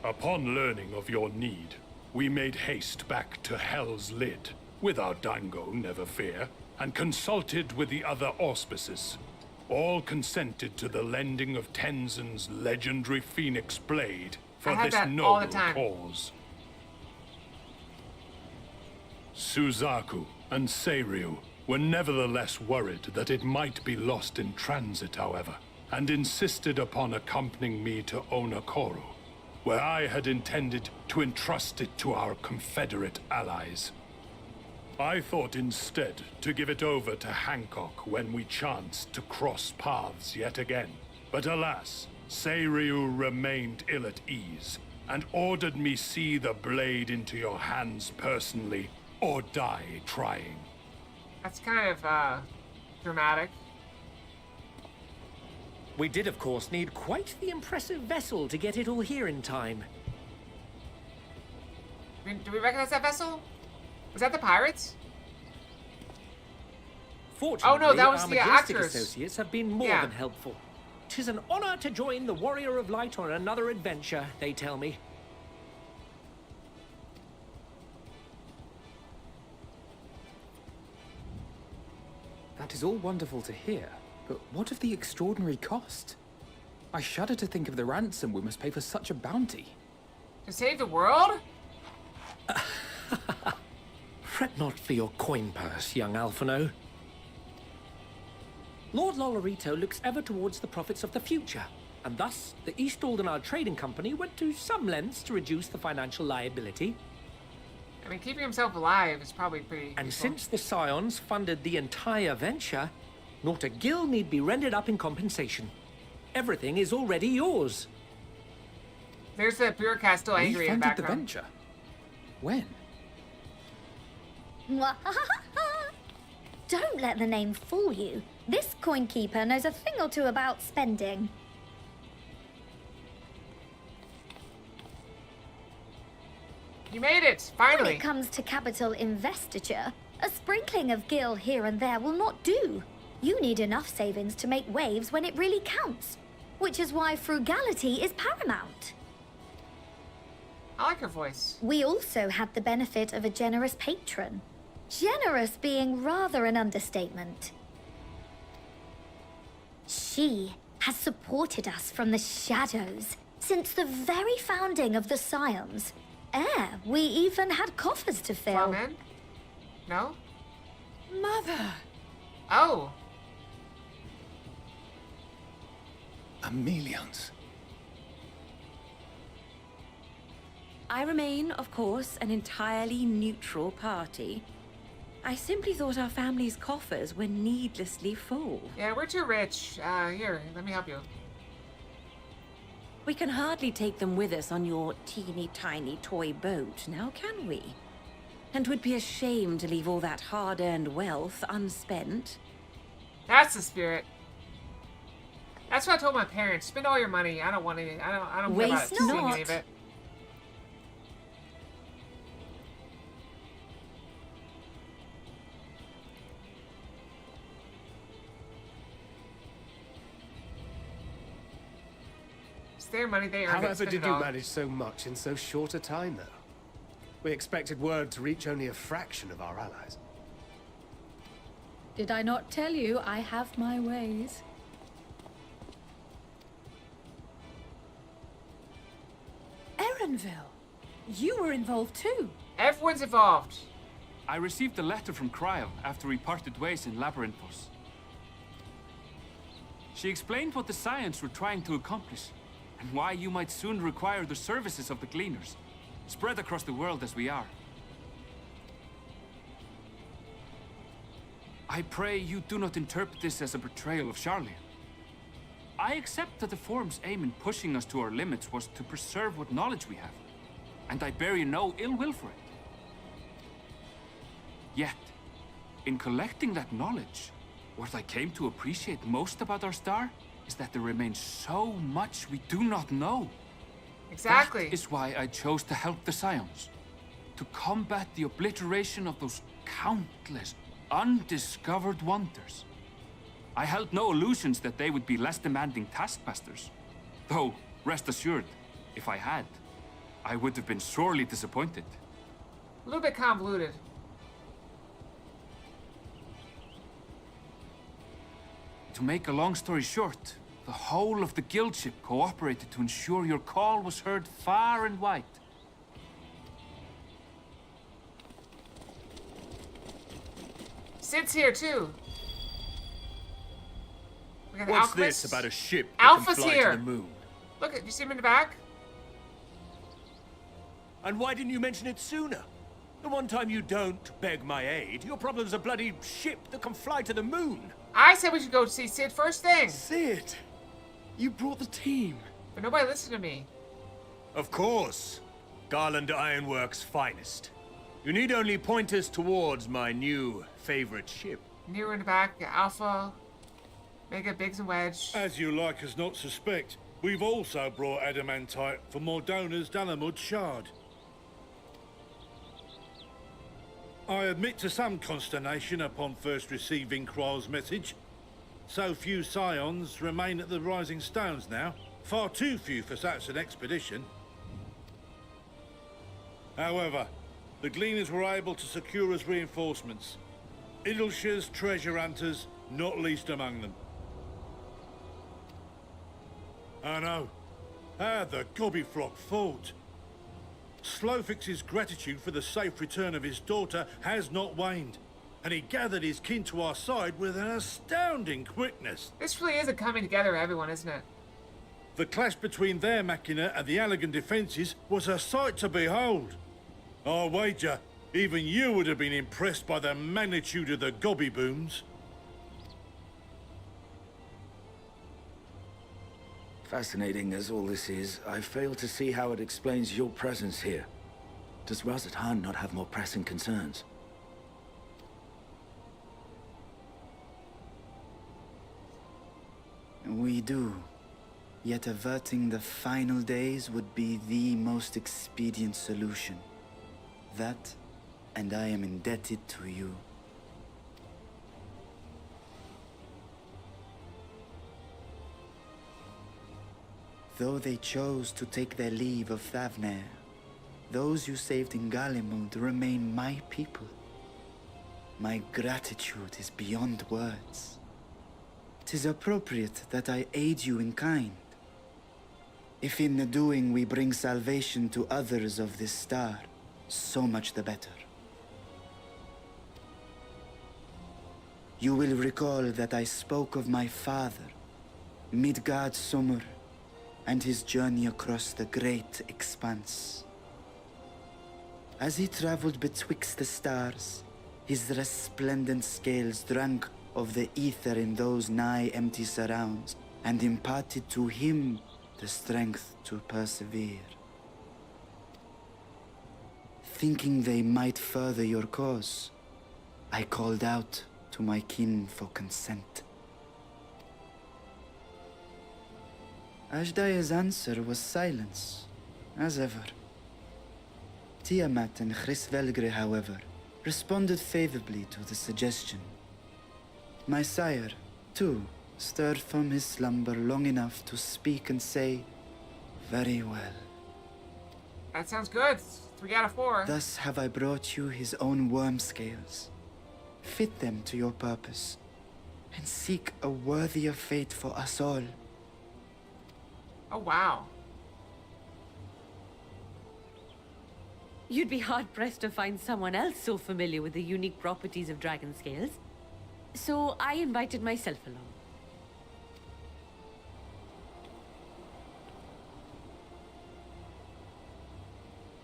Speaker 18: Upon learning of your need, we made haste back to Hell's Lid, with our Dango, never fear, and consulted with the other auspices. All consented to the lending of Tenzin's legendary Phoenix Blade for this noble cause. Suzaku and Seiryu were nevertheless worried that it might be lost in transit, however, and insisted upon accompanying me to Onokoro, where I had intended to entrust it to our Confederate allies. I thought instead to give it over to Hancock when we chanced to cross paths yet again. But alas, Seiryu remained ill at ease, and ordered me see the blade into your hands personally, or die trying.
Speaker 2: That's kind of, dramatic.
Speaker 17: We did, of course, need quite the impressive vessel to get it all here in time.
Speaker 2: Do we recognize that vessel? Was that the pirates?
Speaker 17: Fortunately,
Speaker 2: oh no, that was
Speaker 17: our
Speaker 2: the
Speaker 17: Majestic
Speaker 2: actors.
Speaker 17: associates have been more than helpful. 'Tis an honor to join the Warrior of Light on another adventure, they tell me.
Speaker 12: That is all wonderful to hear, but what of the extraordinary cost? I shudder to think of the ransom we must pay for such a bounty.
Speaker 2: To save the world?
Speaker 17: Fret not for your coin purse, young Alphino. Lord Lolorito looks ever towards the profits of the future, and thus the East Aldenar Trading Company went to some lengths to reduce the financial liability.
Speaker 2: I mean, keeping himself alive is probably pretty
Speaker 17: And
Speaker 2: useful.
Speaker 17: since the Scions funded the entire venture, not a gill need be rendered up in compensation. Everything is already yours.
Speaker 2: There's the bureaucrat still angry in the
Speaker 12: funded the
Speaker 2: background.
Speaker 12: venture. When?
Speaker 4: Don't let the name fool you. This coin keeper knows a thing or two about spending.
Speaker 2: You made it, finally.
Speaker 4: When it comes to capital investiture, a sprinkling of gil here and there will not do. You need enough savings to make waves when it really counts, which is why frugality is paramount.
Speaker 2: I like her voice.
Speaker 4: We also had the benefit of a generous patron. Generous being rather an understatement. She has supported us from the shadows since the very founding of the Scions. We even had coffers to fill.
Speaker 2: Farman? No?
Speaker 14: Mother!
Speaker 2: Oh.
Speaker 5: Amelians.
Speaker 19: I remain, of course, an entirely neutral party. I simply thought our family's coffers were needlessly full.
Speaker 2: Yeah, we're too rich. Here, let me help you.
Speaker 19: We can hardly take them with us on your teeny-tiny toy boat, now can we? And 'twould be a shame to leave all that hard-earned wealth unspent.
Speaker 2: That's the spirit. That's what I told my parents. Spend all your money. I don't want any. I don't care about
Speaker 19: Waste
Speaker 2: seeing
Speaker 19: not.
Speaker 2: any of it. It's their money. They earned it.
Speaker 5: However
Speaker 2: Spend
Speaker 5: did
Speaker 2: it
Speaker 5: you
Speaker 2: all.
Speaker 5: manage so much in so short a time, though? We expected word to reach only a fraction of our allies.
Speaker 9: Did I not tell you I have my ways? Erenville, you were involved too.
Speaker 2: Everyone's involved.
Speaker 20: I received a letter from Cryo after we parted ways in Labyrinthos. She explained what the Scions were trying to accomplish, and why you might soon require the services of the Gleaners, spread across the world as we are. I pray you do not interpret this as a betrayal of Charlian. I accept that the Forum's aim in pushing us to our limits was to preserve what knowledge we have, and I bear you no ill will for it. Yet, in collecting that knowledge, what I came to appreciate most about our star is that there remains so much we do not know.
Speaker 2: Exactly.
Speaker 20: That is why I chose to help the Scions, to combat the obliteration of those countless undiscovered wonders. I held no illusions that they would be less demanding taskmasters. Though, rest assured, if I had, I would have been sorely disappointed.
Speaker 2: A little bit convoluted.
Speaker 20: To make a long story short, the whole of the guild ship cooperated to ensure your call was heard far and wide.
Speaker 2: Sid's here too. We got the
Speaker 6: What's
Speaker 2: Alchemist.
Speaker 6: this about a ship that
Speaker 2: Alpha's
Speaker 6: can fly
Speaker 2: here.
Speaker 6: to the moon?
Speaker 2: Look, you see him in the back?
Speaker 6: And why didn't you mention it sooner? The one time you don't beg my aid, your problem's a bloody ship that can fly to the moon.
Speaker 2: I said we should go see Sid first thing.
Speaker 6: Sid, you brought the team.
Speaker 2: But nobody listened to me.
Speaker 6: Of course. Garland Ironworks' finest. You need only point us towards my new favorite ship.
Speaker 2: Near in the back, Alpha, Mega, Biggs, and Wedge.
Speaker 21: As you like us not suspect, we've also brought adamantite for Mordona's Dalamud Shard. I admit to some consternation upon first receiving Kryle's message. So few scions remain at the Rising Stones now. Far too few for such an expedition. However, the Gleaners were able to secure us reinforcements. Idleshire's treasure hunters, not least among them. I know. How the Gobbyflock fought. Slowfix's gratitude for the safe return of his daughter has not waned, and he gathered his kin to our side with an astounding quickness.
Speaker 2: This really is a coming together of everyone, isn't it?
Speaker 21: The clash between their machina and the Allegan defences was a sight to behold. I wager even you would have been impressed by the magnitude of the gobby booms.
Speaker 6: Fascinating as all this is, I fail to see how it explains your presence here. Does Razat Han not have more pressing concerns?
Speaker 22: We do. Yet averting the final days would be the most expedient solution. That, and I am indebted to you. Though they chose to take their leave of Thavnair, those you saved in Galimund remain my people. My gratitude is beyond words. 'Tis appropriate that I aid you in kind. If in the doing we bring salvation to others of this star, so much the better. You will recall that I spoke of my father, Midgard Summer, and his journey across the great expanse. As he traveled betwixt the stars, his resplendent scales drank of the ether in those nigh empty surrounds, and imparted to him the strength to persevere. Thinking they might further your cause, I called out to my kin for consent. Ashdaya's answer was silence, as ever. Tiamat and Chrisvelgre, however, responded favorably to the suggestion. My sire, too, stirred from his slumber long enough to speak and say, "Very well."
Speaker 2: That sounds good. 3 out of 4.
Speaker 22: Thus have I brought you his own worm scales. Fit them to your purpose, and seek a worthier fate for us all.
Speaker 2: Oh, wow.
Speaker 23: You'd be hard-pressed to find someone else so familiar with the unique properties of dragon scales. So I invited myself along.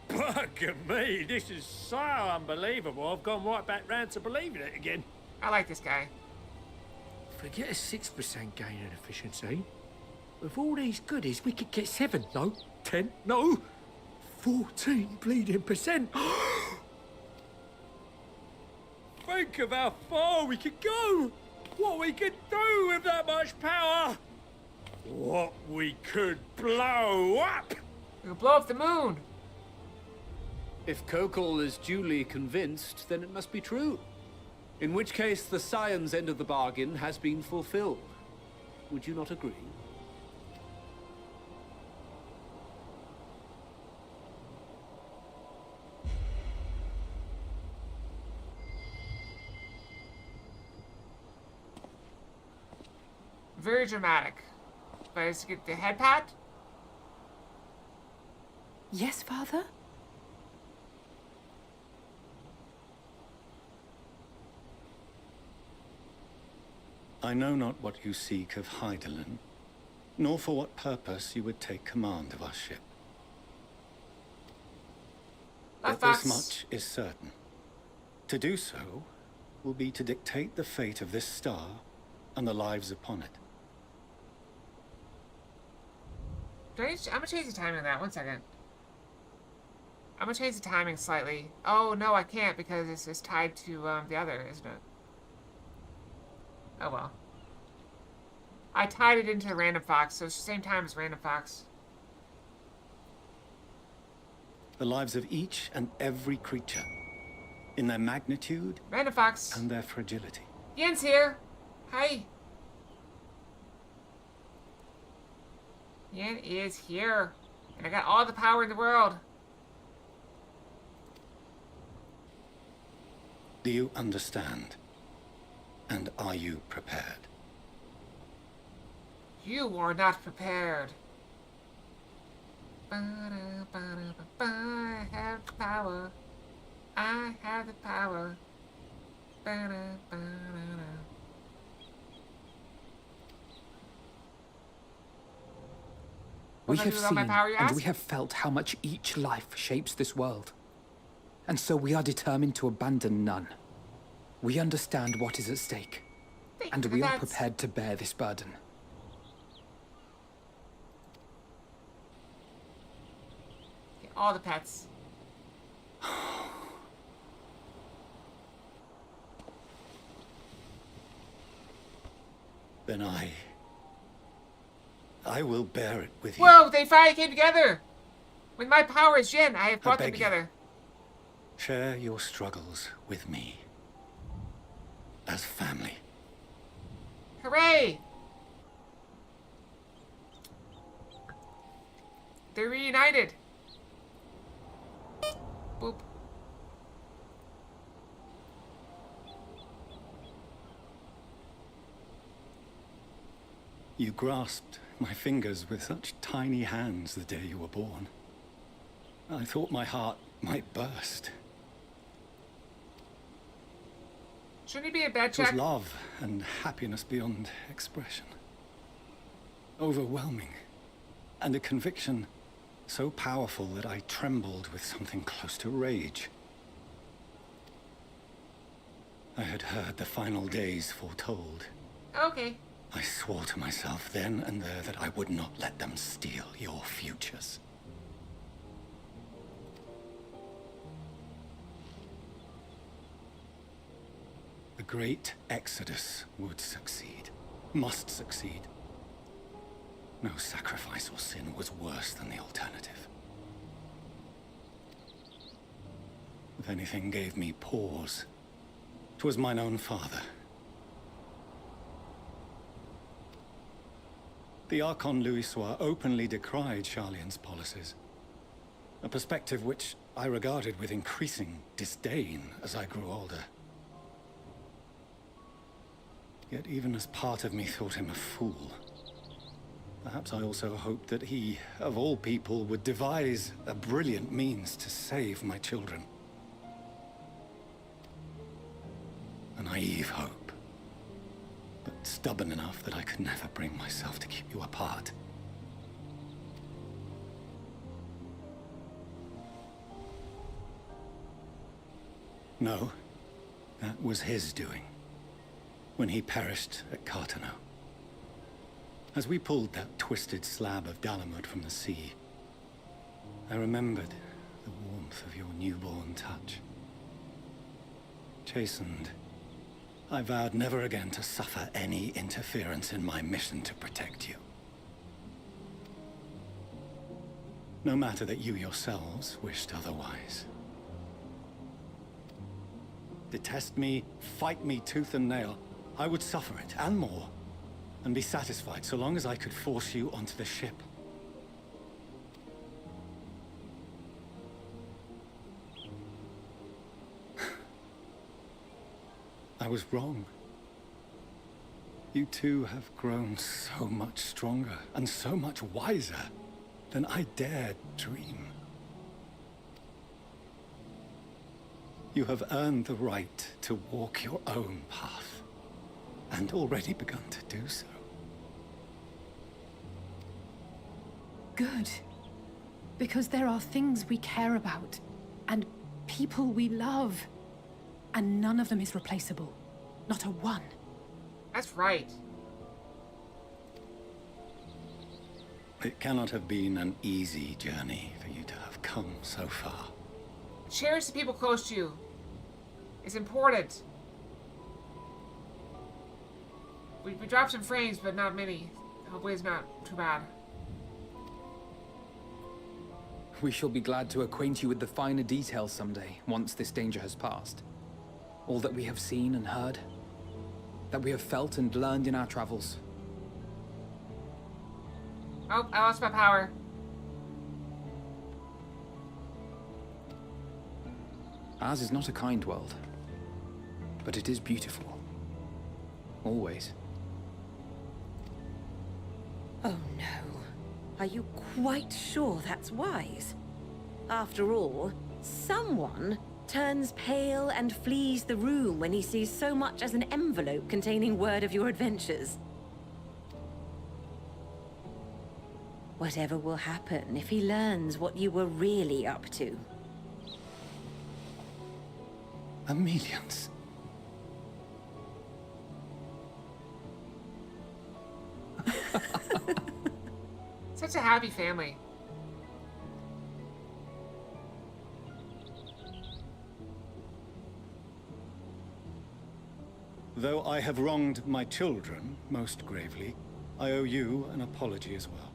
Speaker 6: Bugger me, this is so unbelievable. I've gone right back round to believing it again.
Speaker 2: I like this guy.
Speaker 17: Forget a 6% gain in efficiency. With all these goodies, we could get 7, no, 10, no, 14 bleeding percent. Think of how far we could go. What we could do with that much power. What we could blow up.
Speaker 2: We could blow up the moon.
Speaker 24: If Kokol is duly convinced, then it must be true. In which case, the Scion's end of the bargain has been fulfilled. Would you not agree?
Speaker 2: very dramatic. But I just get the head pat.
Speaker 9: Yes, Father?
Speaker 6: I know not what you seek of Hydaelyn, nor for what purpose you would take command of our ship. But this much is certain. To do so will be to dictate the fate of this star and the lives upon it.
Speaker 2: I'm gonna change the timing on that. 1 second. I'm gonna change the timing slightly. Oh no, I can't because it's tied to the other, isn't it? Oh well. I tied it into Random Fox, so it's the same time as Random Fox.
Speaker 6: The lives of each and every creature, in their magnitude
Speaker 2: Random Fox
Speaker 6: and their fragility.
Speaker 2: Ian's here. Hi. Ian is here. And I got all the power in the world.
Speaker 6: Do you understand? And are you prepared?
Speaker 2: You are not prepared. I have the power. I have the power.
Speaker 12: We have seen and we have felt how much each life shapes this world. And so we are determined to abandon none. We understand what is at stake. And we are prepared to bear this burden.
Speaker 2: All the pets.
Speaker 6: Then I will bear it with you.
Speaker 2: Whoa, they finally came together! With my power as Jin, I have brought them together.
Speaker 6: Share your struggles with me. As family.
Speaker 2: Hooray! They're reunited. Boop.
Speaker 6: You grasped my fingers with such tiny hands the day you were born. I thought my heart might burst.
Speaker 2: Shouldn't he be a bad
Speaker 6: It was
Speaker 2: check?
Speaker 6: love and happiness beyond expression. Overwhelming. And a conviction so powerful that I trembled with something close to rage. I had heard the final days foretold.
Speaker 2: Okay.
Speaker 6: I swore to myself then and there that I would not let them steal your futures. The great exodus would succeed. Must succeed. No sacrifice or sin was worse than the alternative. If anything gave me pause, 'twas mine own father. The Archon Louisoix openly decried Charlian's policies, a perspective which I regarded with increasing disdain as I grew older. Yet even as part of me thought him a fool, perhaps I also hoped that he, of all people, would devise a brilliant means to save my children. A naive hope, but stubborn enough that I could never bring myself to keep you apart. No, that was his doing, when he perished at Cartano. As we pulled that twisted slab of Dalamud from the sea, I remembered the warmth of your newborn touch. Chastened, I vowed never again to suffer any interference in my mission to protect you. No matter that you yourselves wished otherwise. Detest me, fight me tooth and nail, I would suffer it, and more, and be satisfied so long as I could force you onto the ship. I was wrong.
Speaker 1: You two have grown so much stronger and so much wiser than I dared dream. You have earned the right to walk your own path, and already begun to do so.
Speaker 9: Good. Because there are things we care about, and people we love, and none of them is replaceable. Not a one.
Speaker 2: That's right.
Speaker 1: It cannot have been an easy journey for you to have come so far.
Speaker 2: Cherish the people close to you. It's important. We dropped some frames, but not many. Hopefully it's not too bad.
Speaker 12: We shall be glad to acquaint you with the finer details someday, once this danger has passed. All that we have seen and heard, that we have felt and learned in our travels.
Speaker 2: Oh, I lost my power.
Speaker 12: Ours is not a kind world, but it is beautiful. Always.
Speaker 19: Oh no. Are you quite sure that's wise? After all, someone turns pale and flees the room when he sees so much as an envelope containing word of your adventures. Whatever will happen if he learns what you were really up to?
Speaker 1: Amelians.
Speaker 2: Such a happy family.
Speaker 1: Though I have wronged my children most gravely, I owe you an apology as well.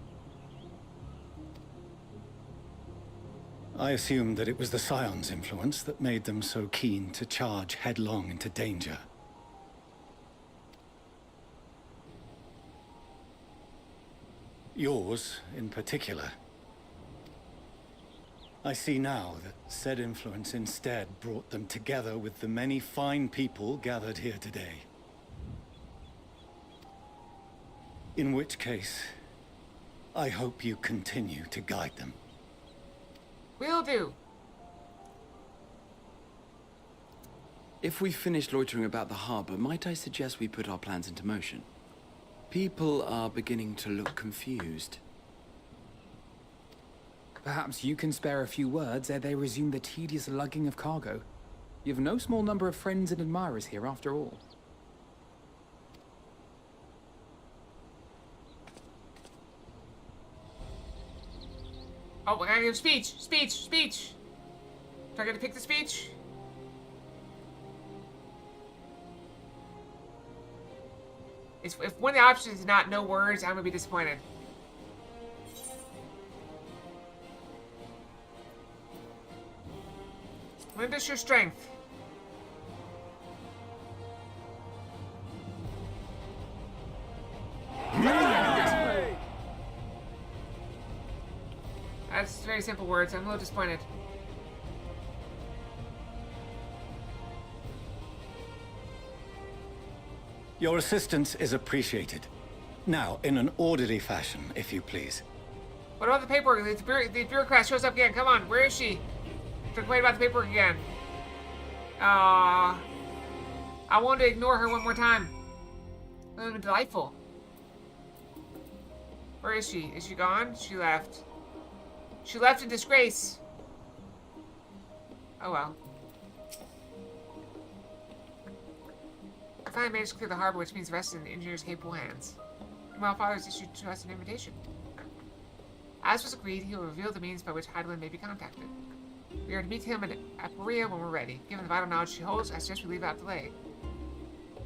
Speaker 1: I assumed that it was the Scion's influence that made them so keen to charge headlong into danger. Yours, in particular. I see now that said influence instead brought them together with the many fine people gathered here today. In which case, I hope you continue to guide them.
Speaker 2: Will do.
Speaker 3: If we finished loitering about the harbor, might I suggest we put our plans into motion? People are beginning to look confused.
Speaker 12: Perhaps you can spare a few words ere they resume the tedious lugging of cargo. You've no small number of friends and admirers here, after all.
Speaker 2: Oh, I gotta give speech! Speech! Do I get to pick the speech? If one of the options is not no words, I'm gonna be disappointed. Lend us your strength. That's very simple words. I'm a little disappointed.
Speaker 1: Your assistance is appreciated. Now, in an orderly fashion, if you please.
Speaker 2: What about the paperwork? The bureaucrat shows up again. Come on, where is she? Complain about the paperwork again. I wanted to ignore her one more time. That would have been delightful. Where is she? Is she gone? She left. She left in disgrace. Oh well. I finally managed to clear the harbor, which means the rest is in the engineer's capable hands. Meanwhile, Father has issued to us an invitation. As was agreed, he will reveal the means by which Heidelin may be contacted. We are to meet him at Aporia when we're ready. Given the vital knowledge she holds, I suggest we leave without delay.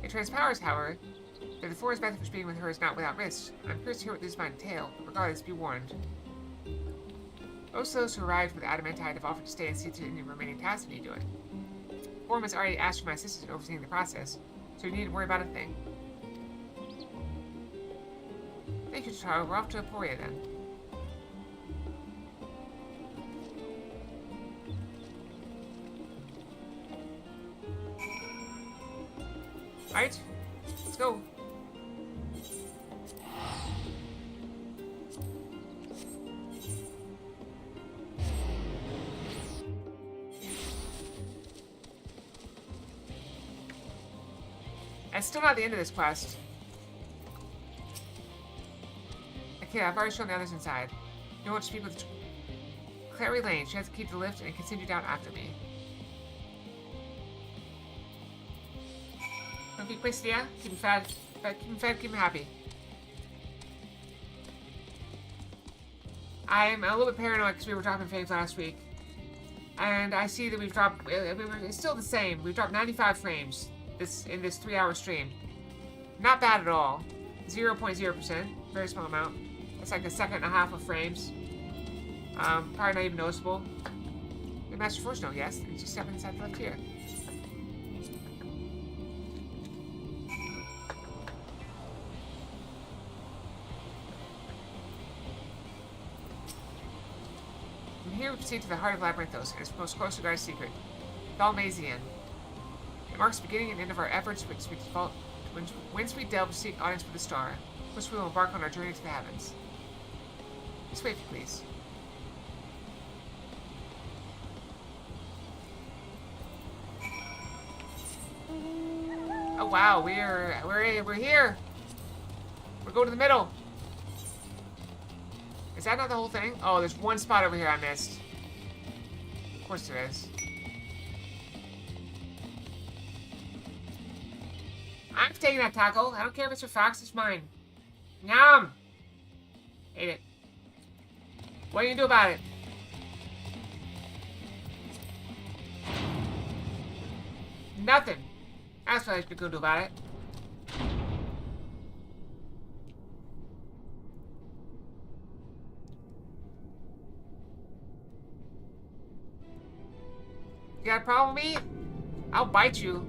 Speaker 2: It transpires, however, that the forest method for speaking with her is not without risk. I'm curious to hear what this might entail, but regardless, be warned. Most of those who arrived with Adamantite have offered to stay and see to any remaining tasks we need doing. Forum has already asked for my assistance in overseeing the process, so you needn't worry about a thing. Thank you, Taro. We're off to Aporia then. Right? Let's go. It's still not the end of this quest. Okay, I've already shown the others inside. You want to speak with Clary Lane. She has to keep the lift and continue down after me. Don't be quick, yeah? Keep him fed. Keep him fed, keep him happy. I'm a little bit paranoid because we were dropping frames last week. And I see that we've dropped, it's still the same. We've dropped 95 frames in this 3-hour stream. Not bad at all. 0.0%, very small amount. It's like a second and a half of frames. Probably not even noticeable. The Master Force note, yes. And just step inside the left here. From here we proceed to the heart of Labyrinthos and its most closely guarded secret, Thalmasian. It marks the beginning and end of our efforts whence we delve to seek audience with the star, which we will embark on our journey to the heavens. Just wait, please. Oh wow, we're here. We're going to the middle. Is that not the whole thing? Oh, there's one spot over here I missed. Of course there is. I'm taking that tackle. I don't care if it's for Fox, it's mine. Yum! Ate it. What are you gonna do about it? Nothing. That's what I'm gonna do about it. You got a problem with me? I'll bite you.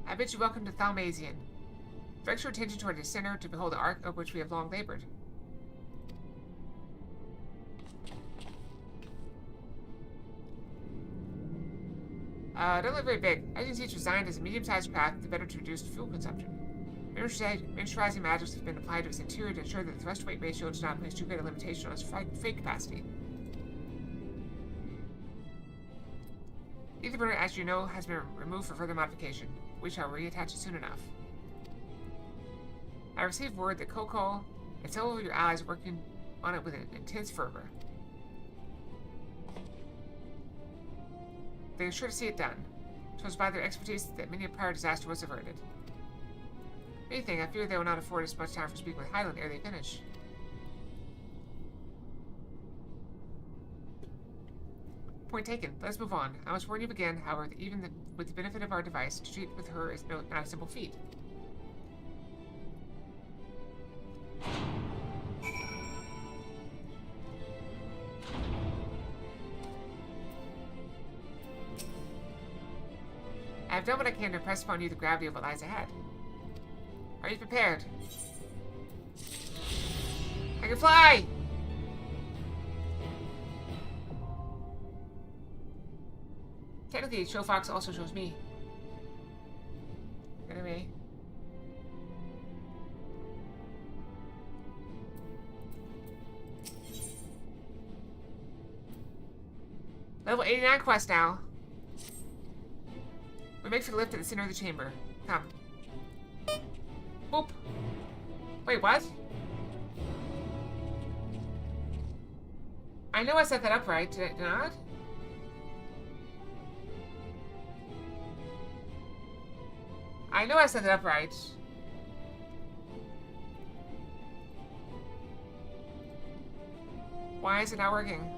Speaker 2: I bid you welcome to Thalmasian. Direct your attention toward the center to behold the ark of which we have long labored. Don't look very big. As you can see, it's designed as a medium-sized craft the better to reduce fuel consumption. Miniaturizing magics have been applied to its interior to ensure that the thrust-weight ratio does not place too great a limitation on its freight capacity. The burner, as you know, has been removed for further modification. We shall reattach it soon enough. I received word that Kokol and several of your allies are working on it with an intense fervor. They are sure to see it done. It was by their expertise that many a prior disaster was averted. If anything, I fear they will not afford us much time for speaking with Highland ere they finish. Point taken. Let's move on. I must warn you again, however, that even with the benefit of our device, to treat with her is not a simple feat. I have done what I can to impress upon you the gravity of what lies ahead. Are you prepared? I can fly! Technically, Show Fox also shows me. Anyway. Level 89 quest now. We make for the lift at the center of the chamber. Come. Boop. Wait, what? I know I set that up right, did I not? I know I set it up right. Why is it not working?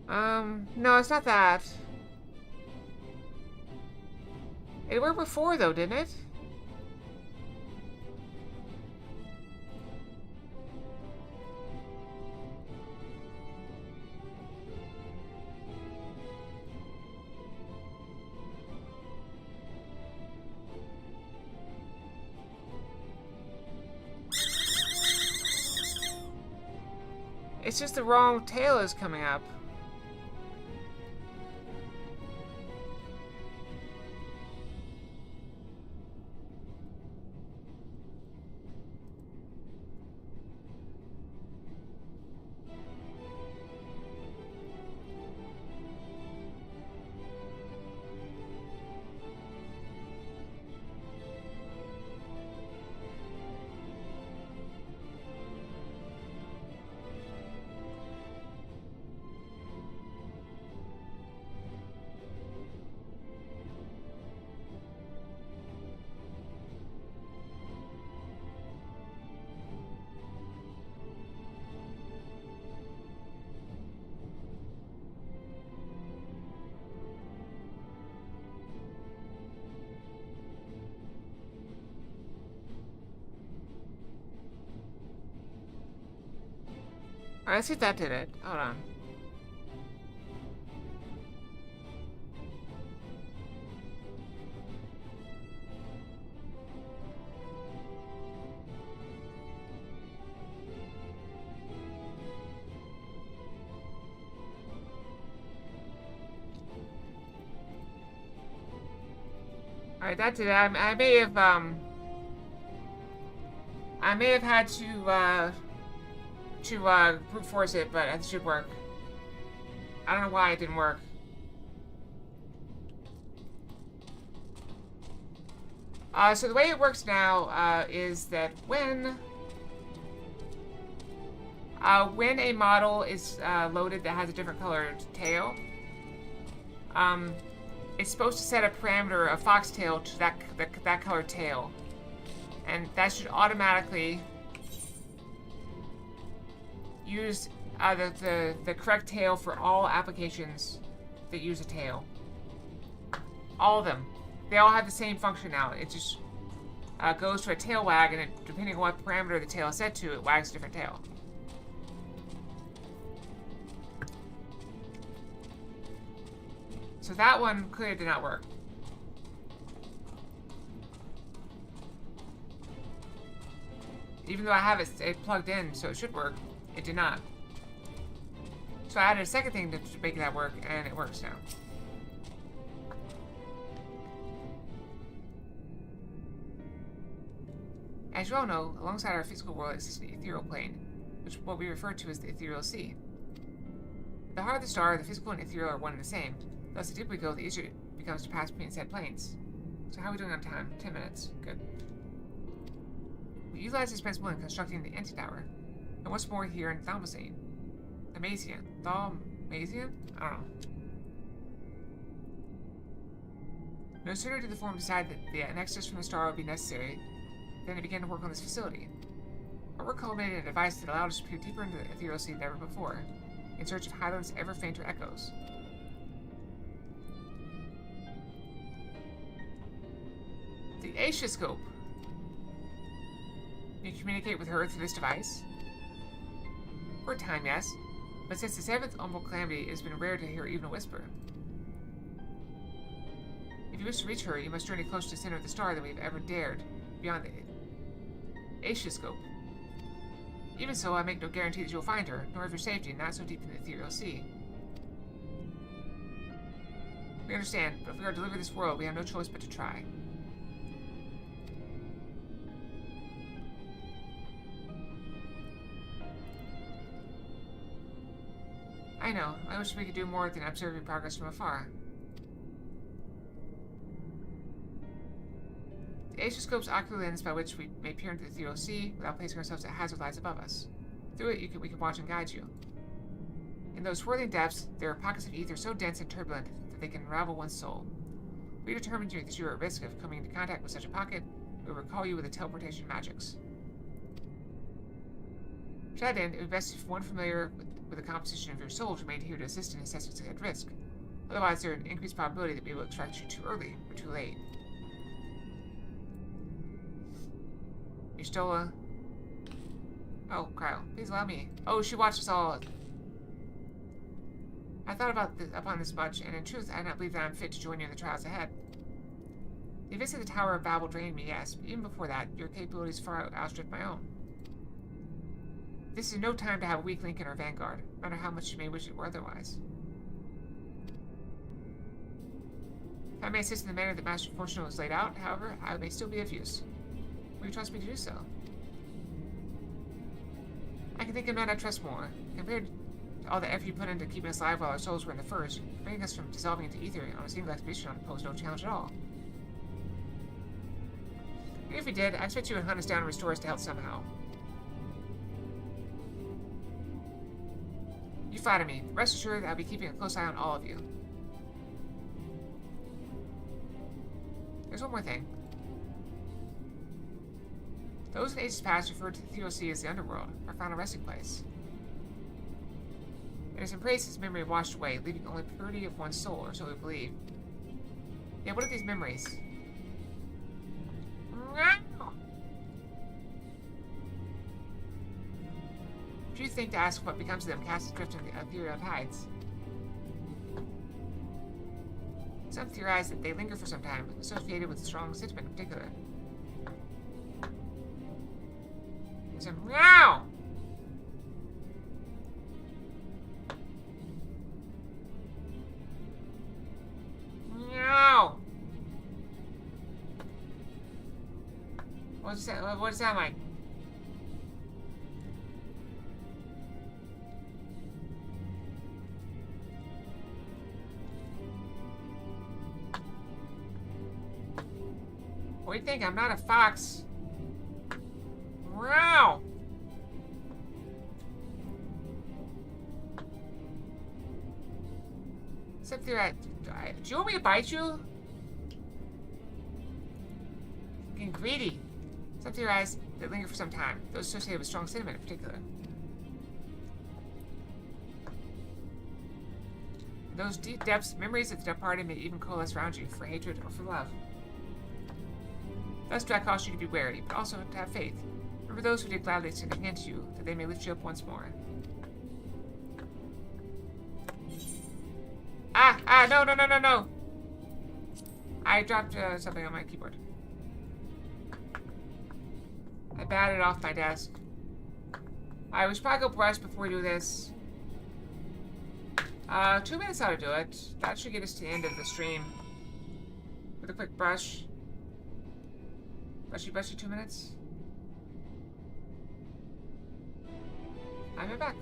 Speaker 2: No, it's not that. It worked before, though, didn't it? It's just the wrong tail is coming up. Alright, let's see if that did it. Hold on. Alright, that did it. I may have had to brute force it, but it should work. I don't know why it didn't work. So the way it works now is that when a model is loaded that has a different colored tail, it's supposed to set a parameter, a foxtail, to that colored tail, and that should automatically use the correct tail for all applications that use a tail. All of them. They all have the same function now. It just goes to a tail wag, and depending on what parameter the tail is set to, it wags a different tail. So that one clearly did not work. Even though I have it plugged in, so it should work, it did not. So I added a second thing to make that work, and it works now. As you all know, alongside our physical world exists an ethereal plane, which is what we refer to as the ethereal sea. At the heart of the star, the physical and ethereal are one and the same. Thus, the deeper we go, the easier it becomes to pass between said planes. So how are we doing on time? 10 minutes. Good. We utilize this principle in constructing the anti-tower. And what's more here in Thalmazine? Thalmazian? Thalmazian? I don't know. No sooner did the Forum decide that the nexus from the star would be necessary than it began to work on this facility. Our work culminated in a device that allowed us to peer deeper into the ethereal sea than ever before, in search of Highland's ever fainter echoes. The Aetioscope. You communicate with her through this device? For a time, yes. But since the 7th Umbral Calamity, it has been rare to hear even a whisper. If you wish to reach her, you must journey closer to the center of the star than we have ever dared, beyond the Aetioscope. Even so, I make no guarantee that you will find her, nor of your safety, not so deep in the ethereal sea. We understand, but if we are to deliver this world, we have no choice but to try. I know. I wish we could do more than observe your progress from afar. The Aetioscope's ocular lens by which we may peer into the ethereal sea without placing ourselves at hazard lies above us. Through it, we can watch and guide you. In those swirling depths, there are pockets of ether so dense and turbulent that they can unravel one's soul. If we determine that you are at risk of coming into contact with such a pocket, we will recall you with the teleportation magics. To that end, it would be best if one familiar with the composition of your soul remained here to assist in assessments at risk. Otherwise, there is an increased probability that we will extract you too early or too late. You stole a... Oh, Kyle, please allow me. Oh, she watched us all. I thought upon this much, and in truth, I do not believe that I am fit to join you in the trials ahead. The events of the Tower of Babel drained me, yes, but even before that, your capabilities far outstripped my own. This is no time to have a weak link in our vanguard, no matter how much you may wish it were otherwise. If I may assist in the manner that Master Fortune was laid out, however, I may still be of use. Will you trust me to do so? I can think of none I trust more. Compared to all the effort you put into keeping us alive while our souls were in the First, bringing us from dissolving into ether on a single expedition posed no challenge at all. Even if we did, I expect you would hunt us down and restore us to health somehow. You flatter me. Rest assured that I'll be keeping a close eye on all of you. There's one more thing. Those in ages past referred to the TOC as the underworld, our final resting place. In his embrace, his memory washed away, leaving only purity of one's soul, or so we believe. Yet what are these memories? If you think to ask what becomes of them cast adrift in the ethereal tides. Some theorize that they linger for some time, associated with strong sentiment in particular. There's a meow! Meow! What does it sound like? What do you think? I'm not a fox. Wow! Except there, do you want me to bite you? Getting greedy. Some theorize that linger for some time, those associated with strong sentiment in particular. In those deep depths, memories of the departed may even coalesce around you for hatred or for love. Thus do I caution you to be wary, but also to have faith. Remember those who did gladly sin against you, that they may lift you up once more. No. I dropped something on my keyboard. I batted off my desk. Alright, we should probably go brush before we do this. 2 minutes ought to do it. That should get us to the end of the stream. With a quick brush. Brushy, 2 minutes. I'm back.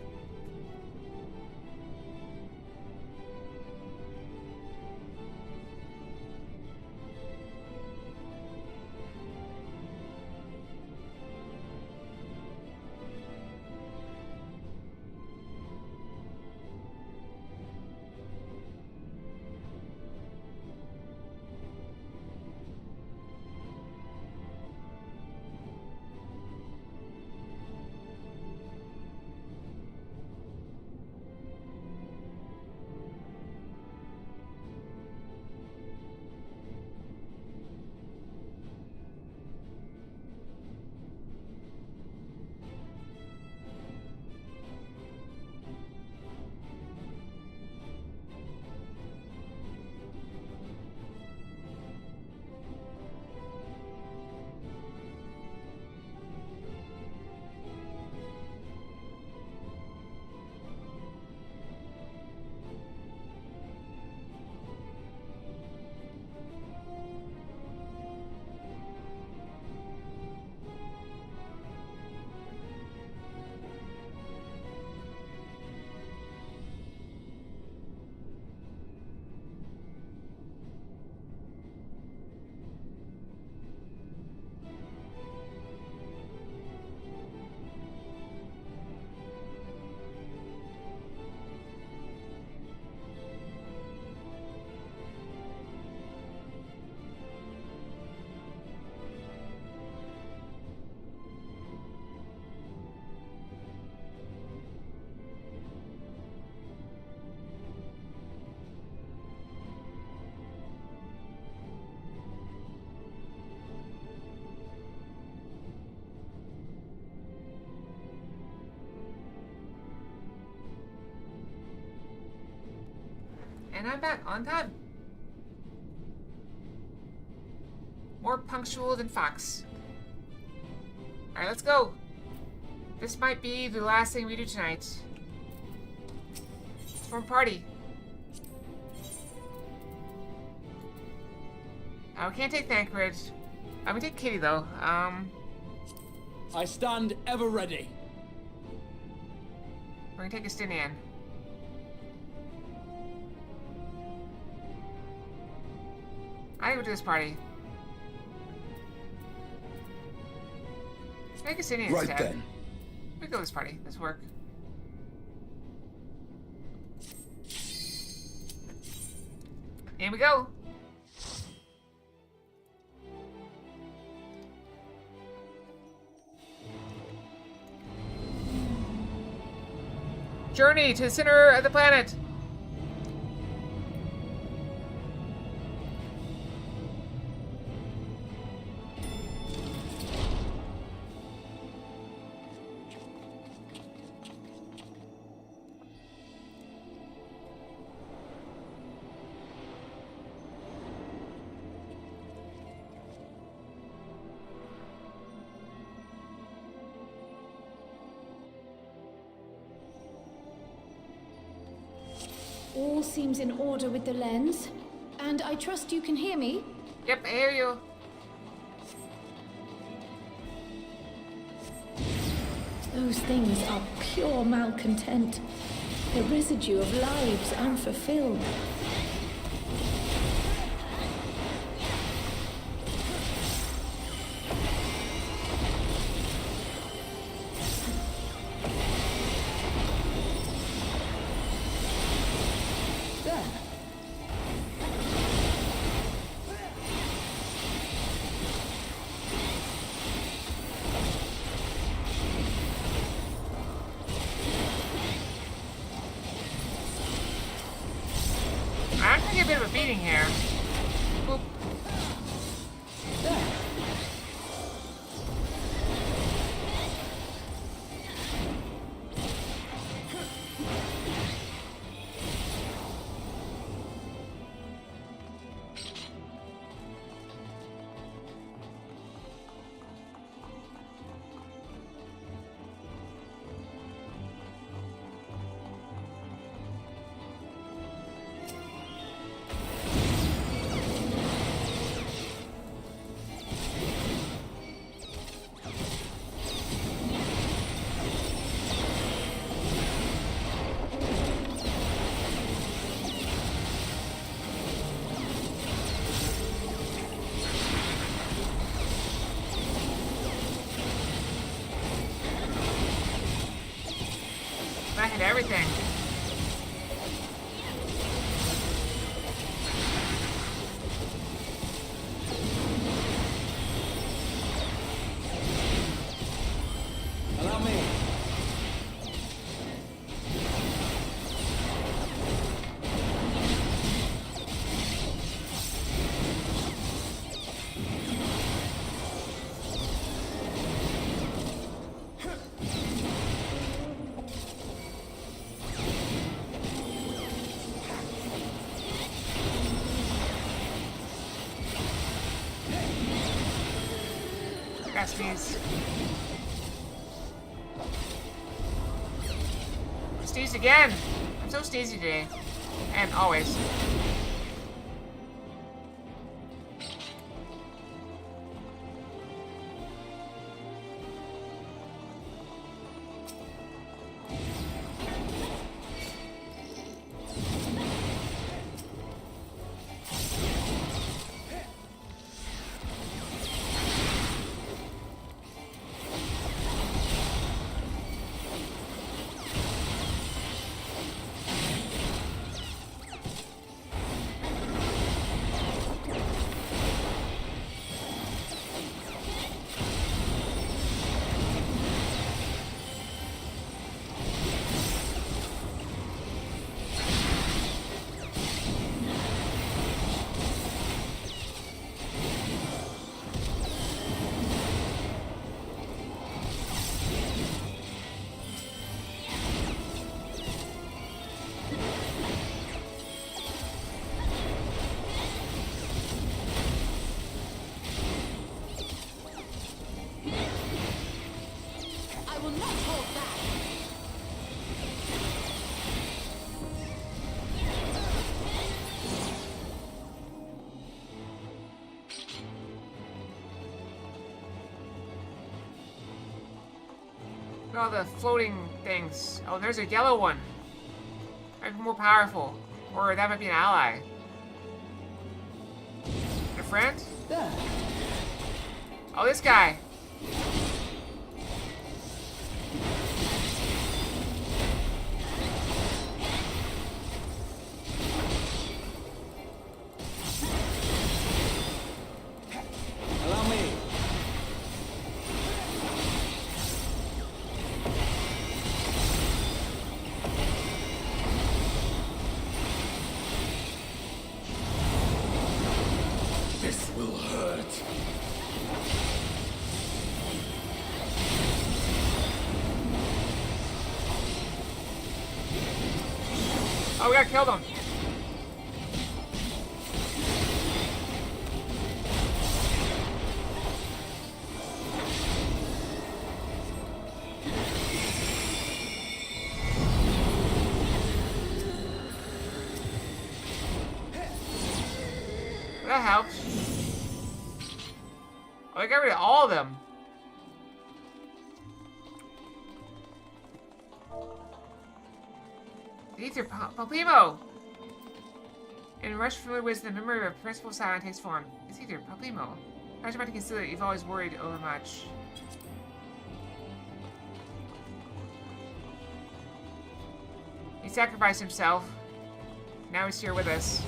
Speaker 2: And I'm back on time. More punctual than Fox. Alright, let's go. This might be the last thing we do tonight. Form party. Oh, we can't take Thancred. I'm gonna take Kitty though.
Speaker 8: I stand ever ready.
Speaker 2: We're gonna take Estinian. I go to this party. Make Estinian
Speaker 8: Right
Speaker 2: instead.
Speaker 8: then.
Speaker 2: We go to this party. This work. Here we go. Journey to the center of the planet.
Speaker 10: All seems in order with the lens, and I trust you can hear me.
Speaker 2: Yep, I hear you.
Speaker 10: Those things are pure malcontent, the residue of lives unfulfilled.
Speaker 2: I'm gonna get a bit of a beating here. Boop. I hit everything.
Speaker 8: Allow me.
Speaker 2: Sneeze. Sneeze again. I'm so sneezy today. And always. all the floating things. Oh, there's a yellow one. Might be more powerful. Or that might be an ally. A friend? Oh, this guy.
Speaker 8: Allow me.
Speaker 6: This will hurt.
Speaker 2: Oh, we gotta kill them. That helps. Oh, I got rid of all of them. Ether Paplimo! In rush familiar with the memory of a principal silent takes form. It's Ether Paplimo. I was about to consider that you've always worried overmuch. He sacrificed himself. Now he's here with us.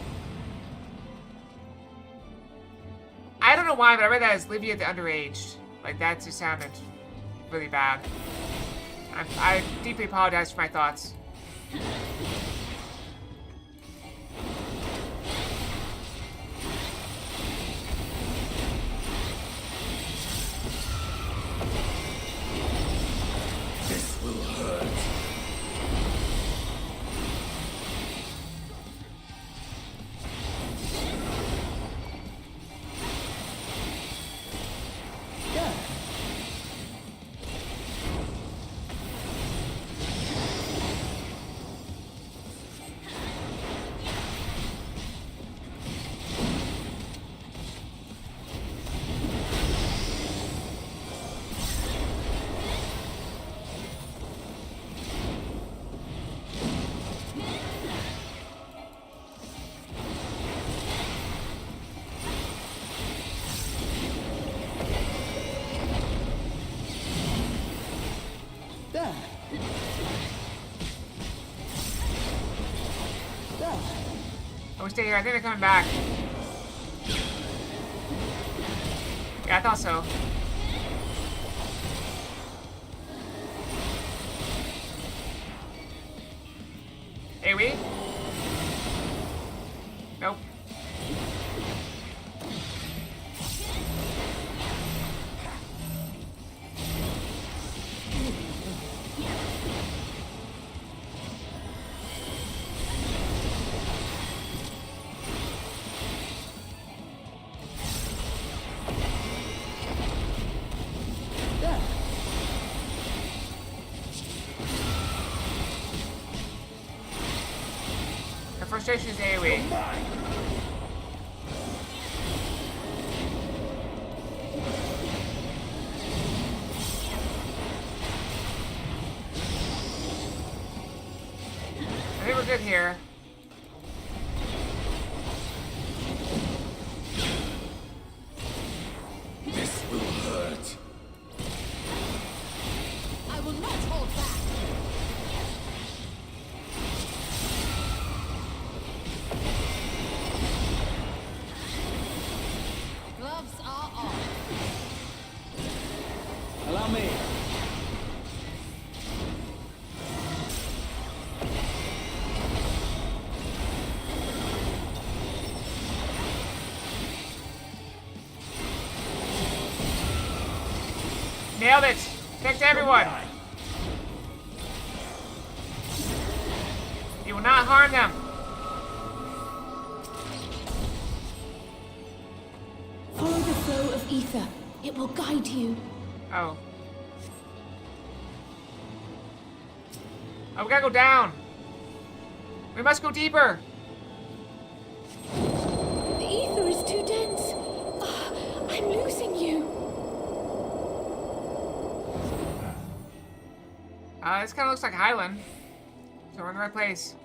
Speaker 2: I don't know why, but I read that as Livia the Underaged. Like, that just sounded really bad. I deeply apologize for my thoughts.
Speaker 6: This will hurt.
Speaker 2: Oh, stay here. I think they're coming back. Yeah, I thought so. AoE? Nope. Frustration is AoE. I think we're good here.
Speaker 6: This will hurt.
Speaker 14: I will not hold back. Gloves are on.
Speaker 8: Allow me.
Speaker 2: Nailed it! Protect everyone! You will not harm them!
Speaker 10: Follow the flow of ether. It will guide you.
Speaker 2: Oh. Oh, we gotta go down! We must go deeper!
Speaker 10: The ether is too dense. I'm losing you.
Speaker 2: This kind of looks like Highland. So we're in the right place.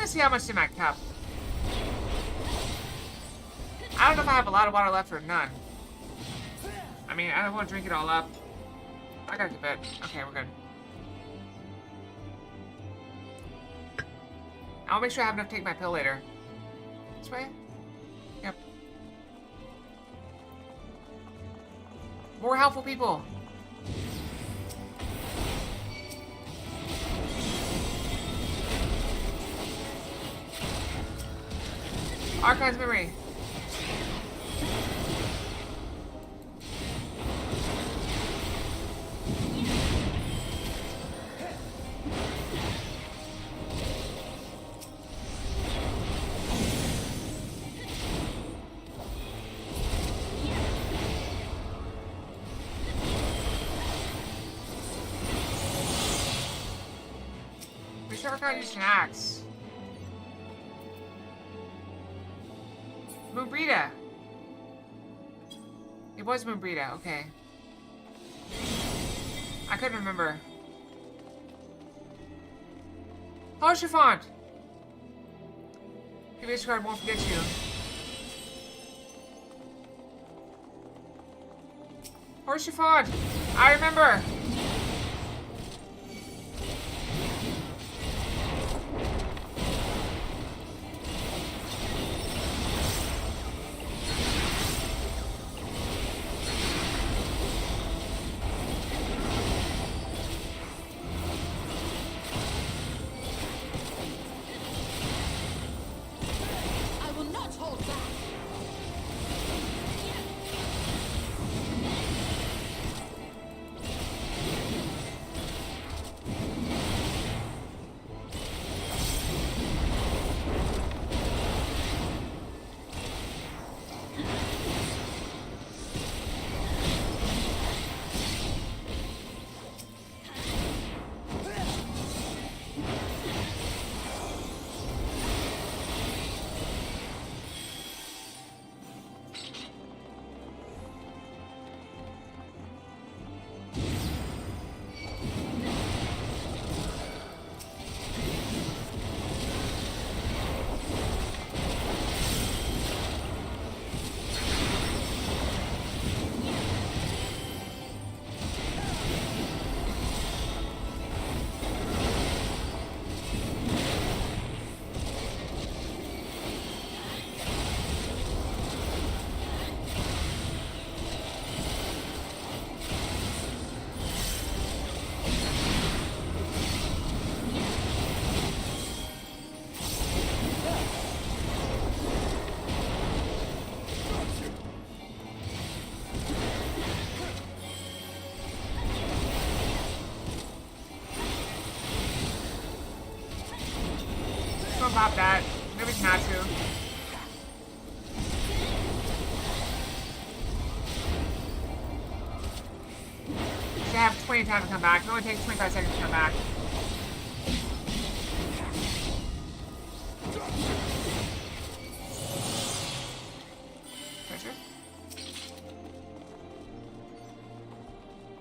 Speaker 2: See how much in my cup. I don't know if I have a lot of water left or none. I mean, I don't want to drink it all up. I gotta keep it. Okay, we're good. I'll make sure I have enough to take my pill later. This way? Yep. More helpful people. Archives memory. We should work on using an axe. Moonbrita. It was Moonbrita, okay. I couldn't remember. Oh, Chiffon! Previous card won't forget you. Horse Chiffon! I remember! Pop that. Maybe it's not to. Should have 20 time to come back. It only takes 25 seconds to come back. Pressure.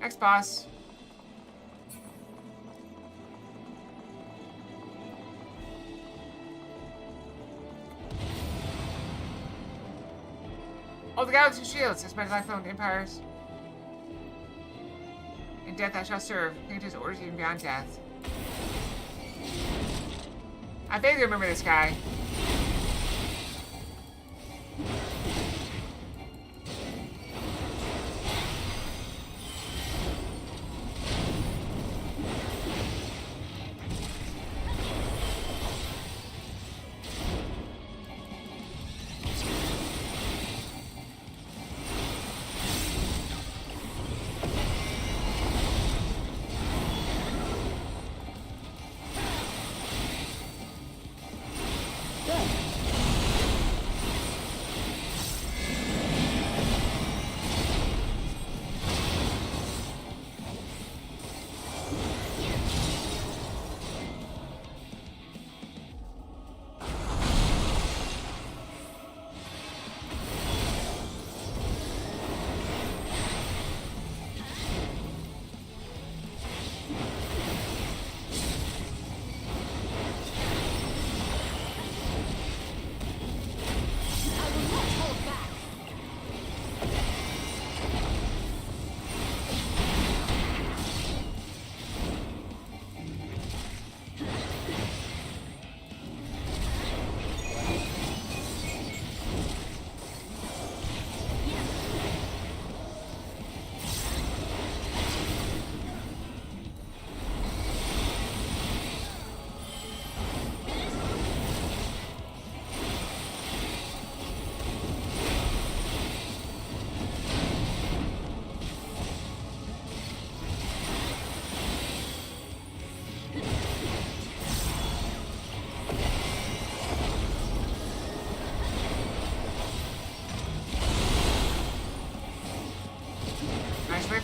Speaker 2: Next boss. Oh, the guy with two shields. It's my lifelong empires. In death I shall serve. Think to his orders even beyond death. I vaguely remember this guy.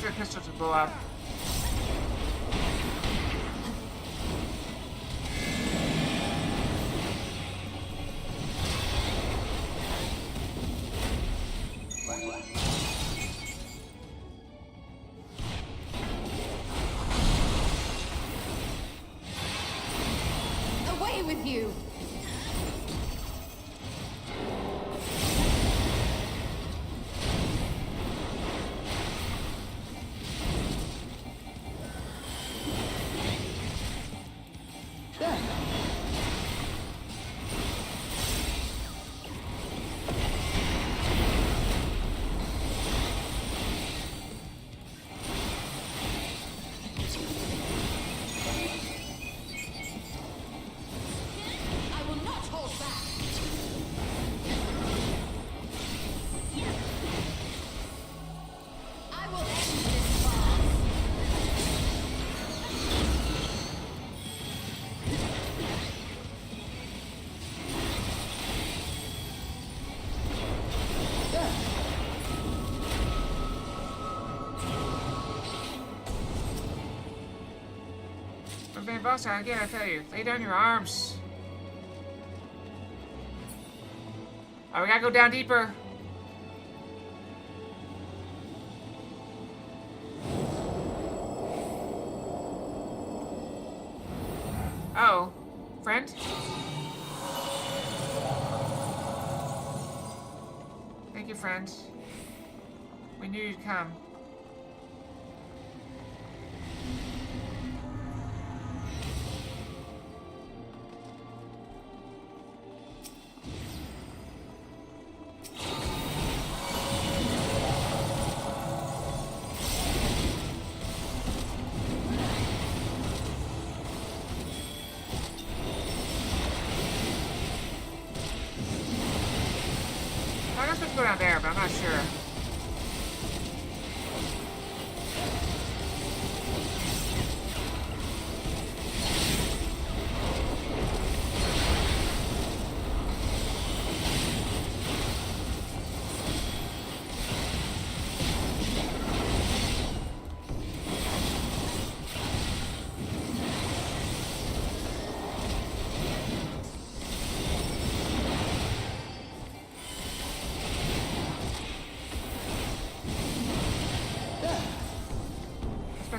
Speaker 2: for the pistol to blow up.
Speaker 14: Away with you!
Speaker 2: Boss, again, I tell you, lay down your arms. Oh, we gotta go down deeper. Oh, friend? Thank you, friend. We knew you'd come. Go down there, but I'm not sure.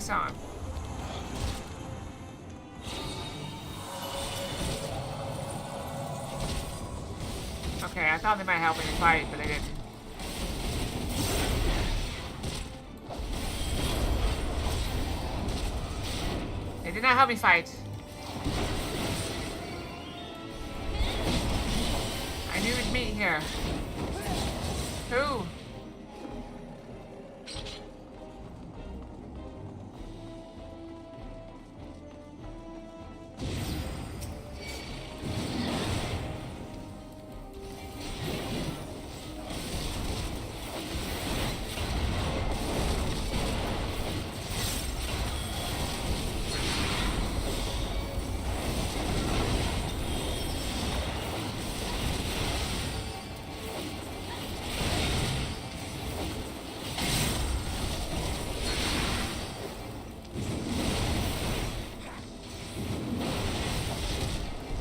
Speaker 2: On. Okay, I thought they might help me fight, but they didn't. They did not help me fight. I knew we'd meet here. Who?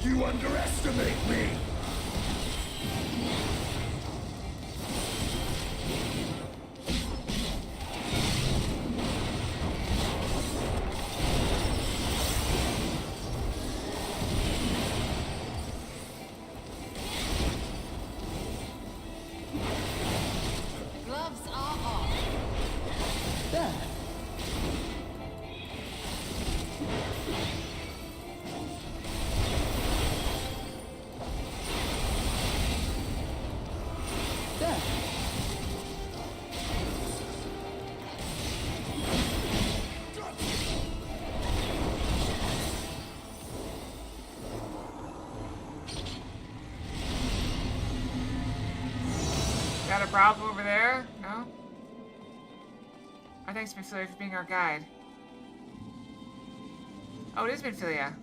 Speaker 21: You underestimate me!
Speaker 14: Gloves are off. There.
Speaker 2: Got a problem over there? No? Oh, thanks, Minfilia, for being our guide. Oh, it is Minfilia.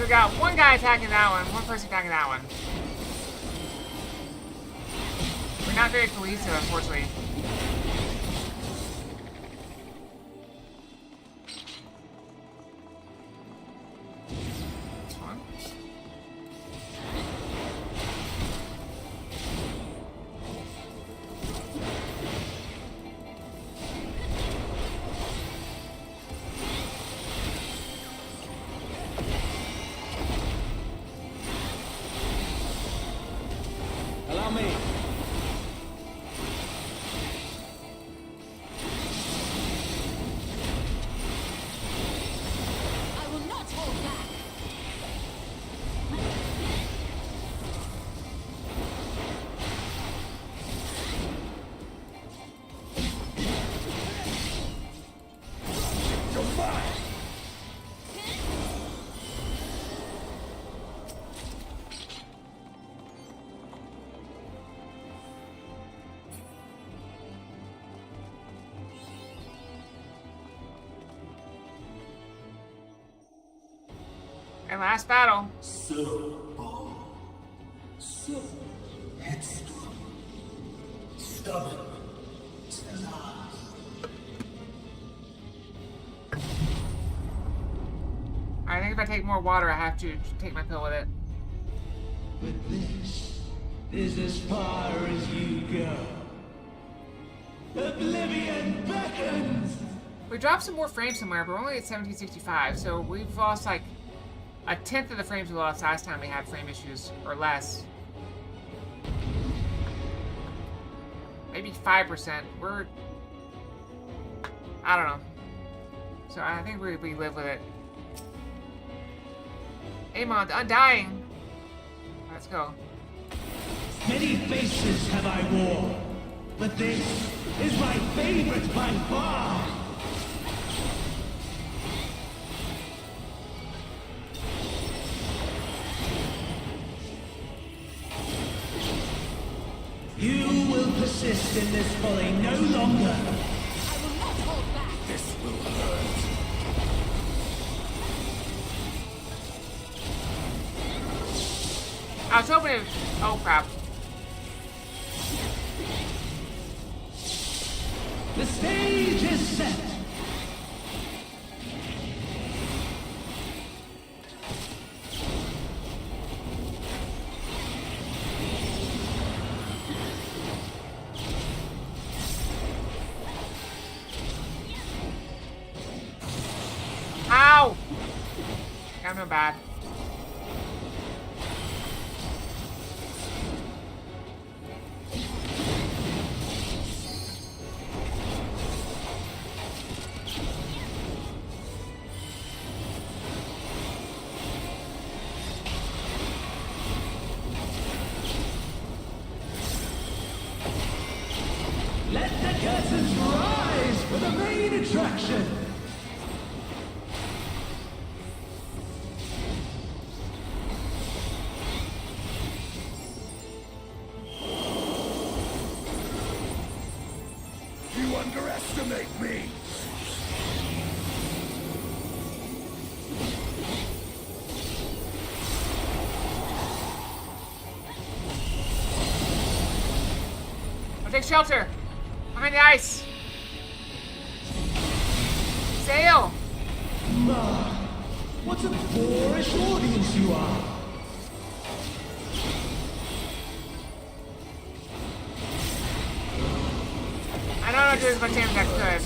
Speaker 2: we got one guy attacking that one person attacking that one. We're not very cohesive, unfortunately.
Speaker 8: Allow me.
Speaker 14: I will not hold back.
Speaker 2: And last battle.
Speaker 11: So headstrong, stubborn to last.
Speaker 2: I think if I take more water, I have to take my pill with it.
Speaker 11: But this is as far as you go. Oblivion beckons!
Speaker 2: We dropped some more frames somewhere, but we're only at 1765, so we've lost like a tenth of the frames we lost last time we had frame issues, or less. Maybe 5%. I don't know. So I think we live with it. Amon, the Undying. Let's go.
Speaker 11: Many faces have I worn, but this is my favorite by far. You will persist in this folly no longer.
Speaker 14: I will not hold back.
Speaker 11: This will hurt.
Speaker 2: I was hoping it was... Oh, crap.
Speaker 11: The stage is set.
Speaker 2: Ow! I'm no bad.
Speaker 11: Let the curtains rise for the main attraction.
Speaker 6: You underestimate me!
Speaker 2: I'll take shelter. Behind the ice. Sail.
Speaker 11: Ah, what a boorish audience you are.
Speaker 2: I don't know how to do as much damage as I could.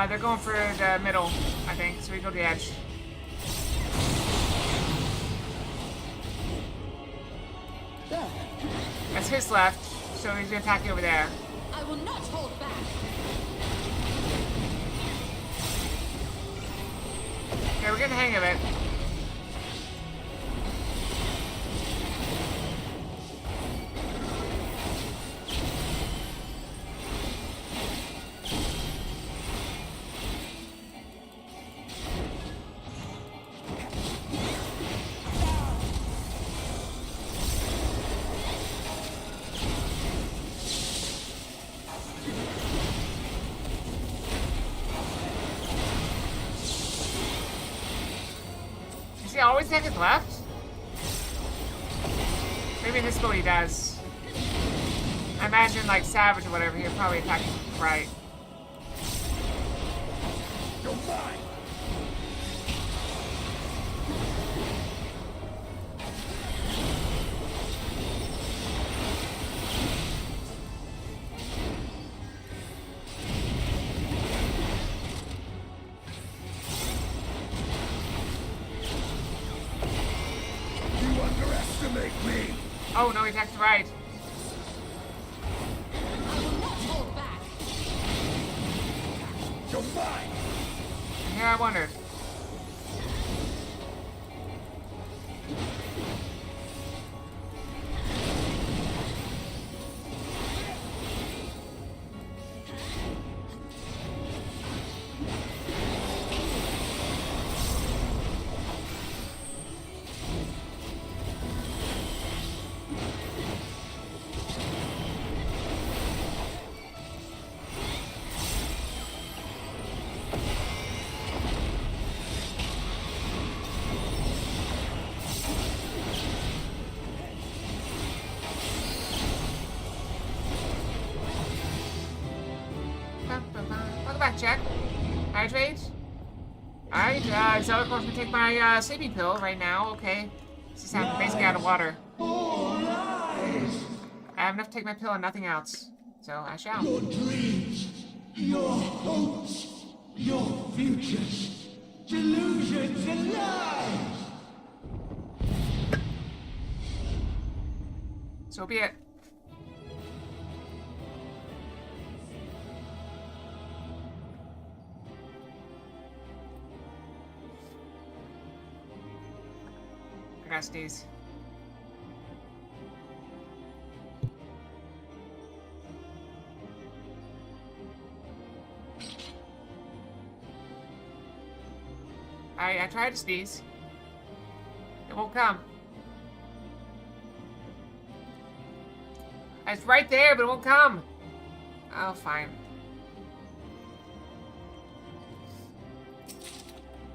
Speaker 2: They're going for the middle, I think, so we go to the edge. That's his left, so he's gonna attack you over there.
Speaker 14: I will not hold back.
Speaker 2: Okay, we're getting the hang of it. he always attack his left? Maybe in this build he does. I imagine like Savage or whatever, he'll probably attack his right.
Speaker 11: You're mine. You underestimate me.
Speaker 2: Oh no, he attacked right.
Speaker 11: You're mine.
Speaker 2: Yeah, I wondered. Welcome back, Jack. Hydrate. Alright, Zelda wants me to take my sleeping pill right now. Okay. This is basically out of water. I have enough to take my pill and nothing else. So I shall.
Speaker 11: Your dreams, your hopes, your futures, delusions and lies.
Speaker 2: So be it. I gotta sneeze. I tried to sneeze. It won't come. It's right there, but it won't come. Oh, fine.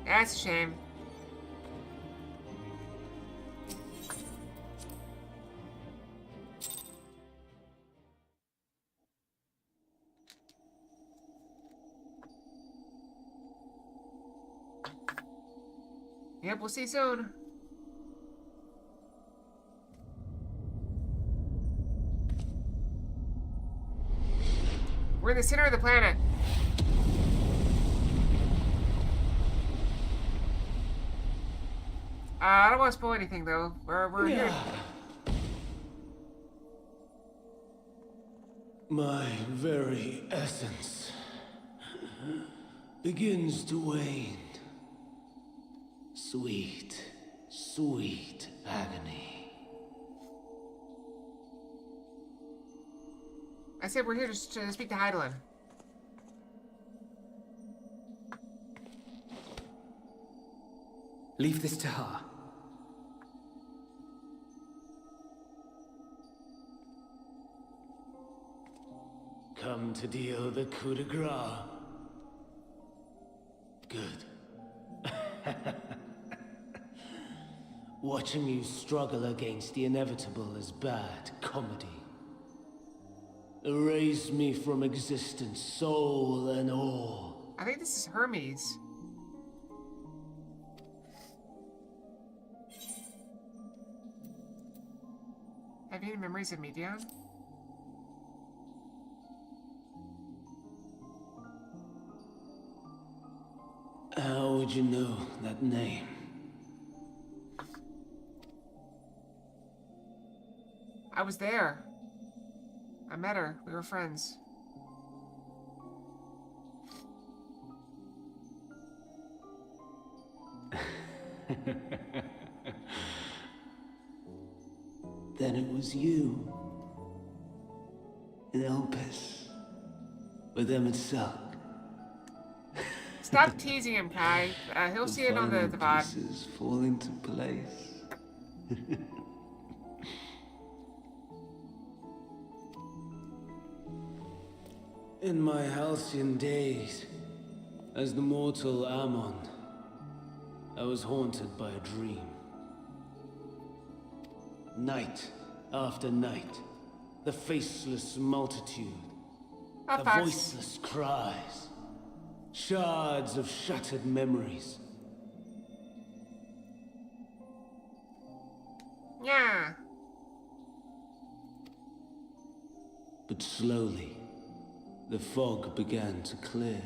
Speaker 2: That's a shame. Yep, we'll see soon. We're in the center of the planet. I don't want to spoil anything though. We're here.
Speaker 11: My very essence begins to wane. Sweet, sweet agony.
Speaker 2: I said we're here to speak to Heidelin.
Speaker 12: Leave this to her.
Speaker 11: Come to deal the coup de grace. Good. Watching you struggle against the inevitable is bad comedy. Erase me from existence, soul and all.
Speaker 2: I think this is Hermes. Have you any memories of me, Dion?
Speaker 11: How would you know that name?
Speaker 2: I was there. I met her. We were friends.
Speaker 11: Then it was you. In Elpis. With Emmett Silk.
Speaker 2: Stop teasing him, Kai. He'll see it on the VOD.
Speaker 11: Pieces fall into place. In my halcyon days, as the mortal Ammon,
Speaker 8: I was haunted by a dream. Night after night, the faceless multitude, the voiceless cries, shards of shattered memories.
Speaker 2: Yeah.
Speaker 8: But slowly, the fog began to clear.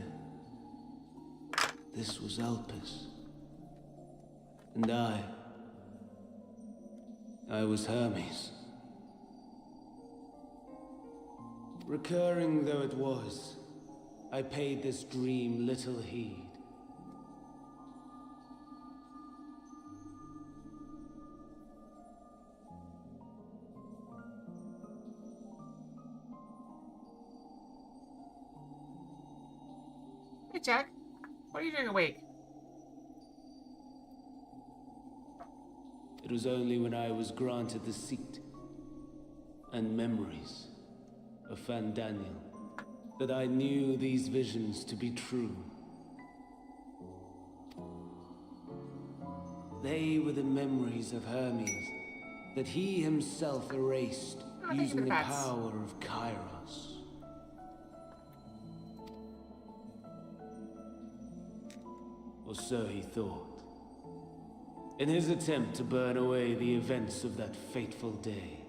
Speaker 8: This was Alpes. And I was Hermes. Recurring though it was, I paid this dream little heed.
Speaker 2: Hey, Jack. What are you doing awake?
Speaker 8: It was only when I was granted the seat and memories of Fandaniel that I knew these visions to be true. They were the memories of Hermes that he himself erased using the power of Kairos. Or so he thought. In his attempt to burn away the events of that fateful day,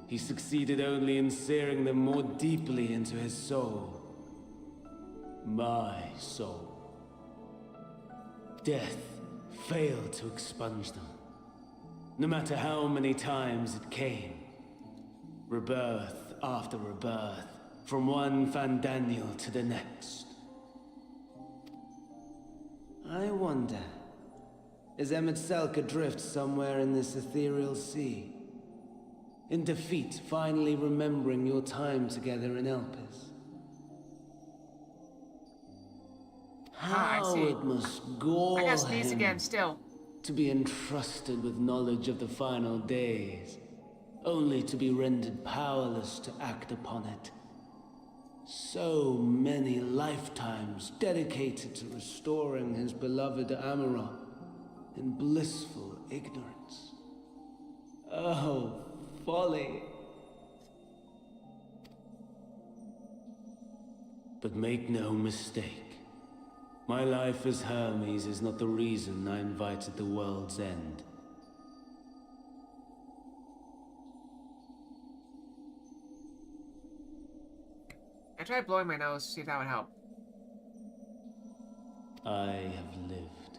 Speaker 8: he succeeded only in searing them more deeply into his soul. My soul. Death failed to expunge them. No matter how many times it came. Rebirth after rebirth, from one Fandaniel to the next. I wonder, is Emetzelk adrift somewhere in this ethereal sea? In defeat, finally remembering your time together in Elpis? How it must gall
Speaker 2: I gotta sneeze
Speaker 8: him
Speaker 2: again, still.
Speaker 8: to be entrusted with knowledge of the final days, only to be rendered powerless to act upon it. So many lifetimes dedicated to restoring his beloved Amarok in blissful ignorance. Oh, folly. But make no mistake. My life as Hermes is not the reason I invited the world's end.
Speaker 2: I tried blowing my nose, see if that would help.
Speaker 8: I have lived.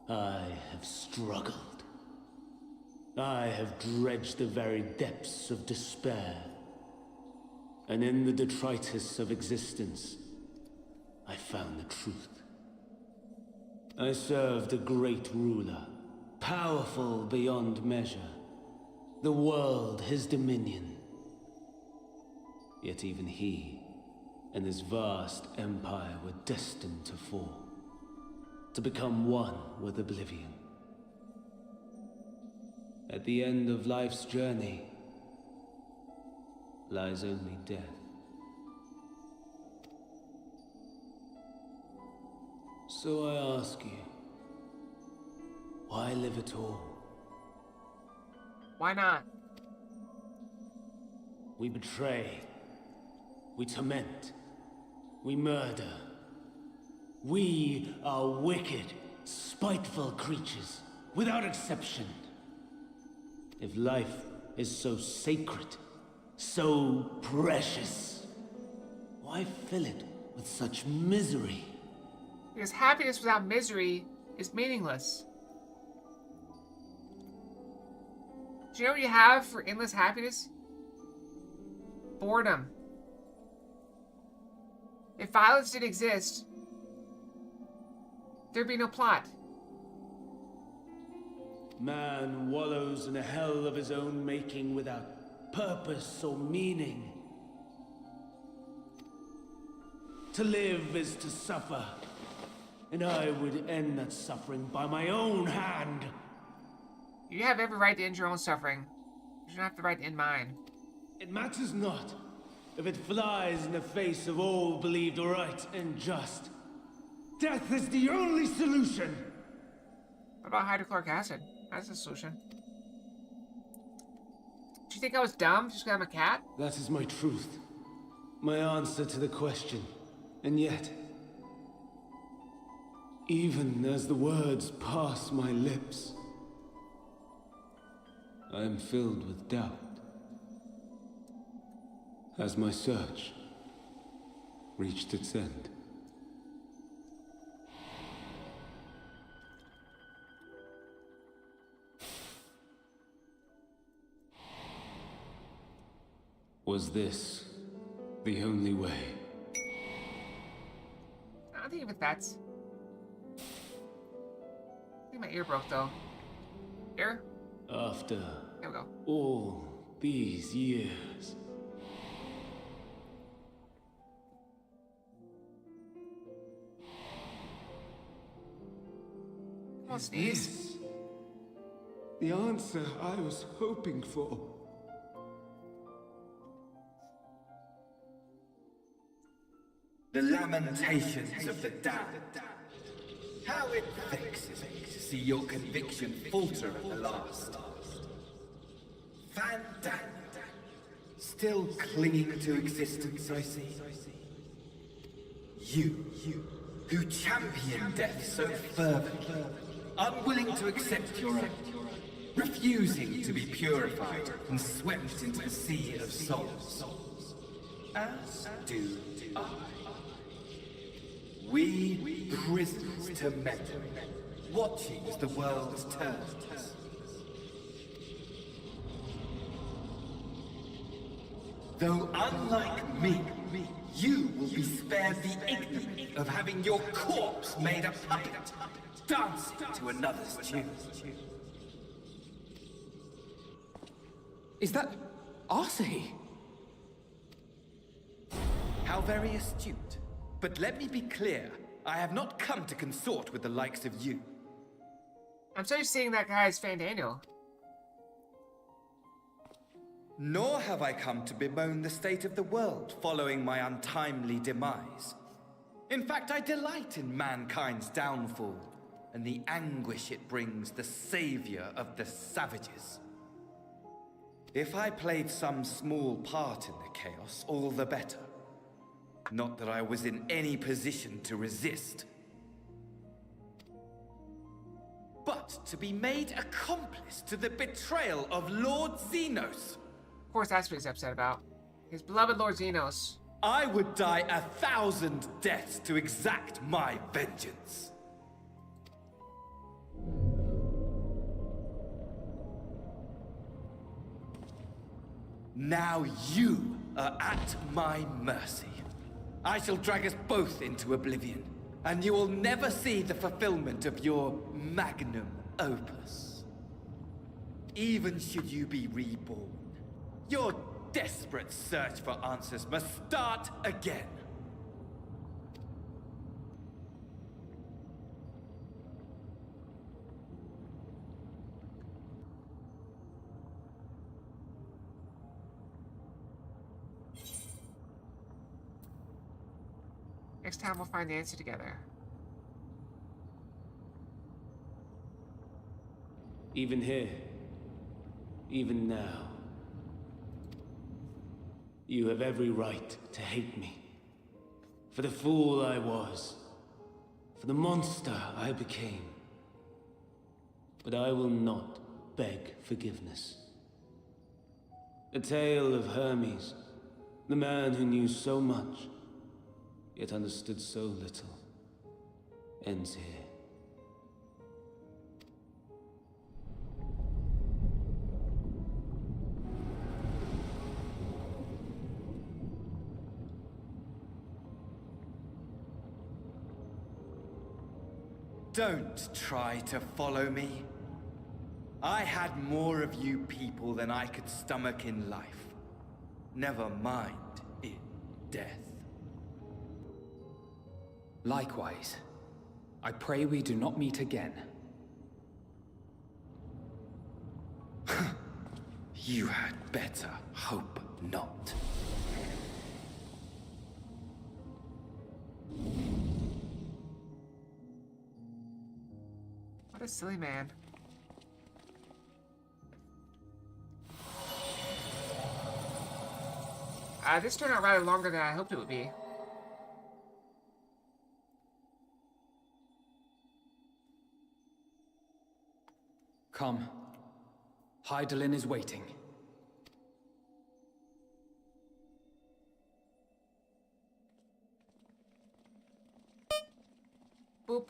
Speaker 8: I have struggled. I have dredged the very depths of despair. And in the detritus of existence, I found the truth. I served a great ruler, powerful beyond measure. The world his dominion. Yet even he and his vast empire were destined to fall, to become one with oblivion. At the end of life's journey lies only death. So I ask you, why live at all?
Speaker 2: Why not?
Speaker 8: We betray. We torment. We murder. We are wicked, spiteful creatures, without exception. If life is so sacred, so precious, why fill it with such misery?
Speaker 2: Because happiness without misery is meaningless. Do you know what you have for endless happiness? Boredom. If violence didn't exist, there'd be no plot.
Speaker 8: Man wallows in a hell of his own making without purpose or meaning. To live is to suffer, and I would end that suffering by my own hand.
Speaker 2: You have every right to end your own suffering. You don't have the right to end mine.
Speaker 8: It matters not if it flies in the face of all believed right and just. Death is the only solution.
Speaker 2: What about hydrochloric acid? That's a solution. Do you think I was dumb just because I'm a cat?
Speaker 8: That is my truth. My answer to the question. And yet, even as the words pass my lips, I am filled with doubt. Has my search reached its end? Was this the only way?
Speaker 2: I don't think even that's... I think my ear broke though. Ear?
Speaker 8: After
Speaker 2: There we go.
Speaker 8: all these years,
Speaker 2: Come on, sneeze.
Speaker 8: this the answer I was hoping for?
Speaker 7: The lamentations of the damned. How it vexes me to see your conviction falter at the last. Fandango. Still clinging to existence, I see. You, who champion death so fervently, unwilling to accept your own, refusing to be purified and swept into the sea of souls. As do I. We prisoners to memory, watching as the world turns. Though unlike me, you will be spared the ignominy of having your corpse made a puppet, dancing to another's tune.
Speaker 12: Is that Arcee?
Speaker 7: How very astute. But let me be clear, I have not come to consort with the likes of you.
Speaker 2: I'm so used to seeing that guy as Fandaniel.
Speaker 7: Nor have I come to bemoan the state of the world following my untimely demise. In fact, I delight in mankind's downfall and the anguish it brings the savior of the savages. If I played some small part in the chaos, all the better. Not that I was in any position to resist. But to be made accomplice to the betrayal of Lord Xenos.
Speaker 2: Of course, that's what he's upset about. His beloved Lord Xenos.
Speaker 7: I would die 1,000 deaths to exact my vengeance. Now you are at my mercy. I shall drag us both into oblivion, and you will never see the fulfillment of your magnum opus. Even should you be reborn, your desperate search for answers must start again.
Speaker 2: Next time we'll find the answer together.
Speaker 8: Even here, even now, you have every right to hate me. For the fool I was, for the monster I became. But I will not beg forgiveness. The tale of Hermes, the man who knew so much, yet understood so little, ends here.
Speaker 7: Don't try to follow me. I had more of you people than I could stomach in life. Never mind in death.
Speaker 12: Likewise, I pray we do not meet again.
Speaker 7: You had better hope not.
Speaker 2: What a a silly man. This turned out rather longer than I hoped it would be.
Speaker 12: Come. Hydaelyn is waiting.
Speaker 2: Boop.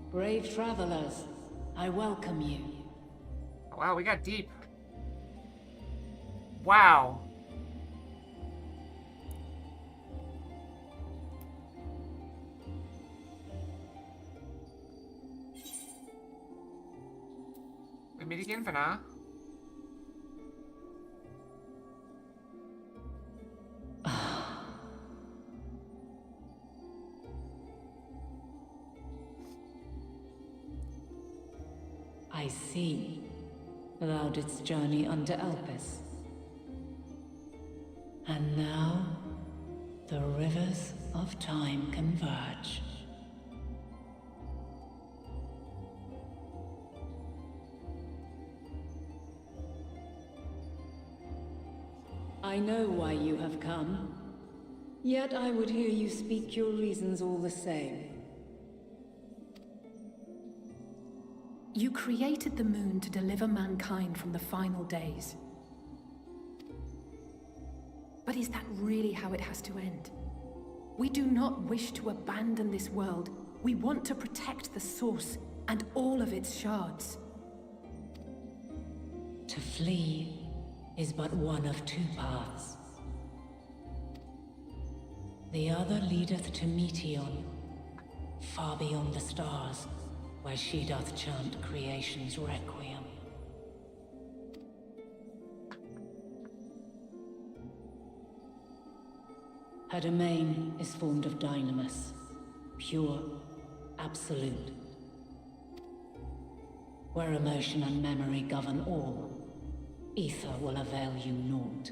Speaker 13: Brave travelers, I welcome you.
Speaker 2: Wow, we got deep. Wow. We meet again for now.
Speaker 13: I see. Thou didst journey unto Elpis. And now, the rivers of time converge. I know why you have come. Yet I would hear you speak your reasons all the same.
Speaker 9: You created the moon to deliver mankind from the final days. But is that really how it has to end? We do not wish to abandon this world. We want to protect the source and all of its shards.
Speaker 13: To flee is but one of two paths. The other leadeth to Meteon, far beyond the stars, where she doth chant creation's requiem. Her domain is formed of dynamis, pure, absolute. Where emotion and memory govern all, ether will avail you naught.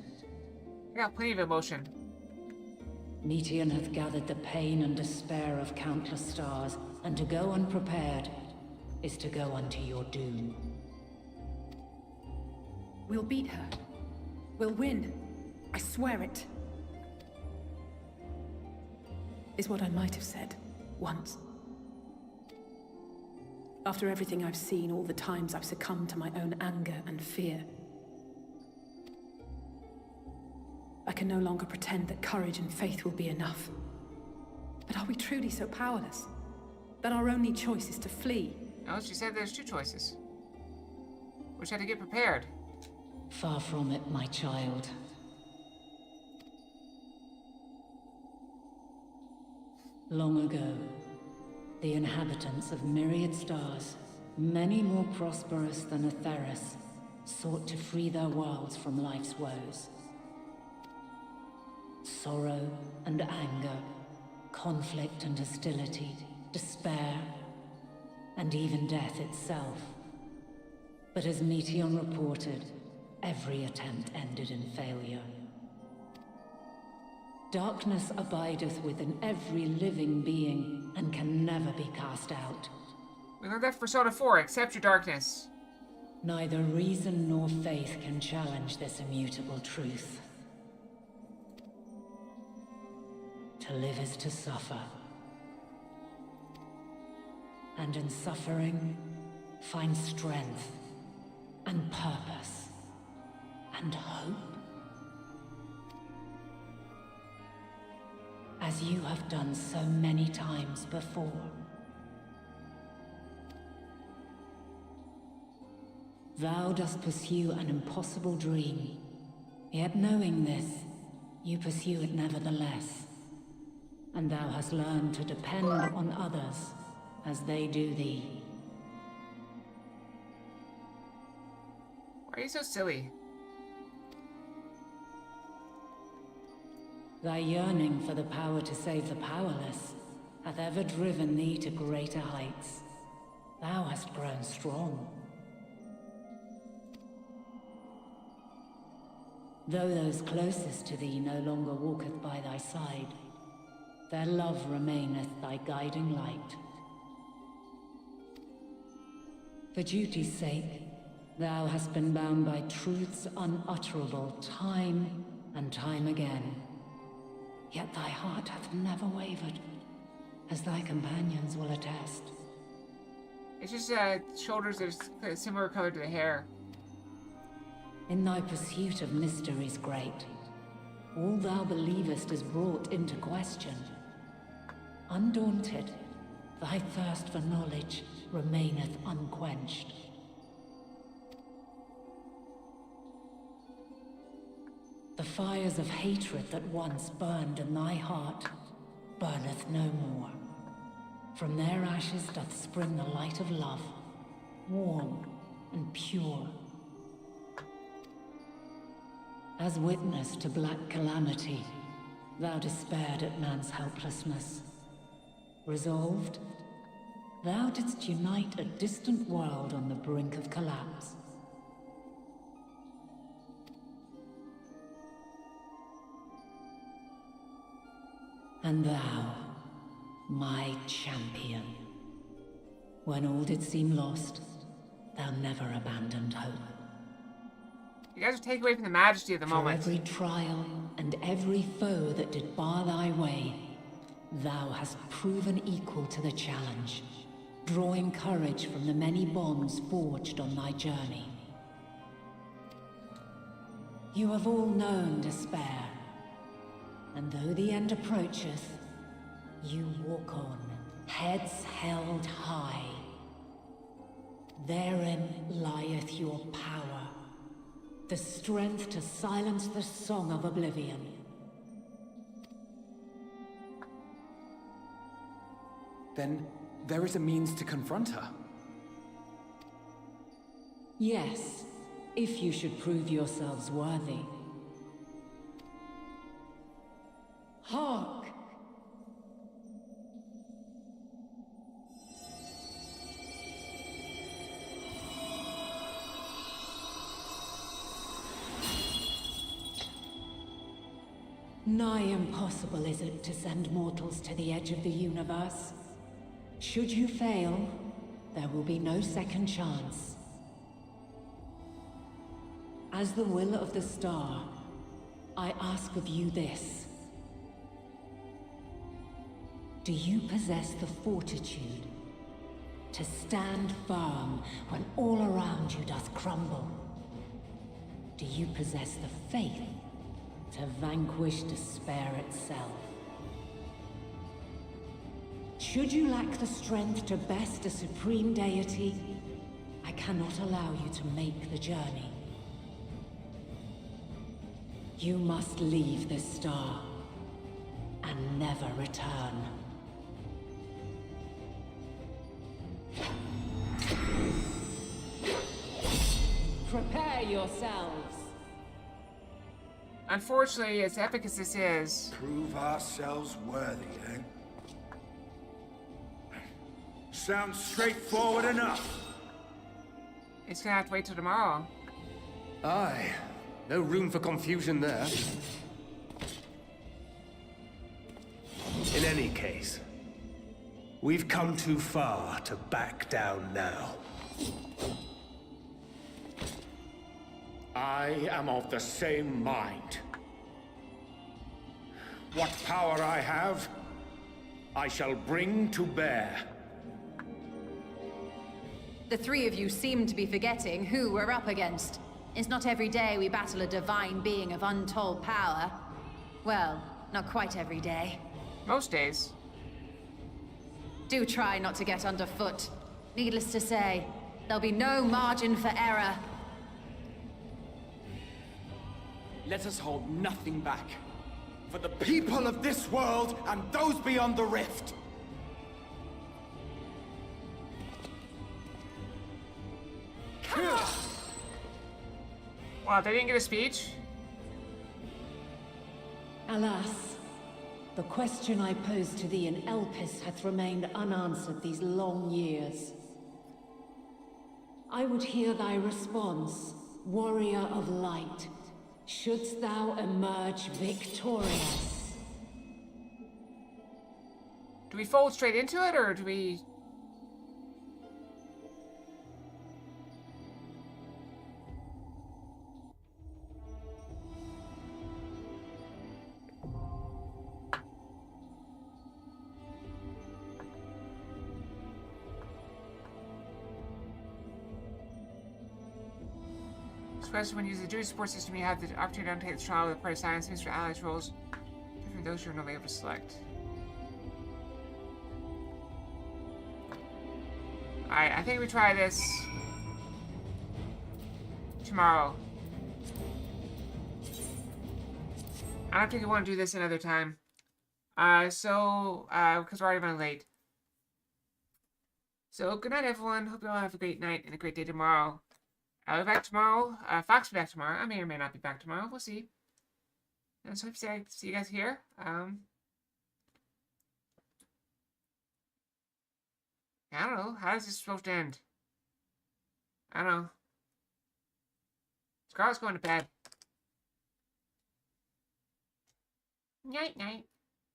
Speaker 2: I got plenty of emotion.
Speaker 13: Meteon hath gathered the pain and despair of countless stars, and to go unprepared is to go unto your doom.
Speaker 9: We'll beat her. We'll win. I swear it. Is what I might have said once. After everything I've seen, all the times I've succumbed to my own anger and fear. I can no longer pretend that courage and faith will be enough. But are we truly so powerless? That our only choice is to flee?
Speaker 2: No, she said there's two choices. We had to get prepared.
Speaker 13: Far from it, my child. Long ago, the inhabitants of myriad stars, many more prosperous than Atheris, sought to free their worlds from life's woes. Sorrow and anger, conflict and hostility, despair, and even death itself. But as Meteon reported, every attempt ended in failure. Darkness abideth within every living being, and can never be cast out.
Speaker 2: We learned that for Persona 4, accept your darkness.
Speaker 13: Neither reason nor faith can challenge this immutable truth. To live is to suffer. And in suffering, find strength, and purpose, and hope. As you have done so many times before. Thou dost pursue an impossible dream, yet knowing this, you pursue it nevertheless. And thou hast learned to depend on others as they do thee.
Speaker 2: Why are you so silly?
Speaker 13: Thy yearning for the power to save the powerless hath ever driven thee to greater heights. Thou hast grown strong. Though those closest to thee no longer walketh by thy side, their love remaineth thy guiding light. For duty's sake, thou hast been bound by truths unutterable time and time again. Yet thy heart hath never wavered, as thy companions will attest.
Speaker 2: It's just shoulders are similar color to the hair.
Speaker 13: In thy pursuit of mysteries great, all thou believest is brought into question. Undaunted, thy thirst for knowledge remaineth unquenched. The fires of hatred that once burned in thy heart burneth no more. From their ashes doth spring the light of love, warm and pure. As witness to black calamity, thou despaired at man's helplessness. Resolved, thou didst unite a distant world on the brink of collapse. And thou, my champion, when all did seem lost, thou never abandoned hope.
Speaker 2: You guys are taking away from the majesty of the moment.
Speaker 13: For every trial and every foe that did bar thy way, thou hast proven equal to the challenge, drawing courage from the many bonds forged on thy journey. You have all known despair, and though the end approacheth, you walk on, heads held high. Therein lieth your power, the strength to silence the song of oblivion.
Speaker 12: Then there is a means to confront her.
Speaker 13: Yes, if you should prove yourselves worthy. Hark! Nigh impossible is it to send mortals to the edge of the universe. Should you fail, there will be no second chance. As the will of the star, I ask of you this. Do you possess the fortitude to stand firm when all around you doth crumble? Do you possess the faith to vanquish despair itself? Should you lack the strength to best a supreme deity, I cannot allow you to make the journey. You must leave this star and never return. Prepare yourselves.
Speaker 2: Unfortunately, as epic as this is...
Speaker 21: Prove ourselves worthy, eh? Sounds straightforward enough.
Speaker 2: It's gonna have to wait till tomorrow.
Speaker 5: Aye. No room for confusion there. In any case, we've come too far to back down now.
Speaker 6: I am of the same mind. What power I have, I shall bring to bear.
Speaker 14: The three of you seem to be forgetting who we're up against. It's not every day we battle a divine being of untold power. Well, not quite every day.
Speaker 2: Most days.
Speaker 14: Do try not to get underfoot. Needless to say, there'll be no margin for error.
Speaker 3: Let us hold nothing back. For the people of this world and those beyond the rift.
Speaker 2: Wow, they didn't get a speech?
Speaker 13: Alas, the question I posed to thee in Elpis hath remained unanswered these long years. I would hear thy response, warrior of light. Shouldst thou emerge victorious?
Speaker 2: Do we fold straight into it, or do we... Especially when you use the duty support system, you have the opportunity to undertake the trial with the party science, Mr. Allies roles, different from those you're not able to select. Alright, I think we try this tomorrow. I don't think we want to do this another time. Because we're already running late. So, good night, everyone. Hope you all have a great night and a great day tomorrow. I'll be back tomorrow. Fox will be back tomorrow. I may or may not be back tomorrow. We'll see. And so, hope to see you guys here. I don't know. How is this supposed to end? I don't know. Scarlett's going to bed. Night, night.